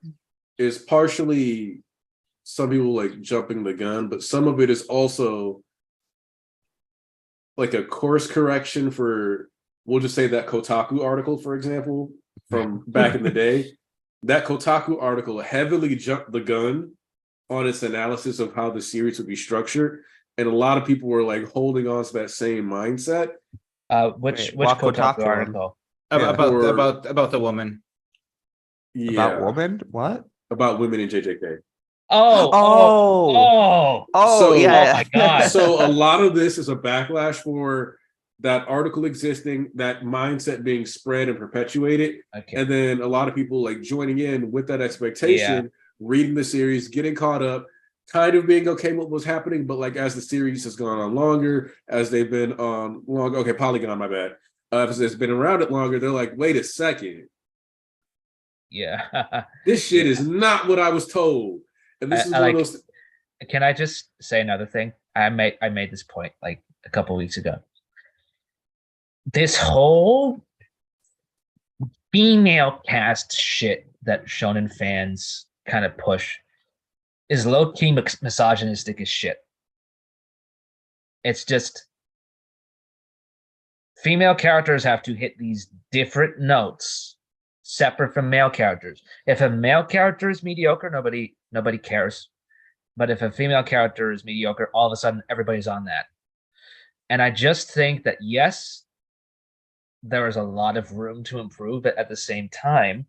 is partially some people like jumping the gun, but some of it is also like a course correction for, we'll just say that Kotaku article, for example, from back in the day. That Kotaku article heavily jumped the gun on its analysis of how the series would be structured. And a lot of people were like holding on to that same mindset. Which Kotaku article? About the woman. Yeah. About woman? What? About women in JJK. Oh, yeah. Oh my god. So a lot of this is a backlash for that article existing, that mindset being spread and perpetuated. Okay. And then a lot of people like joining in with that expectation, reading the series, getting caught up, kind of being okay with what was happening, but like as the series has gone on longer, as they've been on long, okay, Polygon, my bad. As it's been around it longer, they're like, wait a second. Yeah. This shit is not what I was told. And this is one of those. Can I just say another thing? I made this point like a couple weeks ago. This whole female cast shit that shonen fans kind of push is low-key misogynistic as shit. It's just female characters have to hit these different notes separate from male characters. If a male character is mediocre, nobody cares. But if a female character is mediocre, all of a sudden everybody's on that. And I just think that yes, there is a lot of room to improve, but at the same time,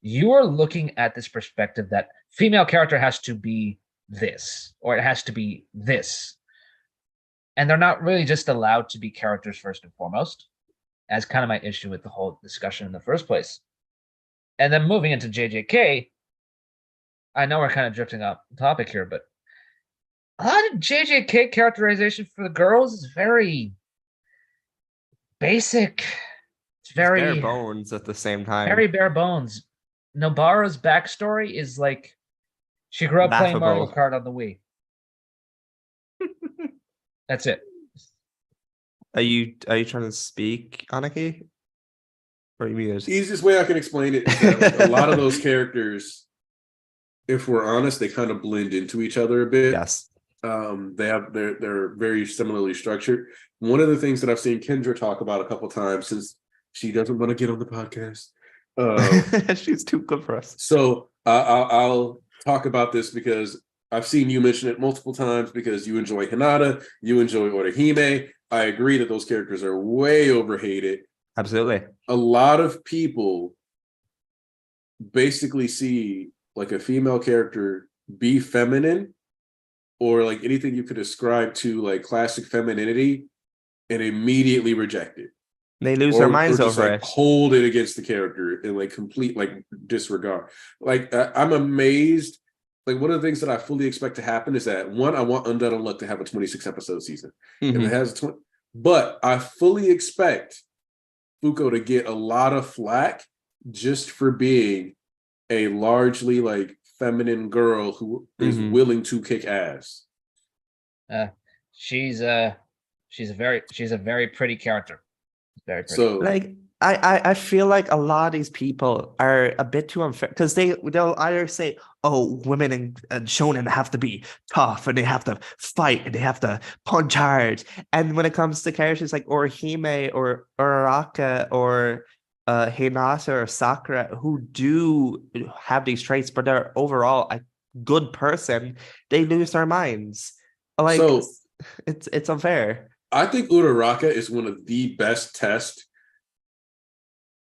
you are looking at this perspective that female character has to be this, or it has to be this. And they're not really just allowed to be characters first and foremost, as kind of my issue with the whole discussion in the first place. And then moving into JJK, I know we're kind of drifting off topic here, but a lot of JJK characterization for the girls is very basic. It's very bare bones at the same time. Very bare bones. Nobara's backstory is like she grew up playing Mario Kart on the Wii. That's it. Are you trying to speak, Anaki? Or you mean easiest way I can explain it is that like, a lot of those characters, if we're honest, they kind of blend into each other a bit. Yes. They're very similarly structured. One of the things that I've seen Kendra talk about a couple times, since she doesn't want to get on the podcast. She's too good for us. So I'll talk about this because I've seen you mention it multiple times because you enjoy Hinata, you enjoy Orihime. I agree that those characters are way overhated. Absolutely. A lot of people basically see like a female character be feminine or like anything you could ascribe to like classic femininity and immediately reject it. They lose their minds just over like it. hold it against the character and like complete like disregard. Like I'm amazed. Like one of the things that I fully expect to happen is that one, I want Undead Unluck to have a 26 episode season. If it has a 20, but I fully expect Fuko to get a lot of flack just for being a largely like feminine girl who is willing to kick ass. She's a very pretty character. Very pretty. So Like I feel like a lot of these people are a bit too unfair because they'll either say, oh, women and shonen have to be tough and they have to fight and they have to punch hard. And when it comes to characters like Orihime or Uraraka or Hinata or Sakura who do have these traits, but they're overall a good person, they lose their minds. Like So- it's unfair. I think Uraraka is one of the best tests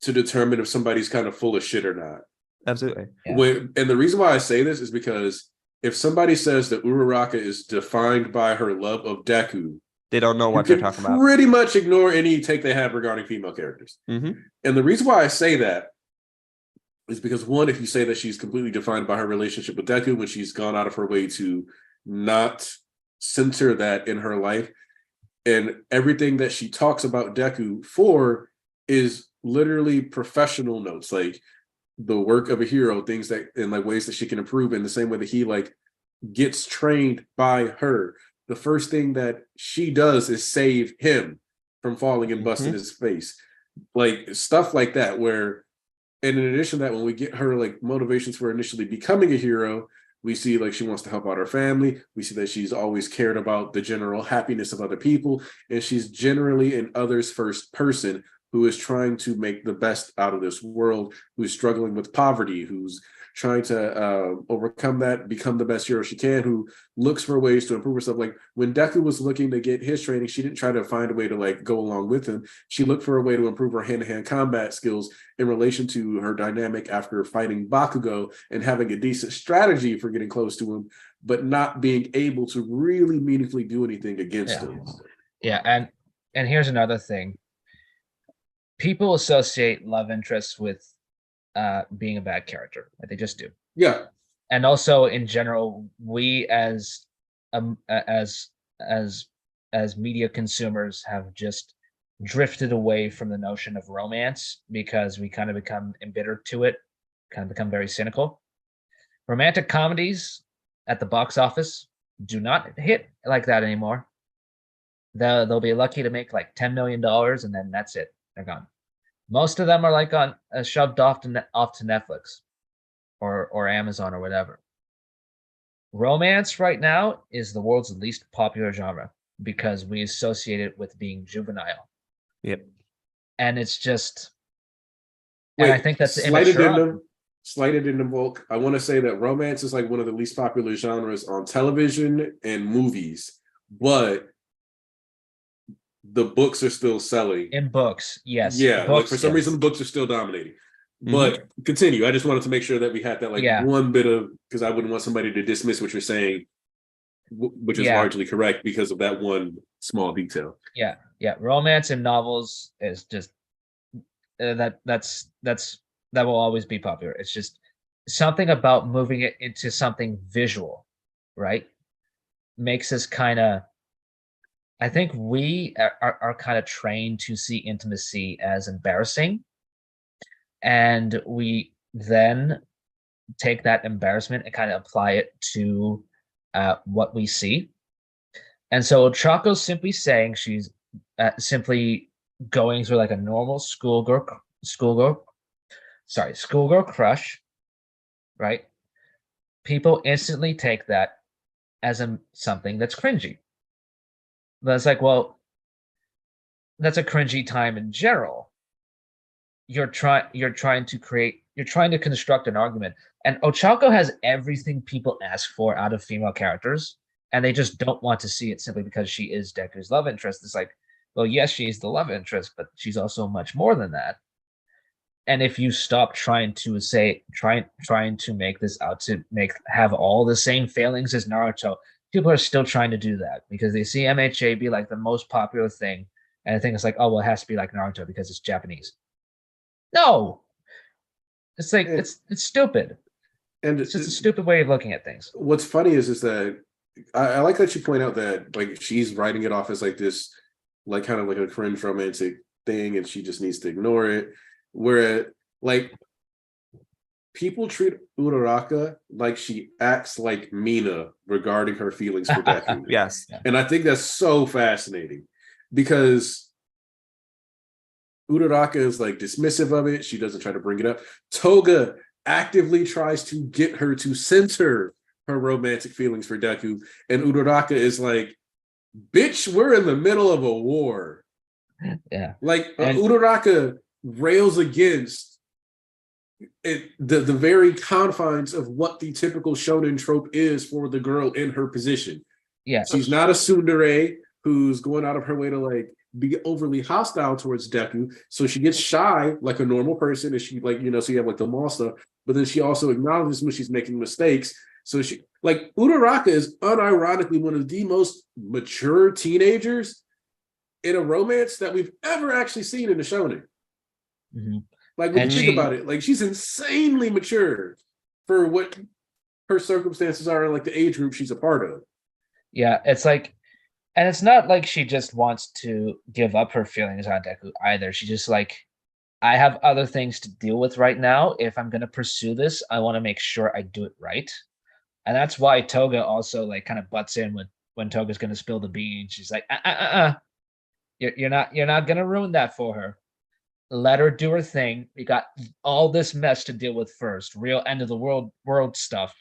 to determine if somebody's kind of full of shit or not. Absolutely. Yeah. And the reason why I say this is because if somebody says that Uraraka is defined by her love of Deku, They don't know what you they're can talking about. pretty much ignore any take they have regarding female characters. Mm-hmm. And the reason why I say that is because one, if you say that she's completely defined by her relationship with Deku when she's gone out of her way to not center that in her life, and everything that she talks about Deku for is literally professional notes, like the work of a hero, things that and like ways that she can improve in the same way that he like gets trained by her. The first thing that she does is save him from falling and busting his face. Like stuff like that, where and in addition to that, when we get her like motivations for initially becoming a hero, we see like she wants to help out her family. We see that she's always cared about the general happiness of other people. And she's generally an others first person who is trying to make the best out of this world, who's struggling with poverty, who's trying to overcome that, become the best hero she can, who looks for ways to improve herself. Like when Deku was looking to get his training, she didn't try to find a way to like go along with him. She looked for a way to improve her hand-to-hand combat skills in relation to her dynamic after fighting Bakugo and having a decent strategy for getting close to him, but not being able to really meaningfully do anything against him. Yeah, and here's another thing. People associate love interests with being a bad character. Like they just do. Yeah. And also in general, we as media consumers have just drifted away from the notion of romance because we kind of become embittered to it, kind of become very cynical. Romantic comedies at the box office do not hit like that anymore. They'll be lucky to make like $10 million and then that's it. They're gone. Most of them are like on shoved off to Netflix or Amazon or whatever. Romance right now is the world's least popular genre because we associate it with being juvenile. Yep. And it's just, Wait, and I think that's slight immature. addendum, Volk. I want to say that romance is like one of the least popular genres on television and movies, but the books are still selling. In books, yes. Yeah, books, like for some yes. reason, the books are still dominating. But continue. I just wanted to make sure that we had that like one bit of, because I wouldn't want somebody to dismiss what you're saying, which is largely correct because of that one small detail. Yeah. Romance in novels is just that will always be popular. It's just something about moving it into something visual, right? Makes us kind of. I think we are kind of trained to see intimacy as embarrassing. And we then take that embarrassment and kind of apply it to what we see. And so Chaco's simply saying she's simply going through like a normal schoolgirl crush, right? People instantly take that as something that's cringy. But it's like, well, that's a cringy time in general. You're trying to construct an argument. And Ochako has everything people ask for out of female characters, and they just don't want to see it simply because she is Deku's love interest. It's like, well, yes, she's the love interest, but she's also much more than that. And if you stop trying to trying to make this out to have all the same failings as Naruto, people are still trying to do that because they see MHA be like the most popular thing, and I think it's like, oh well, it has to be like Naruto because it's Japanese. No, it's like it's stupid. And It's just a stupid way of looking at things. what's funny is that I like that you point out that like she's writing it off as like this, like kind of like a cringe romantic thing, and she just needs to ignore it. Where like people treat Uraraka like she acts like Mina regarding her feelings for Deku. Yes. And I think that's so fascinating because Uraraka is like dismissive of it. She doesn't try to bring it up. Toga actively tries to get her to center her romantic feelings for Deku. And Uraraka is like, bitch, we're in the middle of a war. Yeah. Like Uraraka rails against it, the very confines of what the typical shonen trope is for the girl in her position. Yeah. She's not a tsundere who's going out of her way to like be overly hostile towards Deku. So she gets shy like a normal person, and she like, you know, so you have like the mall stuff, but then she also acknowledges when she's making mistakes. So she like Uraraka is unironically one of the most mature teenagers in a romance that we've ever actually seen in the shonen. Mm-hmm. Like when you think about it, like she's insanely mature for what her circumstances are in like the age group she's a part of. Yeah, it's like, and it's not like she just wants to give up her feelings on Deku either. She just like, I have other things to deal with right now. If I'm gonna pursue this, I want to make sure I do it right. And that's why Toga also like kind of butts in when Toga's gonna spill the beans. She's like, you're not gonna ruin that for her. Let her do her thing. We got all this mess to deal with first, real end of the world stuff.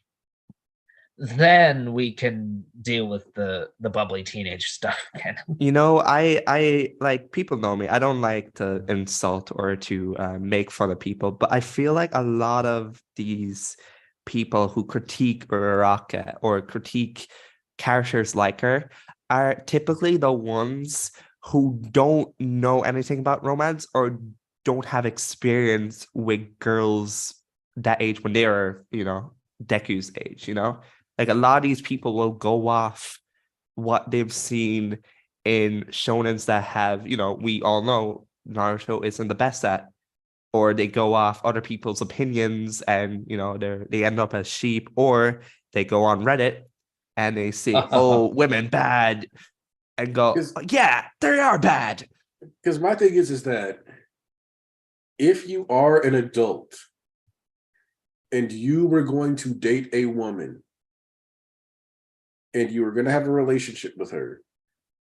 Then we can deal with the bubbly teenage stuff again. You know, I like, people know me. I don't like to insult or to make fun of people, but I feel like a lot of these people who critique Uraraka or critique characters like her are typically the ones who don't know anything about romance or don't have experience with girls that age when they are, you know, Deku's age, you know? Like a lot of these people will go off what they've seen in shonens that have, you know, we all know Naruto isn't the best at, or they go off other people's opinions and, you know, they end up as sheep, or they go on Reddit and they see, oh, women bad, and go, yeah, they are bad. Because my thing is that if you are an adult and you were going to date a woman and you were going to have a relationship with her,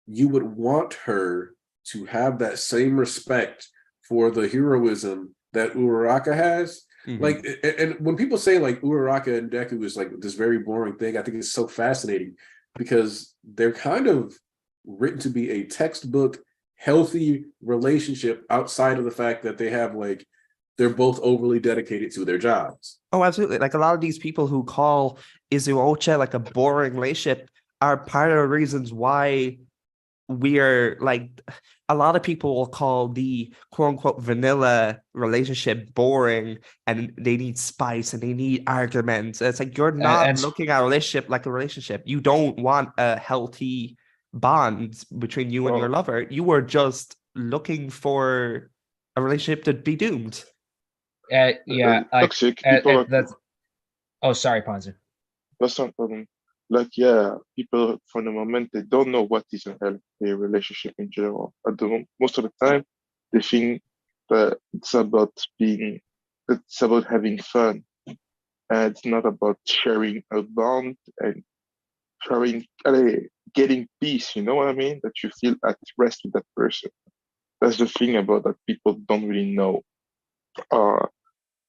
you would want her to have that same respect for the heroism that Uraraka has. Mm-hmm. Like, and when people say like Uraraka and Deku is like this very boring thing, I think it's so fascinating because they're kind of written to be a textbook healthy relationship outside of the fact that they have like, they're both overly dedicated to their jobs. Oh, absolutely. Like a lot of these people who call Izuocha like a boring relationship are part of the reasons why we are like, a lot of people will call the quote unquote vanilla relationship boring and they need spice and they need arguments. It's like, you're not looking at a relationship like a relationship. You don't want a healthy bond between you and your lover. You were just looking for a relationship to be doomed. Yeah, toxic people. That's. Oh, sorry, Ponzi. That's not a problem. Like, yeah, people for the moment they don't know what is a healthy relationship in general. Most of the time, they think that it's about having fun, and it's not about sharing a bond and getting peace. You know what I mean? That you feel at rest with that person. That's the thing about that people don't really know.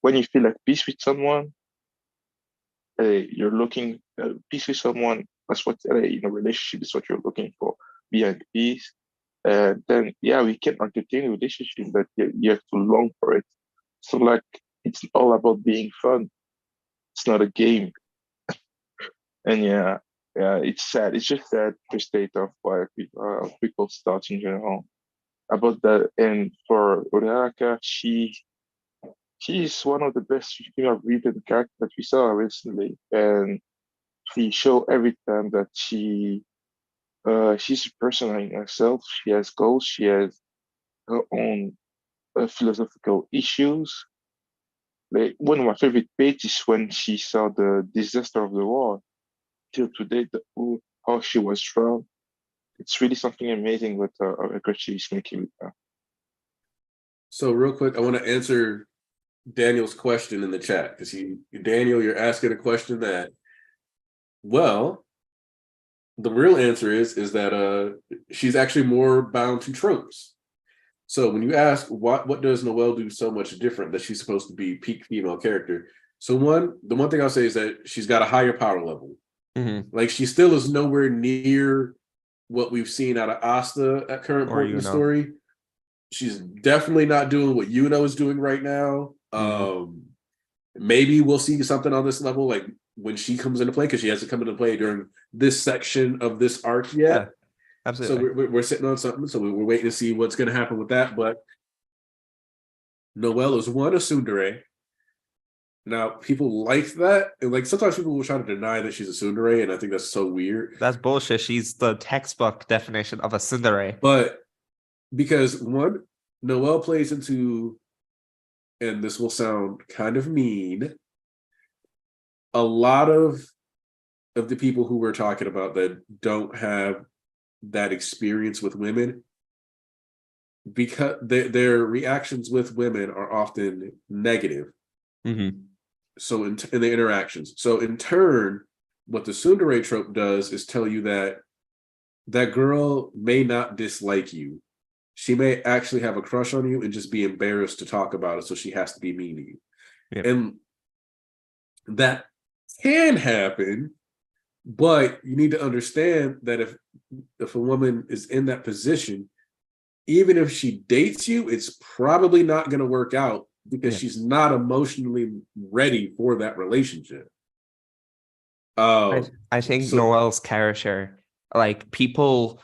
When you feel at peace with someone, you're looking peace with someone. That's what in a relationship is what you're looking for. Be at peace. Then yeah, we can entertain a relationship, but you have to long for it. So like, it's all about being fun. It's not a game. And yeah, it's sad. It's just sad the state of why people start in general. about that. And for Uraraka, she's one of the best female written characters that we saw recently, and she show every time that she's personalizing herself. She has goals. She has her own philosophical issues. Like one of my favorite pages when she saw the disaster of the war. Till today, how she was drowned. It's really something amazing with record she's making with her. So real quick, I want to answer Daniel's question in the chat because Daniel, you're asking a question that, well, the real answer is that she's actually more bound to tropes. So when you ask what does Noelle do so much different that she's supposed to be peak female character? So the one thing I'll say is that she's got a higher power level. Mm-hmm. Like she still is nowhere near what we've seen out of Asta at current point in the story. She's definitely not doing what Yuno is doing right now. Mm-hmm. Maybe we'll see something on this level, like when she comes into play, because she hasn't come into play during this section of this arc yet. Yeah, absolutely. So we're sitting on something. So we're waiting to see what's going to happen with that. But Noelle is one, a tsundere. Now, people like that. And like sometimes people will try to deny that she's a tsundere, and I think that's so weird. That's bullshit. She's the textbook definition of a tsundere. But because one, Noelle plays into, and this will sound kind of mean, a lot of the people who we're talking about that don't have that experience with women, because their reactions with women are often negative. Mm-hmm. So in the interactions. So in turn, what the tsundere trope does is tell you that that girl may not dislike you. She may actually have a crush on you and just be embarrassed to talk about it, so she has to be mean to you. Yep. And that can happen, but you need to understand that if a woman is in that position, even if she dates you, it's probably not going to work out because she's not emotionally ready for that relationship. I think Noelle's character, like people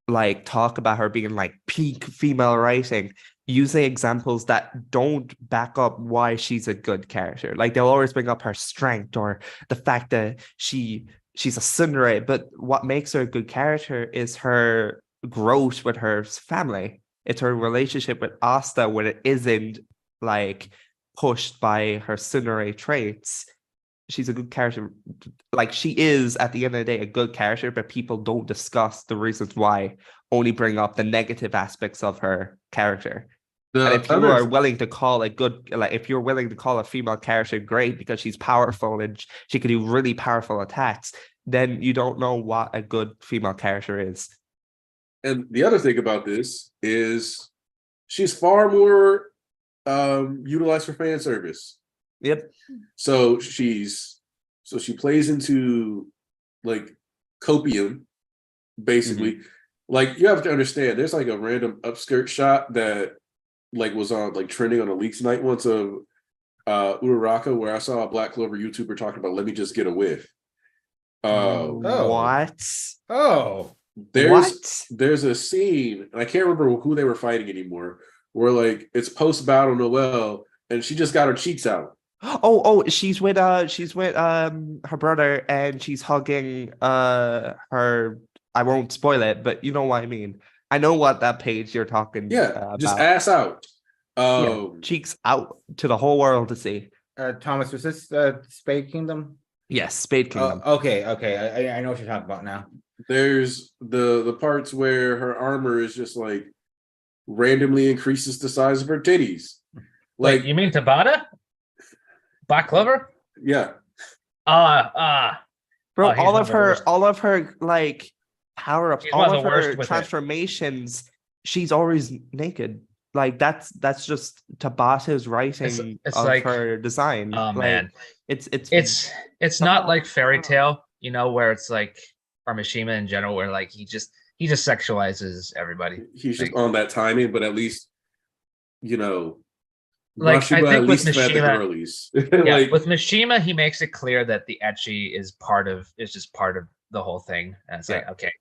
like talk about her being like peak female writing, using examples that don't back up why she's a good character. Like they'll always bring up her strength or the fact that she's a tsundere, but what makes her a good character is her growth with her family. It's her relationship with Asta when it isn't like pushed by her tsundere traits. She's a good character. Like she is at the end of the day a good character, but people don't discuss the reasons why, only bring up the negative aspects of her character. And if you are willing to call a good, like if you're willing to call a female character great because she's powerful and she can do really powerful attacks, then you don't know what a good female character is. And the other thing about this is she's far more utilized for fan service. Yep. So she plays into like copium, basically. Mm-hmm. Like you have to understand, there's like a random upskirt shot that like was on like trending on a leaks night once of Uraraka, where I saw a Black Clover YouTuber talking about let me just get a whiff. What? Oh. There's a scene, and I can't remember who they were fighting anymore, where like it's post battle Noelle and she just got her cheeks out. Oh, she's with her brother and she's hugging her. I won't spoil it, but you know what I mean. I know what that page you're talking about. Just ass out. Cheeks out to the whole world to see. Thomas, was this Spade Kingdom? Yes, Spade Kingdom. Okay. I know what you're talking about now. There's the parts where her armor is just like randomly increases the size of her titties. Like, wait, you mean Tabata? Black Clover? Yeah. Bro, all of her like power ups, all of her transformations, she's always naked. Like that's just Tabata's writing it's of like, her design. Oh like, man, it's not like Fairy Tail, you know, where it's like, or Mishima in general, where like he just sexualizes everybody. He's just on that timing, but at least, you know, like I think with Mishima, like, with Mishima, he makes it clear that the ecchi is just part of the whole thing. And it's like, okay,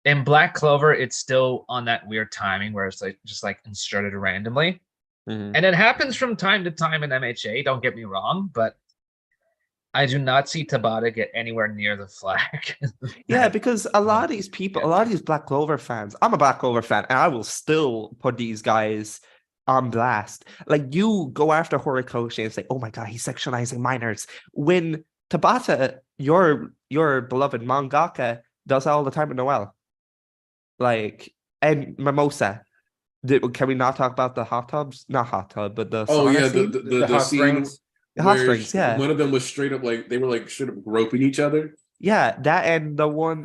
in Black Clover, it's still on that weird timing where it's like just like inserted randomly. Mhm. And it happens from time to time in MHA, don't get me wrong, but I do not see Tabata get anywhere near the flag. Yeah, because a lot of these people, a lot of these Black Clover fans, I'm a Black Clover fan, and I will still put these guys on blast. Like, you go after Horikoshi and say, oh my god, he's sexualizing minors. When Tabata, your beloved mangaka, does that all the time in Noel. Like, and Mimosa. Can we not talk about the hot tubs? Not hot tub, but the Oh sauna yeah, scene? the hot scene springs. The hot where springs, yeah. one of them was straight up like they were like straight up groping each other. Yeah, that and the one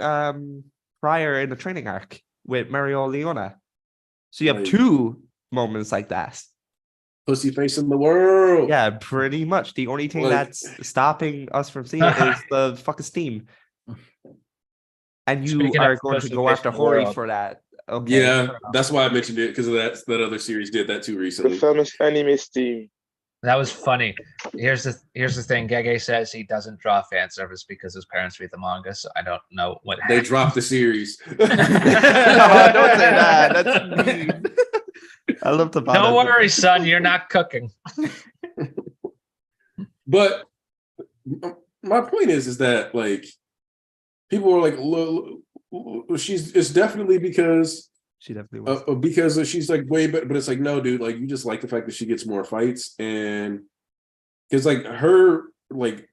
prior in the training arc with Mario Leona. So you have Like- two moments like that. Pussy face in the world. Yeah, pretty much. The only thing Like- that's stopping us from seeing it is the fucking Steam. And you Speaking are of going to pussy go face after in the Hori world. for that. Okay. Yeah, fair enough. that's why I mentioned it because of that other series did that too The recently. famous anime Steam. That was funny. Here's the thing. Gege says he doesn't draw fan service because his parents read the manga, so I don't know what They happened. dropped the series. Oh, don't say that. That's mean. I love to Don't worry, son, you're not cooking. But my point is that like people were like, it's definitely because She definitely was. because she's like way better, but it's like no, dude, like you just like the fact that she gets more fights, and because like her like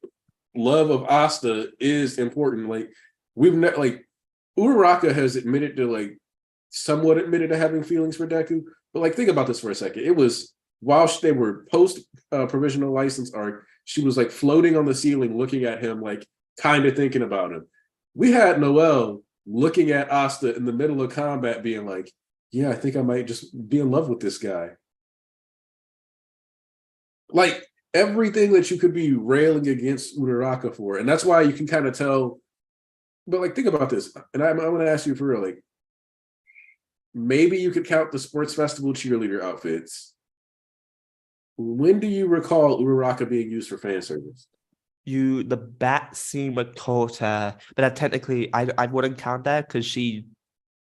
love of Asta is important. Like we've never like Uraraka has admitted to like somewhat admitted to having feelings for Deku, but like think about this for a second. It was while they were post provisional license arc, she was like floating on the ceiling, looking at him, like kind of thinking about him. We had Noelle looking at Asta in the middle of combat, being like, "Yeah, I think I might just be in love with this guy." Like everything that you could be railing against Uraraka for, and that's why you can kind of tell. But like, think about this, and I'm going to ask you for real, like, maybe you could count the sports festival cheerleader outfits. When do you recall Uraraka being used for fan service? The bat scene with Kota, but that technically I wouldn't count that because she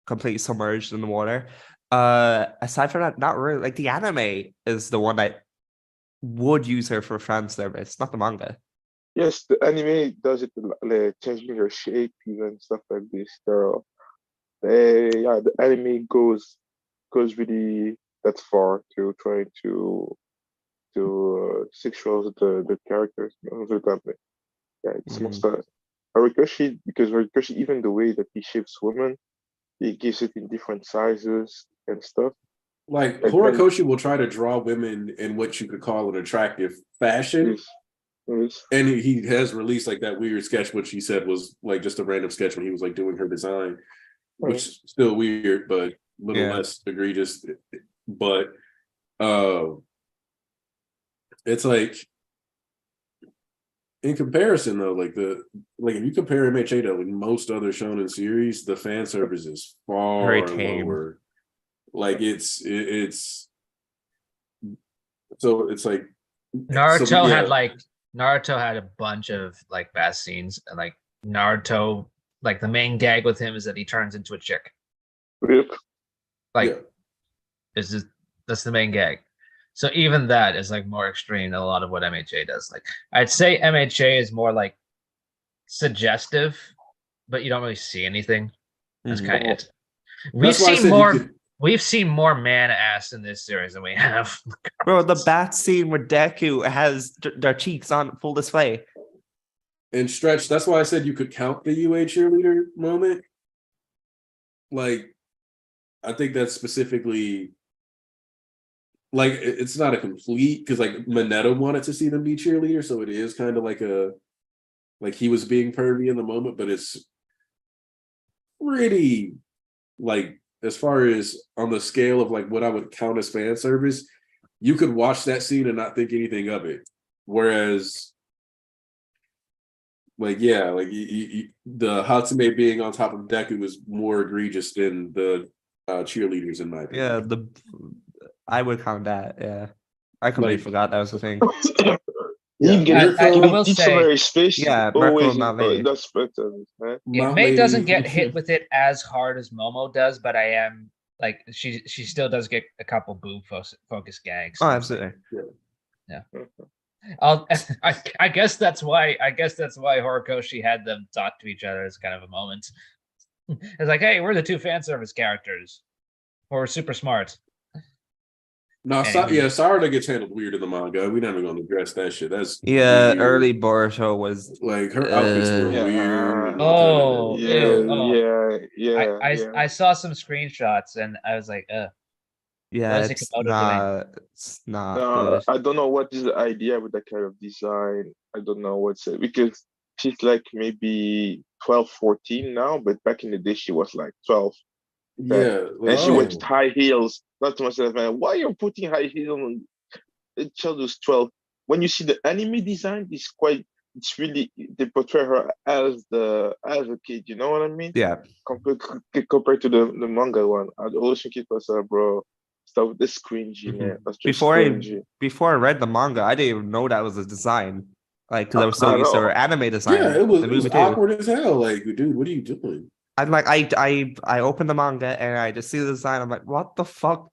completely submerged in the water. Aside from that, not really. Like the anime is the one that would use her for fan service, not the manga. Yes, the anime does it like changing her shape even stuff like this. Yeah, the anime goes really that far to try to sexualize the characters. Yeah, it's most Horikoshi, because Horikoshi, even the way that he shapes women, he gives it in different sizes and stuff. Like And- Horikoshi will try to draw women in what you could call an attractive fashion. Yes. And he has released like that weird sketch, which he said was like just a random sketch when he was like doing her design, which is still weird, but a little Yeah. less egregious. But it's like in comparison though, like if you compare MHA to like most other shonen series, the fan service is far Very tame. lower. Like it's so it's like Naruto yeah. had a bunch of like bad scenes, and like Naruto, like the main gag with him is that he turns into a chick. Yep. Like Yeah. it's just that's the main gag. So even that is like more extreme than a lot of what MHA does. Like I'd say MHA is more like suggestive, but you don't really see anything. That's Mhm. kind of it. That's why I said you could- We've seen more man ass in this series than we have. Bro, the bat scene where Deku has their cheeks on full display. and Stretch, that's why I said you could count the UA cheerleader moment. Like, I think that's specifically like it's not a complete because like Mineta wanted to see them be cheerleaders, so it is kind of like he was being pervy in the moment, but it's pretty like as far as on the scale of like what I would count as fan service, you could watch that scene and not think anything of it. Whereas like, yeah, like the Hatsume being on top of Deku was more egregious than the cheerleaders, in my opinion. Yeah, I would count that. Yeah, I completely Like- forgot that was the thing. Him Yeah, getting will pizza on say, his face is Yeah, always Marco Malay. that's better. Huh? yeah, my May doesn't lady. get hit with it as hard as Momo does, but I am like she still does get a couple boob focus gags. Oh, absolutely. I'll, I guess that's why Horikoshi had them talk to each other as kind of a moment. It's like, hey, we're the two fan service characters. We're super smart. No, Anyway. yeah, Sarada gets handled weird in the manga. We're not even gonna address that shit. That's Yeah, weird. early Boruto was Like her outfits were Yeah. weird. Oh, Yeah, ew, oh. yeah. I saw some screenshots and I was like, yeah, what is it's Hikamoto doing? not good. I don't know what is the idea with that kind of design. I don't know what's it because she's like maybe 12, 14 now, but back in the day she was like 12. Yeah, And she went oh. high heels. Not to myself, man. Why you're putting high heels on a child who's 12? When you see the anime design, it's really they portray her as a kid. You know what I mean? Yeah, Compared to the manga one, I'd always think it was bro. Stuff with this cringy, man. That's just cringy. before I read the manga, I didn't even know that was a design. Like, because I was I so used to know. her anime design. Yeah, it was the movie too. awkward as hell. Like, dude, what are you doing? I'm like, I open the manga and I just see the design. I'm like, what the fuck?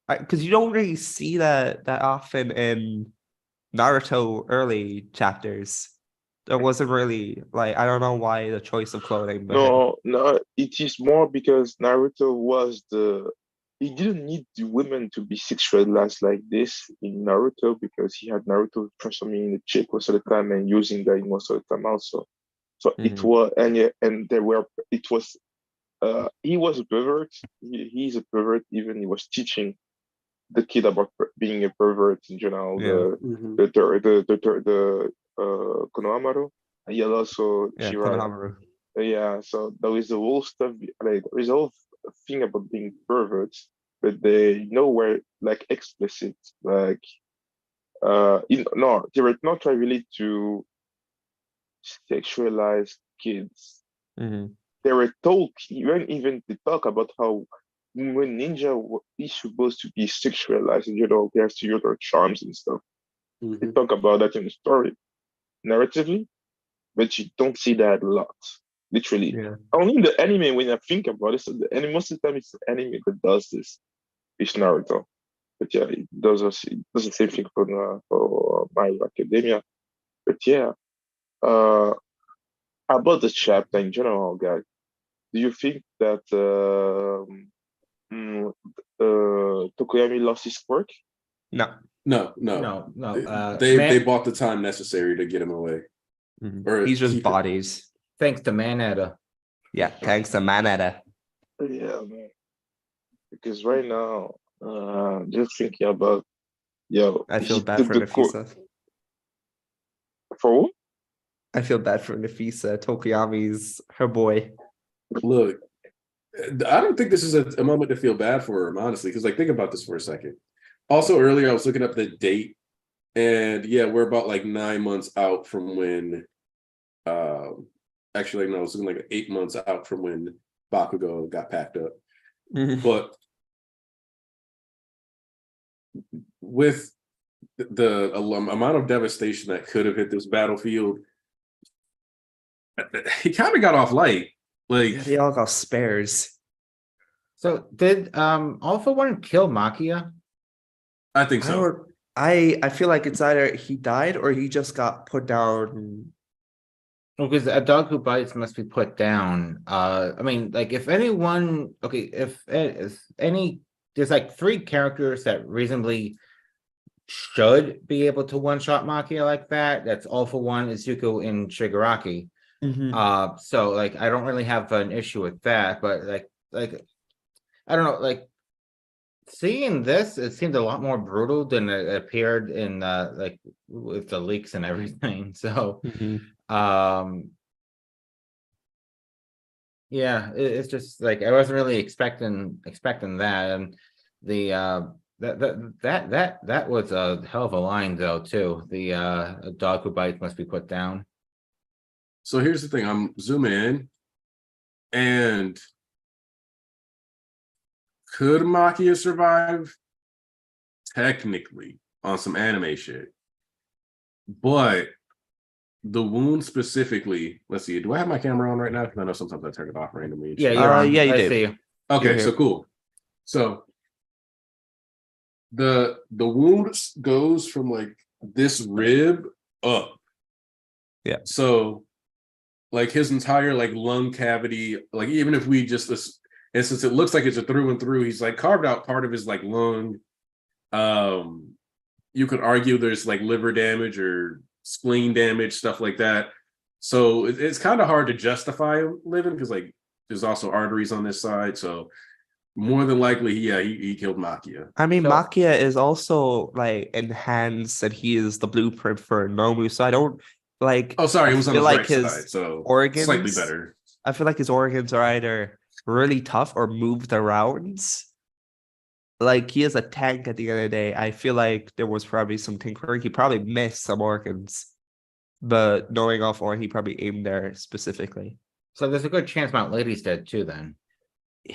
Because you don't really see that often in Naruto early chapters. There wasn't really like I don't know why the choice of clothing. No, it is more because Naruto was he didn't need the women to be sexualized like this in Naruto because he had Naruto transforming in a chick most of the time and using that most of the time also. So it was and there were it was he was a pervert. He's a pervert. Even he was teaching the kid about being a pervert in general. Yeah. The Konohamaru. And he also Yeah, Jiraiya. Konohamaru. Yeah, so there is the whole stuff, like there is a whole thing about being perverts, but they nowhere like explicit, like no, they were not really to sexualize kids. They were told even to talk about how when ninja is supposed to be sexualized, he has to use their charms and stuff. They talk about that in the story, narratively, but you don't see that a lot. Literally. Yeah. Only in the anime, when I think about it, so the anime, most of the time it's the anime that does this. It's Naruto. But yeah, it does the same thing for My Hero Academia. But yeah, about the chapter in general, guys, do you think that Tokoyami lost his quirk? No. No. They bought the time necessary to get him away. Or He's just keep it. bodies. Thanks to Maneta. Yeah, thanks to Mineta. Yeah, man. Because right now, just thinking about I feel bad for Nafisa. For who? I feel bad for Nafisa. Tokoyami's her boy. Look, I don't think this is a moment to feel bad for him, honestly, because like think about this for a second. Also, earlier I was looking up the date, and yeah, we're about like 9 months out from when. Actually, no, it was like 8 months out from when Bakugo got packed up. But with the amount of devastation that could have hit this battlefield, he kind of got off light. Like they all got spares. So did All For One kill Makia? I think so. I feel like it's either he died or he just got put down. Because a dog who bites must be put down. I mean, like if anyone, okay, if any, there's like 3 characters that reasonably should be able to one-shot Makia like that. That's All For One, Izuku, and Shigaraki. So like I don't really have an issue with that, but like I don't know, like seeing this, it seemed a lot more brutal than it appeared in like with the leaks and everything. So yeah, it's just like I wasn't really expecting that, and the that was a hell of a line though too. The a dog who bites must be put down. So here's the thing: I'm zooming in, and could Makia survive? Technically, on some anime shit. But the wound specifically, let's see, do I have my camera on right now? Because I know sometimes I turn it off randomly. Yeah, you're on. yeah, you I did. see you. Okay, You're so here. cool. So the wound goes from like this rib up. Yeah. So like his entire like lung cavity, like even if we just and since it looks like it's a through and through, he's like carved out part of his like lung. You could argue there's like liver damage or spleen damage, stuff like that. So it's kind of hard to justify him living because like there's also arteries on this side. So more than likely, he killed Makia. I mean, So- Makia is also like enhanced, and he is the blueprint for Nomu. So I don't like. Oh, sorry, I it was on feel his like right his side, so organs slightly better. I feel like his organs are either really tough or moved around. Like he is a tank at the end of the day. I feel like there was probably some tinkering. He probably missed some organs, but knowing off or he probably aimed there specifically. So there's a good chance Mount Lady's dead too. Then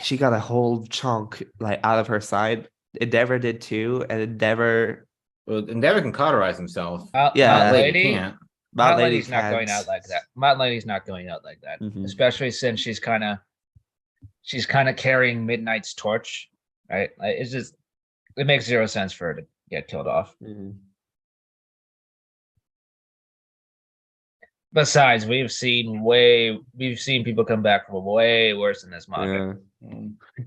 She got a whole chunk like out of her side. Endeavor did too, and Endeavor. well, Endeavor can cauterize himself. Yeah, Mount Lady Lady, can't. Mount Mountain Lady Lady's not going out like that. Mountain Lady's not going out like that, Mhm. especially since she's kind of carrying Midnight's torch, right? Like, it makes zero sense for her to get killed off. Mhm. Besides, we've seen people come back from way worse in this manga. Yeah.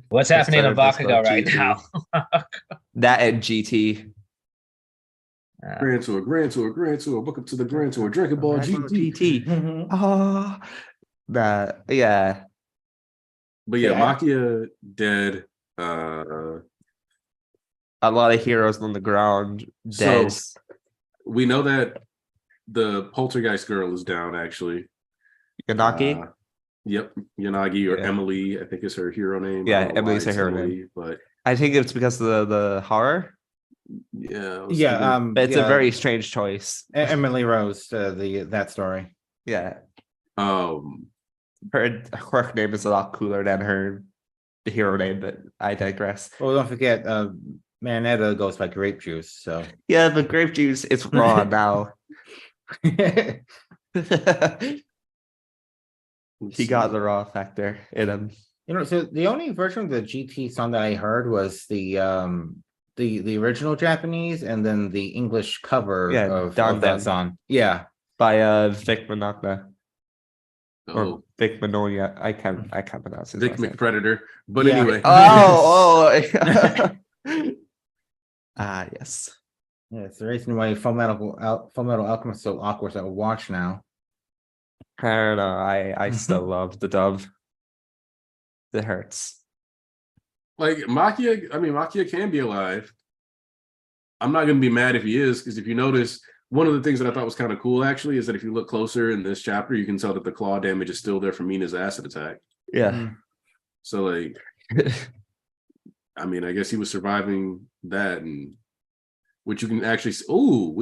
What's happening in Let's start Bakugo this right about now? That and GT. Grand Tour, book up to the Grand Tour, Dragon Ball GT. GT. Oh, that yeah. But yeah, Yeah. Makia dead. A lot of heroes on the ground. So- Dead. We know that the poltergeist girl is down actually. Yanagi. Yep, Yanagi or Yeah. Emily, I think is her hero name. Yeah, I don't know Emily's why her it's hero name. Emily, but I think it's because of the horror. yeah, I was Yeah, thinking- But it's yeah, a very strange choice. Emily Rose, that story. Yeah. um Her quirk name is a lot cooler than her hero name, but I digress. Well, don't forget, Maneta goes by grape juice. So Yeah, but grape juice is raw now. He got the raw factor in him. so the only version of the GT song that I heard was the original Japanese and then the English cover Yeah, of Don that Don. song. Yeah. By Vic Managna or oh, Vic Manoia. I can't pronounce his Vic last name. McPredator. But Yeah. anyway. Oh. Yes. Yeah, it's the reason why Full Metal Alchemist is so awkward to watch now. I don't know. I still love the dub. It hurts. Like Makia can be alive. I'm not gonna be mad if he is, because if you notice, one of the things that I thought was kind of cool actually is that if you look closer in this chapter, you can tell that the claw damage is still there from Mina's acid attack. Yeah. So like, I mean, I guess he was surviving that, and which you can actually see. Oh,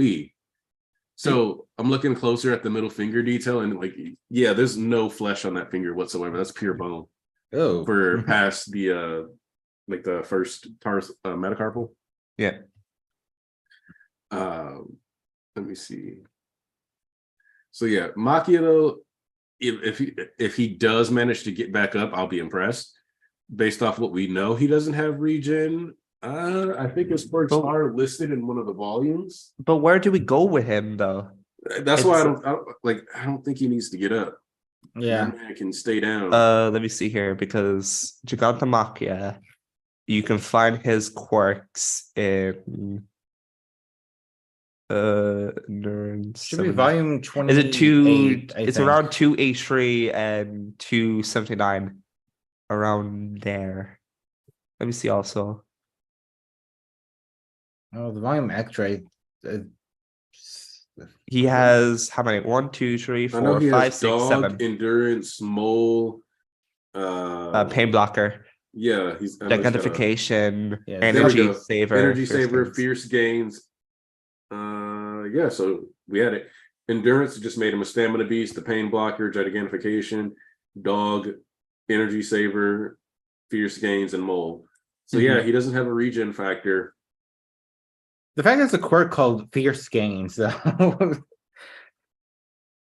So I'm looking closer at the middle finger detail, and like, yeah, there's no flesh on that finger whatsoever. That's pure bone Oh, for past the like the first metacarpal. Yeah. Let me see. So yeah, Makia though, if he does manage to get back up, I'll be impressed. Based off what we know, he doesn't have regen. I think his quirks are listed in one of the volumes. But where do we go with him though? That's why I don't think he needs to get up. yeah. That man can stay down. Let me see here, because Gigantamakia, you can find his quirks in endurance. Should be volume 20. Is it two? It's around 283 and 279, around there. Let me see also. Oh, the volume X-ray. He has how many? 1, 2, 3, I know 4, he 5, has 6, dog, 7. endurance, mole. Pain blocker, Yeah, he's I know he's got a- identification, Yeah, there we energy go. saver, energy fierce saver, gains. fierce gains. Yeah, so we had it. Endurance just made him a stamina beast. The pain blocker, gigantification, dog, energy saver, fierce gains, and mole. So yeah, he doesn't have a regen factor. The fact that it's a quirk called Fierce Gains, though.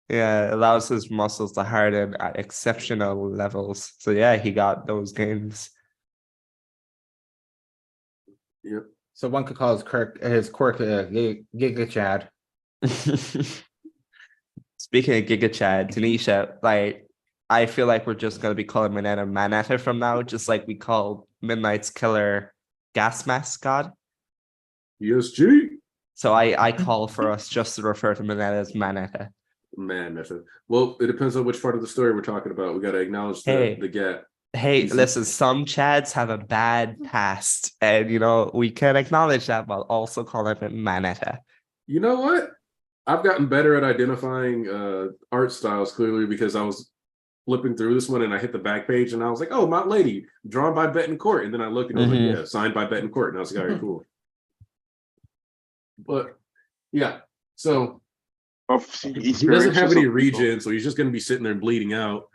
Yeah, it allows his muscles to harden at exceptional levels. So yeah, he got those gains. Yep. So one could call his quirk Giga Chad. Speaking of Giga Chad, Tanisha, like I feel like we're just gonna be calling Mineta Maneta from now, just like we called Midnight's Killer Gas Mask God. ESG. So I call for us just to refer to Mineta as Maneta. Man, that's a well, it depends on which part of the story we're talking about. We got to acknowledge Hey. the gap. Hey, Easy. listen, some Chads have a bad past, and we can acknowledge that while also calling it Maneta. You know what? I've gotten better at identifying art styles clearly because I was flipping through this one and I hit the back page and I was like, oh, Mount Lady, drawn by Betancourt. And then I looked and I was like, yeah, signed by Betancourt. And I was like, all right, cool. But yeah, so he doesn't have any regen, so he's just going to be sitting there bleeding out.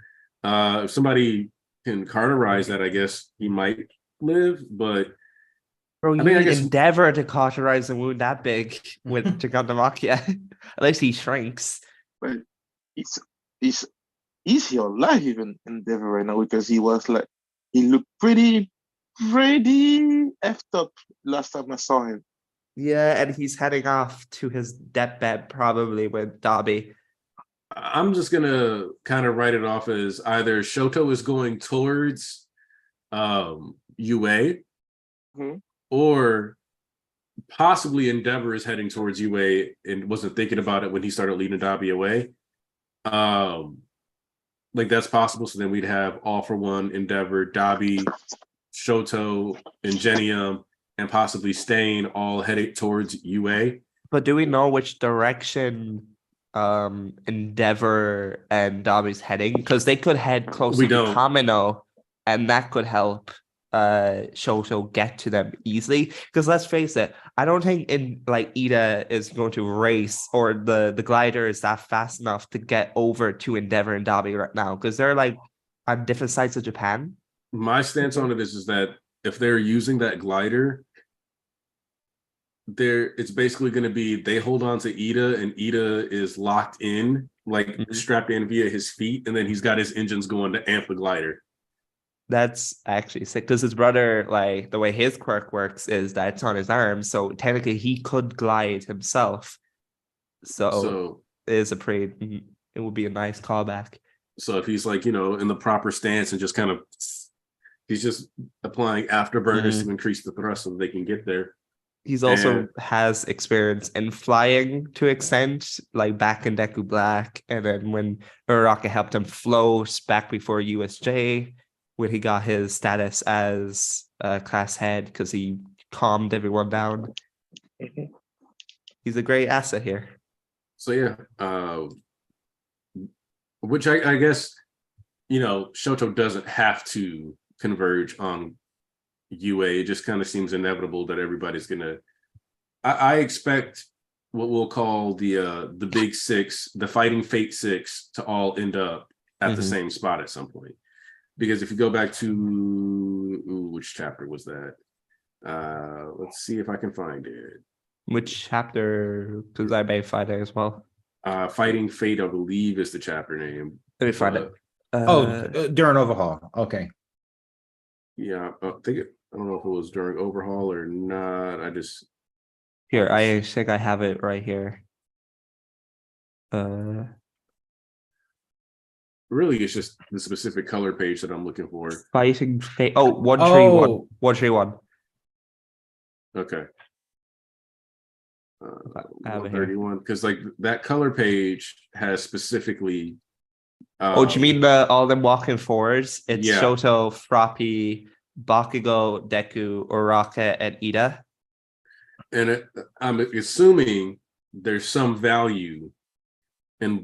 If somebody can carterize that, I guess he might live, but Bro, you I mean, I need guess- Endeavor to cauterize a wound that big with Gigantamakia. At least he shrinks. But is he alive even in Endeavor right now? Because he looked pretty effed up last time I saw him. Yeah, and he's heading off to his deathbed probably with Dobby. I'm just gonna kind of write it off as either Shoto is going towards UA, or possibly Endeavor is heading towards UA and wasn't thinking about it when he started leading Dobby away. Like that's possible. So then we'd have All for One, Endeavor, Dobby, Shoto, Ingenium, and possibly Stain all headed towards UA. But do we know which direction Endeavor and Dobby's heading? Because they could head closer We to don't. Kamino, and that could help Shoto get to them easily. Because let's face it, I don't think Ida is going to race, or the glider is that fast enough to get over to Endeavor and Dobby right now, because they're like on different sides of Japan. My stance on it is that if they're using that glider, it's basically going to be they hold on to Ida and Ida is locked in, like strapped in via his feet, and then he's got his engines going to amp the glider. That's actually sick because his brother, like the way his quirk works is that it's on his arm, so technically he could glide himself. So it is it would be a nice callback. So if he's like, in the proper stance and just kind of, he's just applying afterburners to increase the thrust so they can get there. He's also has experience in flying to extent, like back in Deku Black, and then when Uraraka helped him float back before USJ, when he got his status as class head because he calmed everyone down. He's a great asset here. So yeah, which I guess, Shoto doesn't have to converge on UA. It just kind of seems inevitable that everybody's gonna. I expect what we'll call the big six, the Fighting Fate six, to all end up at the same spot at some point. Because if you go back to which chapter was that? Let's see if I can find it. Which chapter? Because I may find it as well. Fighting Fate, I believe, is the chapter name. Let me find it. During overhaul. Okay. Yeah, I don't know if it was during overhaul or not. Here, I think I have it right here. Really, it's just the specific color page that I'm looking for. Fighting Fate. Oh, 131. 131. Okay. I have it here. 131, because like that color page has specifically. Do you mean all them walking forwards? It's Yeah. Shoto, Froppy, Bakugo, Deku, Uraraka, and Ida. And I'm assuming there's some value in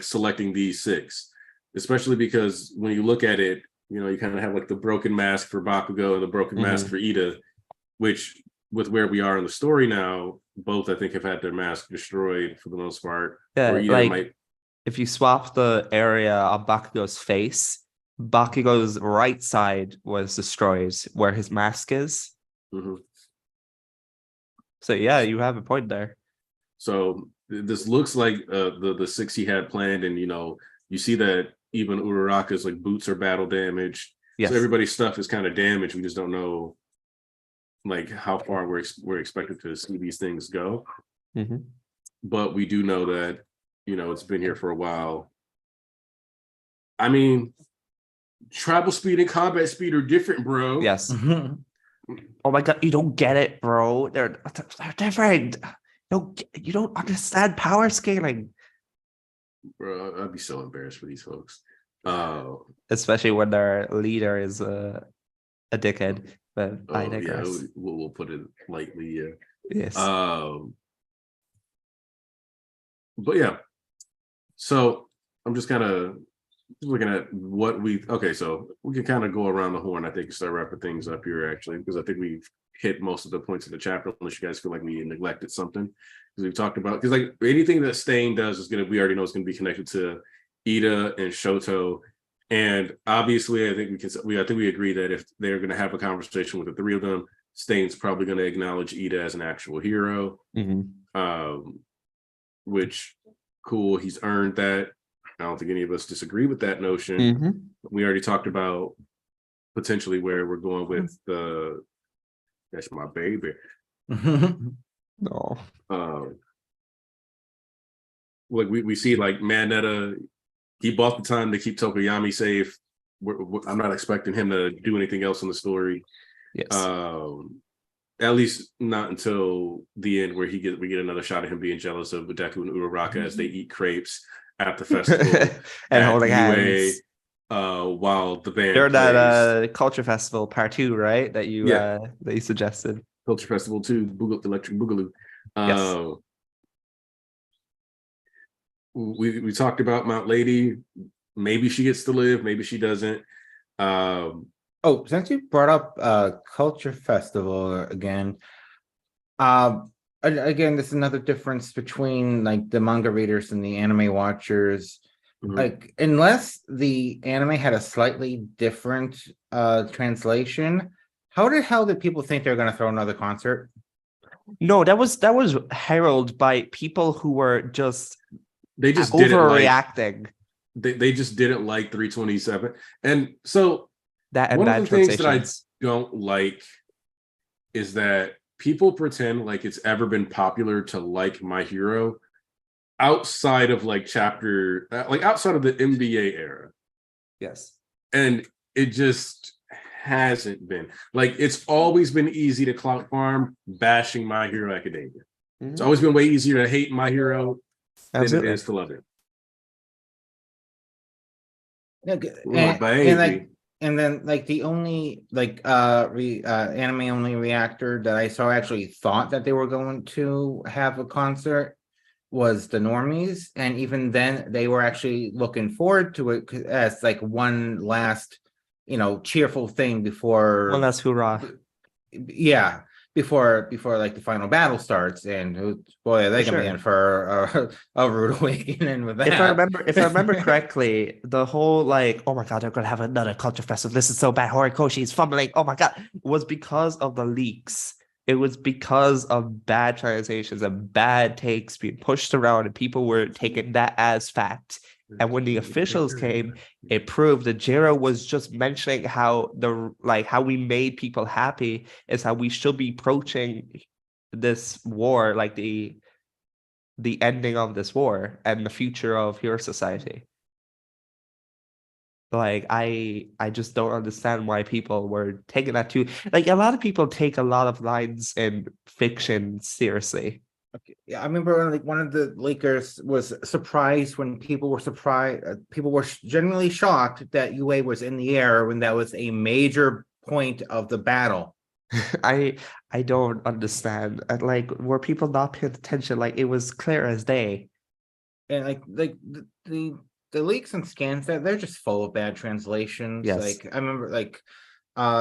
selecting these six, especially because when you look at it, you kind of have like the broken mask for Bakugo and the broken mask for Ida, which with where we are in the story now, both I think have had their mask destroyed for the most part. Yeah, if you swap the area of Bakugo's face, Bakugo's right side was destroyed where his mask is. So yeah, you have a point there. So this looks like the 6 he had planned, and you see that even Uraraka's like boots are battle damaged. Yes. So everybody's stuff is kind of damaged. We just don't know like how far we're expected to see these things go. Mhm. But we do know that it's been here for a while. I mean, travel speed and combat speed are different, bro. Yes. Oh my god, you don't get it, bro. They're different. You don't understand power scaling. Bro, I'd be so embarrassed for these folks. Especially when their leader is a dickhead. But I digress. Yeah, we'll put it lightly. Yeah. Yes. But yeah, so I'm just kind of looking at what so we can kind of go around the horn, I think, and start wrapping things up here, actually, because I think we've hit most of the points of the chapter, unless you guys feel like we neglected something. Because we've talked about, because like anything that Stain does is we already know is going to be connected to Ida and Shoto. And obviously, I think we agree that if they're going to have a conversation with the three of them, Stain's probably going to acknowledge Ida as an actual hero. Which, cool, he's earned that. I don't think any of us disagree with that notion. We already talked about potentially where we're going with that's my baby. No. Like we see like Maneta, he bought the time to keep Tokoyami safe. I'm not expecting him to do anything else in the story. Yes. At least not until the end, where we get another shot of him being jealous of Deku and Uraraka as they eat crapes at the festival and holding hands. While the band During plays. that culture festival part 2, right? That you suggested. Culture Festival 2, Electric Boogaloo. Yes. We talked about Mount Lady. Maybe she gets to live, maybe she doesn't. Since you brought up Culture Festival again, again, this is another difference between like the manga readers and the anime watchers. Like, unless the anime had a slightly different translation, how the hell did people think they were going to throw another concert? No, that was heralded by people who were just overreacting. Didn't they just didn't like 327, and so that one of the things that I don't like is that people pretend like it's ever been popular to like My Hero outside of like outside of the NBA era. Yes. And it just hasn't been. Like, it's always been easy to clout farm bashing My Hero Academia. It's always been way easier to hate My Hero than it is to love it. And then like the only anime only reactor that I saw actually thought that they were going to have a concert was the normies, and even then they were actually looking forward to it as like one last cheerful thing before one last hoorah. Before like the final battle starts, and boy, are they gonna be in for a rude awakening with that. If I remember correctly, the whole like, oh my god, they're gonna have another culture festival. This is so bad. Horikoshi is fumbling. Oh my god, was because of the leaks. It was because of bad translations and bad takes being pushed around, and people were taking that as fact. And when the officials came, it proved that Jiro was just mentioning how how we made people happy is how we should be approaching this war, like the ending of this war and the future of Hero Society. Like, I just don't understand why people were taking that too. Like, a lot of people take a lot of lines in fiction seriously. Okay. Yeah, I remember like one of the leakers was surprised when people were surprised. People were genuinely shocked that UA was in the air when that was a major point of the battle. I don't understand. Like, were people not paying attention? Like, it was clear as day. And like the leaks and scans they're just full of bad translations. Yes. Like I remember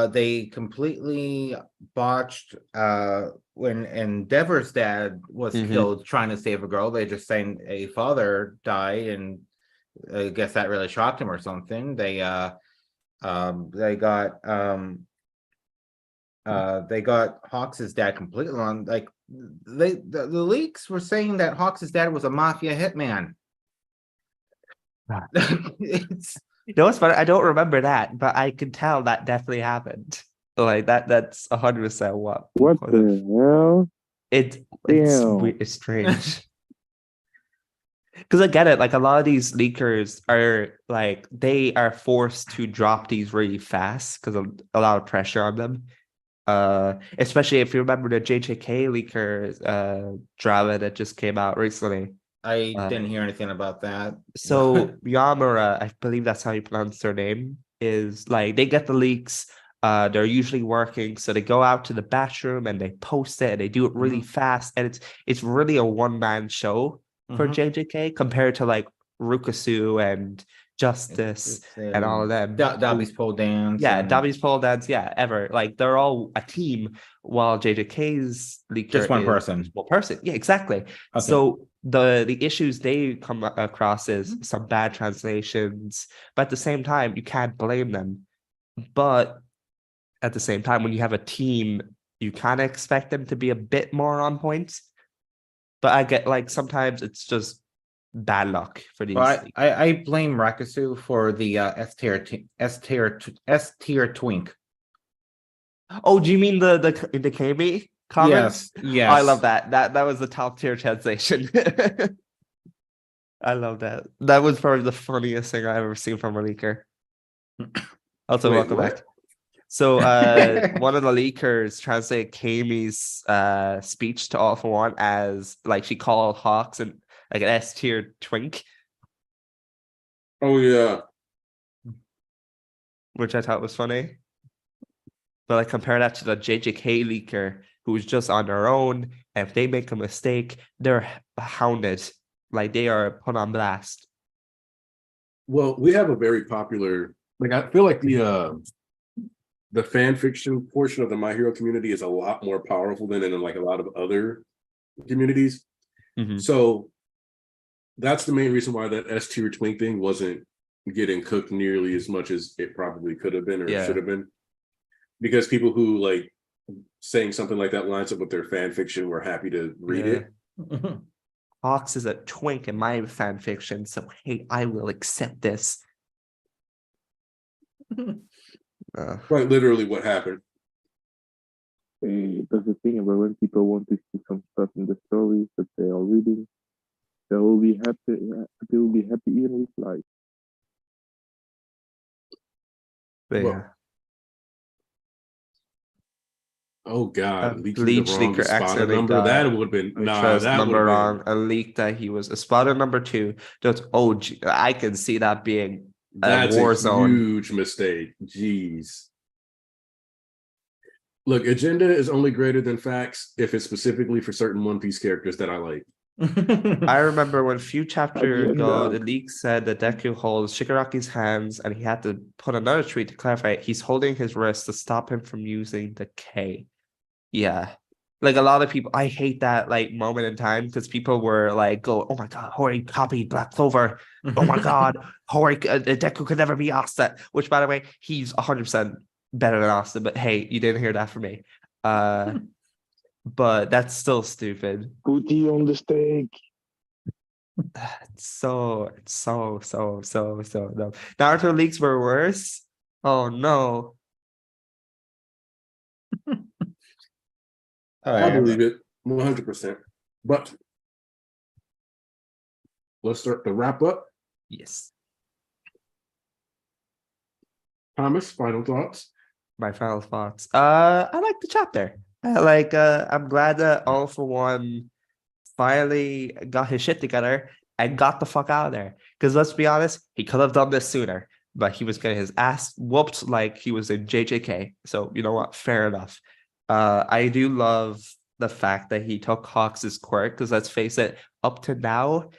they completely botched when Endeavor's dad was killed trying to save a girl. They just saying a father died, and I guess that really shocked him or something. They got They got Hawks' dad completely wrong. Like the leaks were saying that Hawks' dad was a mafia hitman. It's You know what's funny? I don't remember that, but I can tell that definitely happened. Like that's 100% what. What the hell? It's Damn. it's strange. Because I get it, like a lot of these leakers are like they are forced to drop these really fast because of a lot of pressure on them. Especially if you remember the JJK leaker drama that just came out recently. I didn't hear anything about that. So Yamura, I believe that's how you pronounce their name, is like they get the leaks. They're usually working, so they go out to the bathroom and they post it and they do it really fast, and it's really a one-man show for JJK compared to like Rukasu and Justice and all of them. Dobby's pole dance. Yeah, and Dobby's pole dance, yeah, ever. Like they're all a team while JJK's leaker just one is person. one person. Yeah, exactly. Okay. So the issues they come across is some bad translations, but at the same time, you can't blame them. But at the same time, when you have a team, you kind of expect them to be a bit more on point. But I get like sometimes it's just bad luck for these. Well, I blame Rakasu for the S tier twink. Oh, do you mean the KB comments? Yes. I love that. That was the top tier translation. I love that. That was probably the funniest thing I've ever seen from a leaker. Also, Wait, welcome what? back. So one of the leakers translated Kami's speech to All for One as like she called Hawks and like an S tier twink, Oh yeah. which I thought was funny. But like compare that to the JJK leaker who's just on their own, and if they make a mistake, they're hounded. Like they are put on blast. Well, we have a very popular, like I feel like the fan fiction portion of the My Hero community is a lot more powerful than in like a lot of other communities. So that's the main reason why that S tier twink thing wasn't getting cooked nearly as much as it probably could have been or should have been. Because people who like saying something like that lines up with their fan fiction were happy to read it. Hawks is a twink in my fan fiction, so hey, I will accept this. Quite literally what happened. That's the thing about when people want to see some stuff in the stories that they are reading, they will be happy. They will be happy even with life. But, Well, oh God, leaking Leech the wrong leaker spotted accidentally number. got That would have been that number would wrong. have A leak that he was a spotter number 2. Just I can see that being that's a war a zone. huge mistake. Jeez. Look, agenda is only greater than facts if it's specifically for certain One Piece characters that I like. I remember when a few chapters ago, Agenda. the leak said that Deku holds Shigaraki's hands, and he had to put another tweet to clarify he's holding his wrist to stop him from using the K. Yeah. Like a lot of people, I hate that like moment in time because people were like, "Go, oh my god, Hori copied Black Clover. Oh my god, Hori Deku could never be Asta." Which, by the way, he's 100% better than Asta. But hey, you didn't hear that from me. But that's still stupid. Booty on the steak. It's so dumb. Naruto leaks were worse. Oh no. All I right. believe it 100%. But let's start the wrap up. Yes. Thomas, final thoughts. My final thoughts. I like the chapter. I'm glad that All for One finally got his shit together and got the fuck out of there. Because let's be honest, he could have done this sooner, but he was getting his ass whooped like he was in JJK. So you know what? Fair enough. I do love the fact that he took Hawks' quirk, because let's face it, up to now,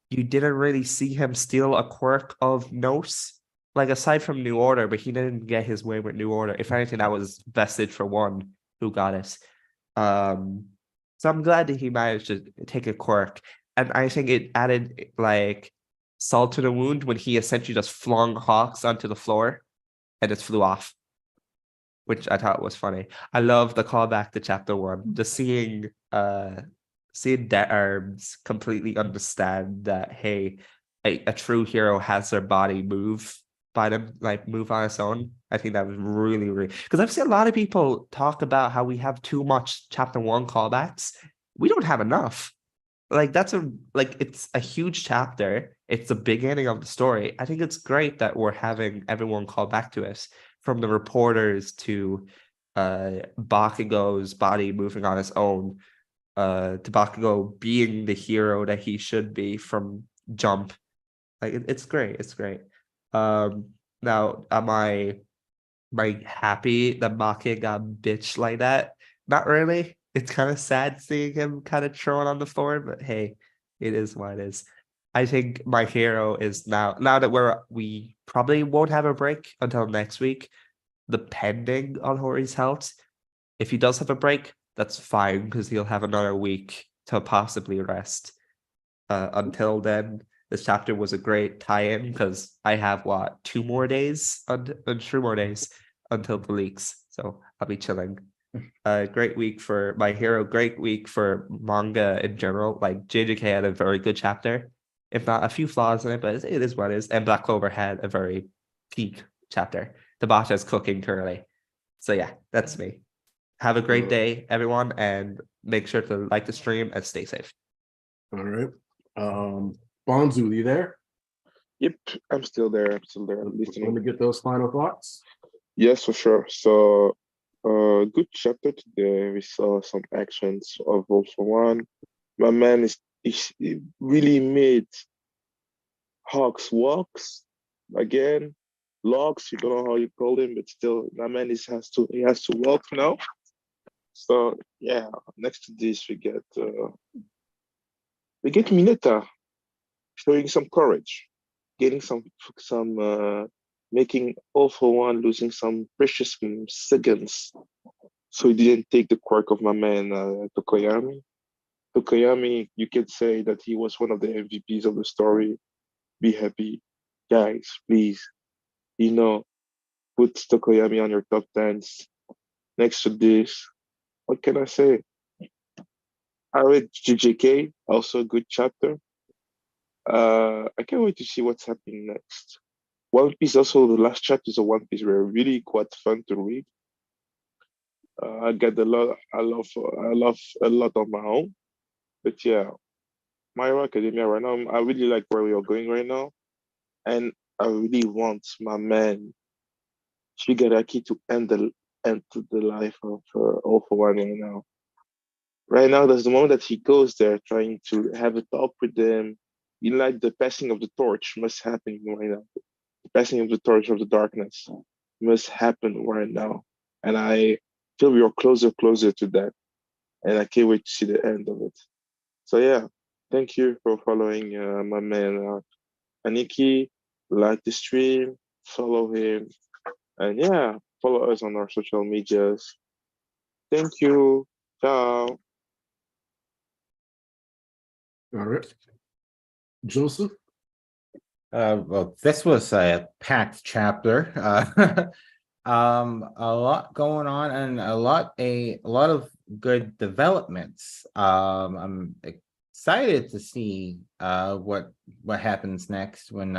you didn't really see him steal a quirk of Nos. Like aside from New Order, but he didn't get his way with New Order. If anything, that was vested for one who got it. So I'm glad that he managed to take a quirk. And I think it added like salt to the wound when he essentially just flung Hawks onto the floor and it flew off. which I thought was funny. I love the callback to chapter 1, just seeing Dead Arms completely understand that, hey, a true hero has their body move by them, like move on its own. I think that was really, really, because I've seen a lot of people talk about how we have too much chapter 1 callbacks. We don't have enough. Like it's a huge chapter. It's the beginning of the story. I think it's great that we're having everyone call back to us, from the reporters to Bakugo's body moving on its own, to Bakugo being the hero that he should be from Jump. Like it's great. It's great. Now am I happy that Maki got bitched like that? Not really. It's kind of sad seeing him kind of thrown on the floor, but hey, it is what it is. I think my hero is now that we probably won't have a break until next week, depending on Hori's health. If he does have a break, that's fine, because he'll have another week to possibly rest. Until then, this chapter was a great tie-in, because I have 2 more days and 3 more days until the leaks, so I'll be chilling. Great week for my hero, great week for manga in general. Like JJK had a very good chapter, if not a few flaws in it, but it is what it is. And Black Clover had a very peak chapter. Tabata's cooking currently. So yeah, that's me. Have a great day, everyone, and make sure to like the stream and stay safe. All right. Bonzu, you there? Yep, I'm still there. I'm listening. Want to get those final thoughts? Yes, for sure. So, good chapter today. We saw some actions of All for One. My man he really made Hawks walks again. Logs, you don't know how you call him, but still, my man has to walk now. So yeah, next to this we get Mineta showing some courage, getting some making All for One losing some precious seconds, so he didn't take the quirk of my man Tokoyami. Tokoyami, you could say that he was one of the MVPs of the story. Be happy, guys, please. Put Tokoyami on your top 10s. Next to this, what can I say? I read JJK, also a good chapter. I can't wait to see what's happening next. One Piece, also the last chapters of One Piece were really quite fun to read. I get a lot. I love a lot on my own. But yeah, My Hero Academia right now, I really like where we are going right now, and I really want my man Shigaraki to end the life of All for One right now. Right now, there's the moment that he goes there trying to have a talk with them. Like the passing of the torch must happen right now. The passing of the torch of the darkness must happen right now. And I feel we are closer to that. And I can't wait to see the end of it. So yeah, thank you for following my man Aniki. Like the stream, follow him. And yeah, follow us on our social medias. Thank you. Ciao. All right. Joseph? Well, this was a packed chapter. A lot going on and a lot of good developments. I'm excited to see what happens next when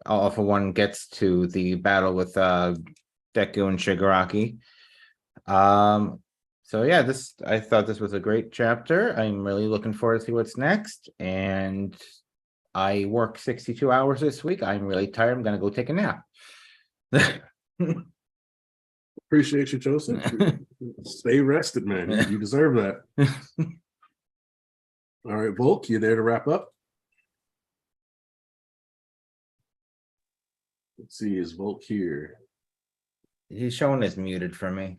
All for One gets to the battle with Deku and Shigaraki. So yeah, I thought this was a great chapter. I'm really looking forward to see what's next. And I work 62 hours this week. I'm really tired. I'm gonna go take a nap. Appreciate you, Joseph. Stay rested, man. You deserve that. All right, Volk, you there to wrap up? Let's see, is Volk here? He's showing as muted for me.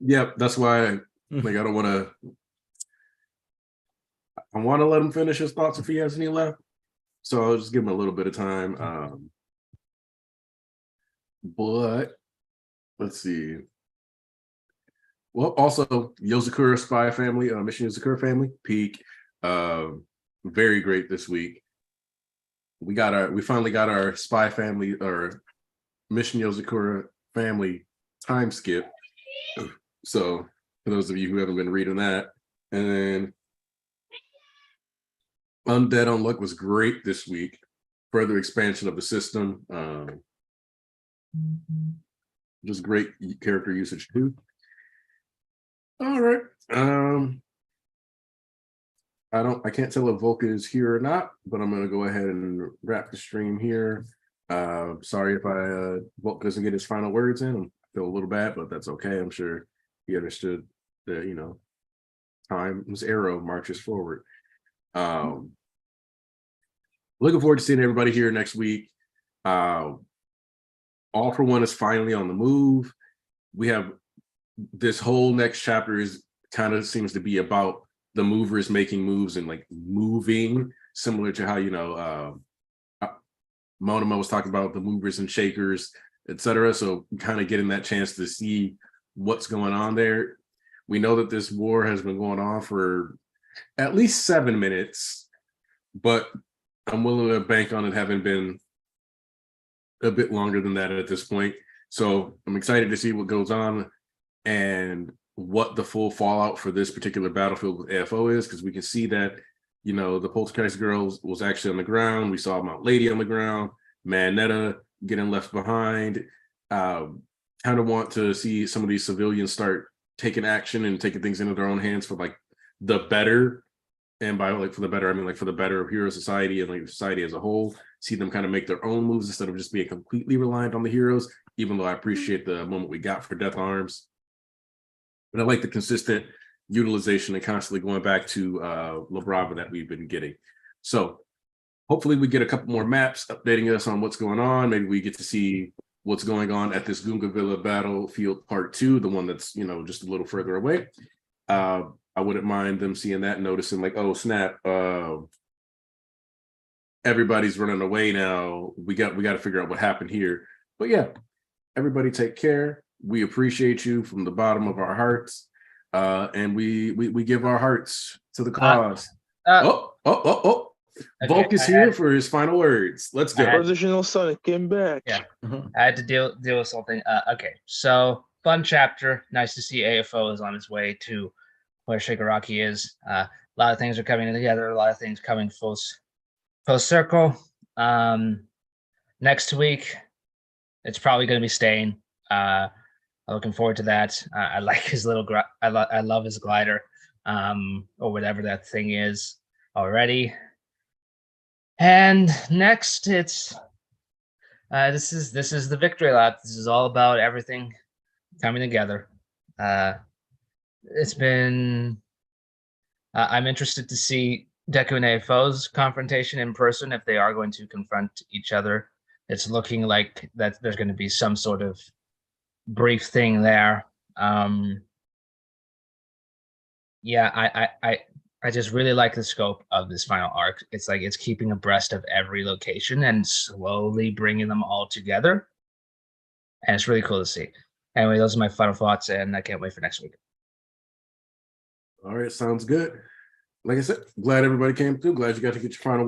Yep, that's why I don't want to. I want to let him finish his thoughts if he has any left. So I'll just give him a little bit of time. But let's see. Well, also Yozakura Spy Family, Mission Yozakura Family, peak. Very great this week. We finally got our Spy Family or Mission Yozakura Family time skip. So for those of you who haven't been reading that, and then Undead Unluck was great this week. Further expansion of the system. Just great character usage too. All right. I can't tell if Volca is here or not, but I'm gonna go ahead and wrap the stream here. Sorry if Volca doesn't get his final words in. I feel a little bad, but that's okay. I'm sure he understood that, you know, time's arrow marches forward. Looking forward to seeing everybody here next week. All for One is finally on the move. We have this whole next chapter is kind of seems to be about the movers making moves and like moving, similar to how, you know, Monoma was talking about the movers and shakers, etc. So kind of getting that chance to see what's going on there. We know that this war has been going on for at least 7 minutes, but I'm willing to bank on it having been a bit longer than that at this point. So I'm excited to see what goes on and what the full fallout for this particular battlefield with AFO is, because we can see that, you know, the Poltergeist Girls was actually on the ground. We saw Mount Lady on the ground, Maneta getting left behind. Kind of want to see some of these civilians start taking action and taking things into their own hands for like the better. And by like for the better, I mean like for the better of Hero Society and like society as a whole. See them kind of make their own moves instead of just being completely reliant on the heroes, even though I appreciate the moment we got for Death Arms. But I like the consistent utilization and constantly going back to La Brava that we've been getting. So hopefully we get a couple more maps updating us on what's going on. Maybe we get to see what's going on at this Gunga Villa Battlefield Part 2, the one that's, you know, just a little further away. I wouldn't mind them seeing that and noticing like, oh snap, everybody's running away now. We got to figure out what happened here. But yeah, everybody take care. We appreciate you from the bottom of our hearts, and we give our hearts to the cause. Okay, Volk is here for his final words. Let's go. Original Sonic came back. Yeah. I had to deal with something. Okay, so fun chapter. Nice to see AFO is on his way to where Shigaraki is. A lot of things are coming together. A lot of things coming full circle. Next week, it's probably going to be Stain. Looking forward to that. I like his little. I love his glider, or whatever that thing is already. And next, it's this is the victory lap. This is all about everything coming together. It's been. I'm interested to see Deku and AFO's confrontation in person if they are going to confront each other. It's looking like that there's going to be some sort of brief thing there. Yeah, I just really like the scope of this final arc. It's like it's keeping abreast of every location and slowly bringing them all together. And it's really cool to see. Anyway, those are my final thoughts, and I can't wait for next week. All right, sounds good. Like I said, glad everybody came through. Glad you got to get your final